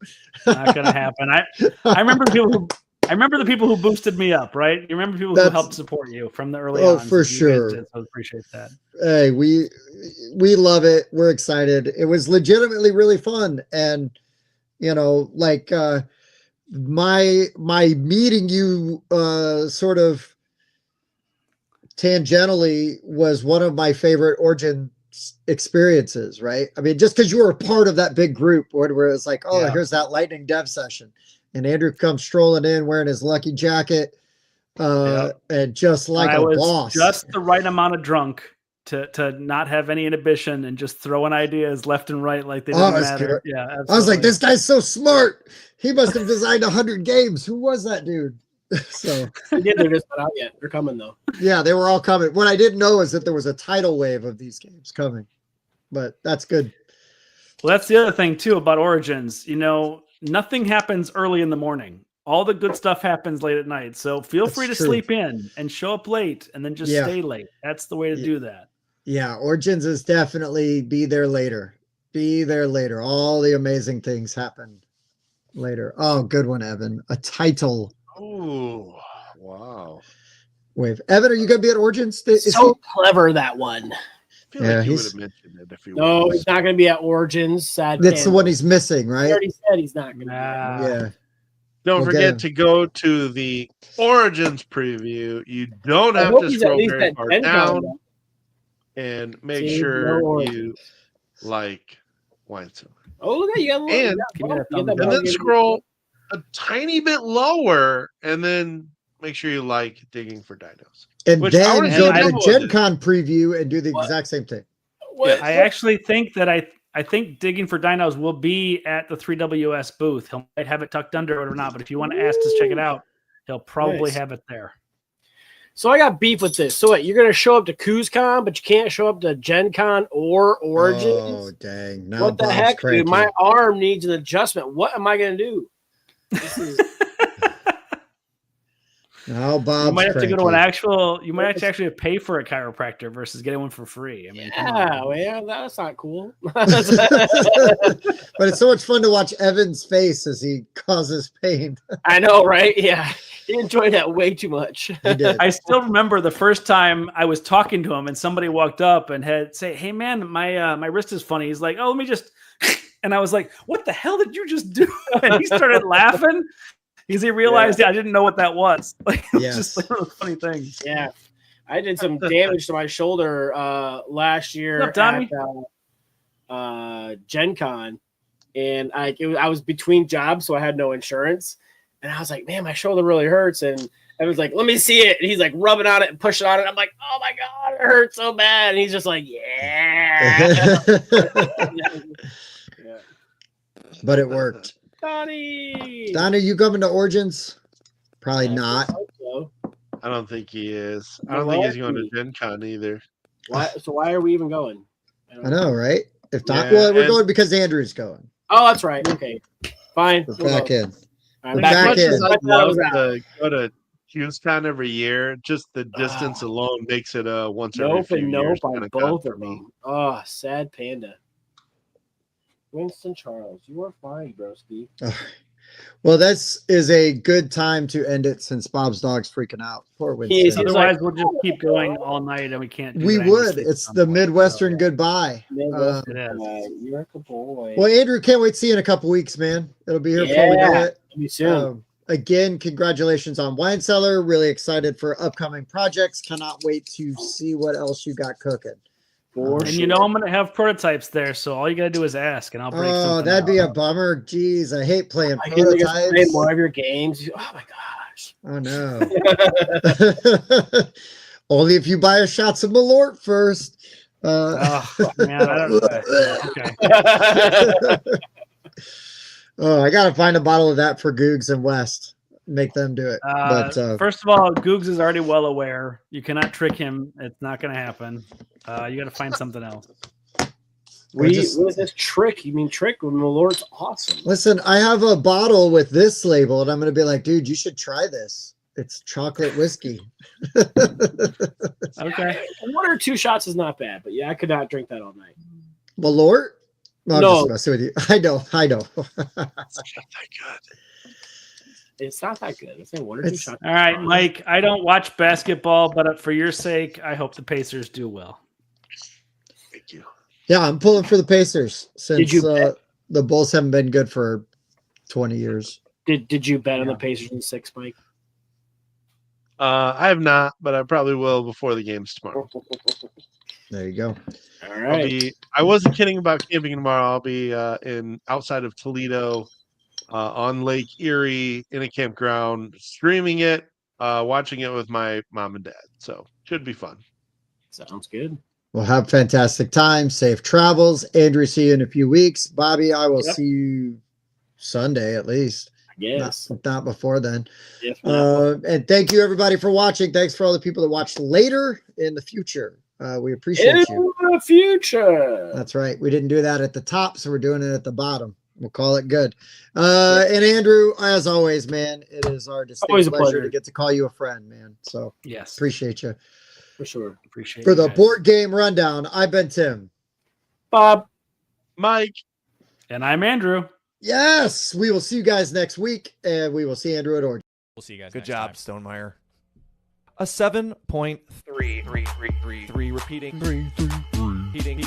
Not going to happen. I remember the people who boosted me up, right? You remember people who helped support you from the early on. Oh, for sure. So I appreciate that. Hey, we love it. We're excited. It was legitimately really fun. And, you know, like my meeting you sort of tangentially was one of my favorite Origin experiences, right? I mean, just because you were a part of that big group where it's like, oh, here's that lightning dev session. And Andrew comes strolling in wearing his lucky jacket and just like a boss. Just the right amount of drunk to not have any inhibition and just throwing ideas left and right like they didn't matter. Yeah, absolutely. I was like, this guy's so smart. He must have designed 100 games. Who was that dude? So they're just not out yet. They're coming though. Yeah, they were all coming. What I didn't know is that there was a tidal wave of these games coming, but that's good. Well, that's the other thing too about Origins. You know, nothing happens early in the morning. All the good stuff happens late at night. So feel free to sleep in and show up late and then just stay late. That's the way to do that. Yeah, Origins is definitely be there later. Be there later. All the amazing things happen later. Oh, good one, Evan. A title. Oh, wow. Wave. Evan, are you going to be at Origins? So clever, that one. I feel like he would have mentioned it if he was. No, he's not going to be at Origins. That's the one he's missing, right? He already said he's not going to be. Yeah. Don't forget to go to the Origins preview. You don't have to scroll very far down. And make sure you like Wine Cellar. Oh, look at you. And then scroll a tiny bit lower and then make sure you like Digging for Dinos. And then go to the Gen Con preview and do the exact same thing. I actually think that I think Digging for Dinos will be at the 3WS booth. He might have it tucked under it or not, but if you want to ask to check it out, he'll probably have it there. So I got beef with this. So what, you're going to show up to CouzCon, but you can't show up to Gen Con or Origins? Oh, dang. Now what the heck, dude? My arm needs an adjustment. What am I going to do? This is... No, Bob. You might have to go to an actual. You might actually pay for a chiropractor versus getting one for free. I mean, yeah, that's not cool. But it's so much fun to watch Evan's face as he causes pain. I know, right? Yeah, he enjoyed that way too much. He did. I still remember the first time I was talking to him, and somebody walked up and had say, "Hey, man, my wrist is funny." He's like, "Oh, let me just," and I was like, "What the hell did you just do?" And he started laughing. Because he realized I didn't know what that was. Like, it was just like one of those funny things. Yeah. I did some damage to my shoulder last year at Gen Con. And I was between jobs, so I had no insurance. And I was like, man, my shoulder really hurts. And I was like, let me see it. And he's like rubbing on it and pushing on it. I'm like, oh my God, it hurts so bad. And he's just like, yeah. But it worked. Donnie, you coming to Origins? Probably not. I don't think he is. I don't think he's going to Gen Con either. So why are we even going? I know, right? If not, well, we're going because Andrew's going. Oh, that's right. Okay, fine. We're back in. We're back in. I'd love to go to CouzCon every year. Just the distance alone makes it once every few years. Nope, on both of them. Oh, sad panda. Winston Charles, you are fine, broski. Well, this is a good time to end it since Bob's dog's freaking out. Poor Winston. Otherwise, we'll just keep going all night, and we can't. Do We that. I need to would. sleep It's at some the point. Midwestern goodbye. Midwestern it is. guy. You're a boy. Well, Andrew, can't wait to see you in a couple weeks, man. It'll be here before we know it. It'll be soon. Again, congratulations on Wine Cellar. Really excited for upcoming projects. Cannot wait to see what else you got cooking. And you know I'm going to have prototypes there, so all you got to do is ask, and I'll break something. Oh, that'd be a bummer. Jeez, I hate playing prototypes. Play more of your games. Oh my gosh. Oh no. Only if you buy a shots of Malort first. Oh man, I don't know. Okay. Oh, I gotta find a bottle of that for Googs and West. Make them do it. First of all, Googs is already well aware. You cannot trick him. It's not going to happen. You got to find something else. What is this trick? You mean trick? When Malort's awesome. Listen, I have a bottle with this label, and I'm going to be like, dude, you should try this. It's chocolate whiskey. Okay. 1 or 2 shots is not bad, but yeah, I could not drink that all night. Malort? I'm No. just messing with you. I know. It's not that good. It's not that good. It's 1 or 2 shots. All right, Mike. I don't watch basketball, but for your sake, I hope the Pacers do well. Thank you. Yeah, I'm pulling for the Pacers since you the Bulls haven't been good for 20 years. Did you bet on the Pacers in 6, Mike? I have not, but I probably will before the games tomorrow. There you go. All right. I wasn't kidding about camping tomorrow. I'll be in outside of Toledo on Lake Erie in a campground, streaming it, watching it with my mom and dad. So should be fun. Sounds good. Well, have fantastic time. Safe travels. Andrew, see you in a few weeks. Bobby, I will see you Sunday at least. Yes. Not before then. Yes, and thank you, everybody, for watching. Thanks for all the people that watched later in the future. We appreciate you. In the future. That's right. We didn't do that at the top, so we're doing it at the bottom. We'll call it good. And Andrew, as always, man, it is our distinct pleasure to get to call you a friend, man. So yes, appreciate you. For sure. Appreciate For you the guys. board game rundown, I've been Tim. Bob. Mike. And I'm Andrew. Yes, we will see you guys next week, and we will see Andrew at Origin. We'll see you guys. Good next job, time. Stonemeyer. A 7.3 repeating. Heating.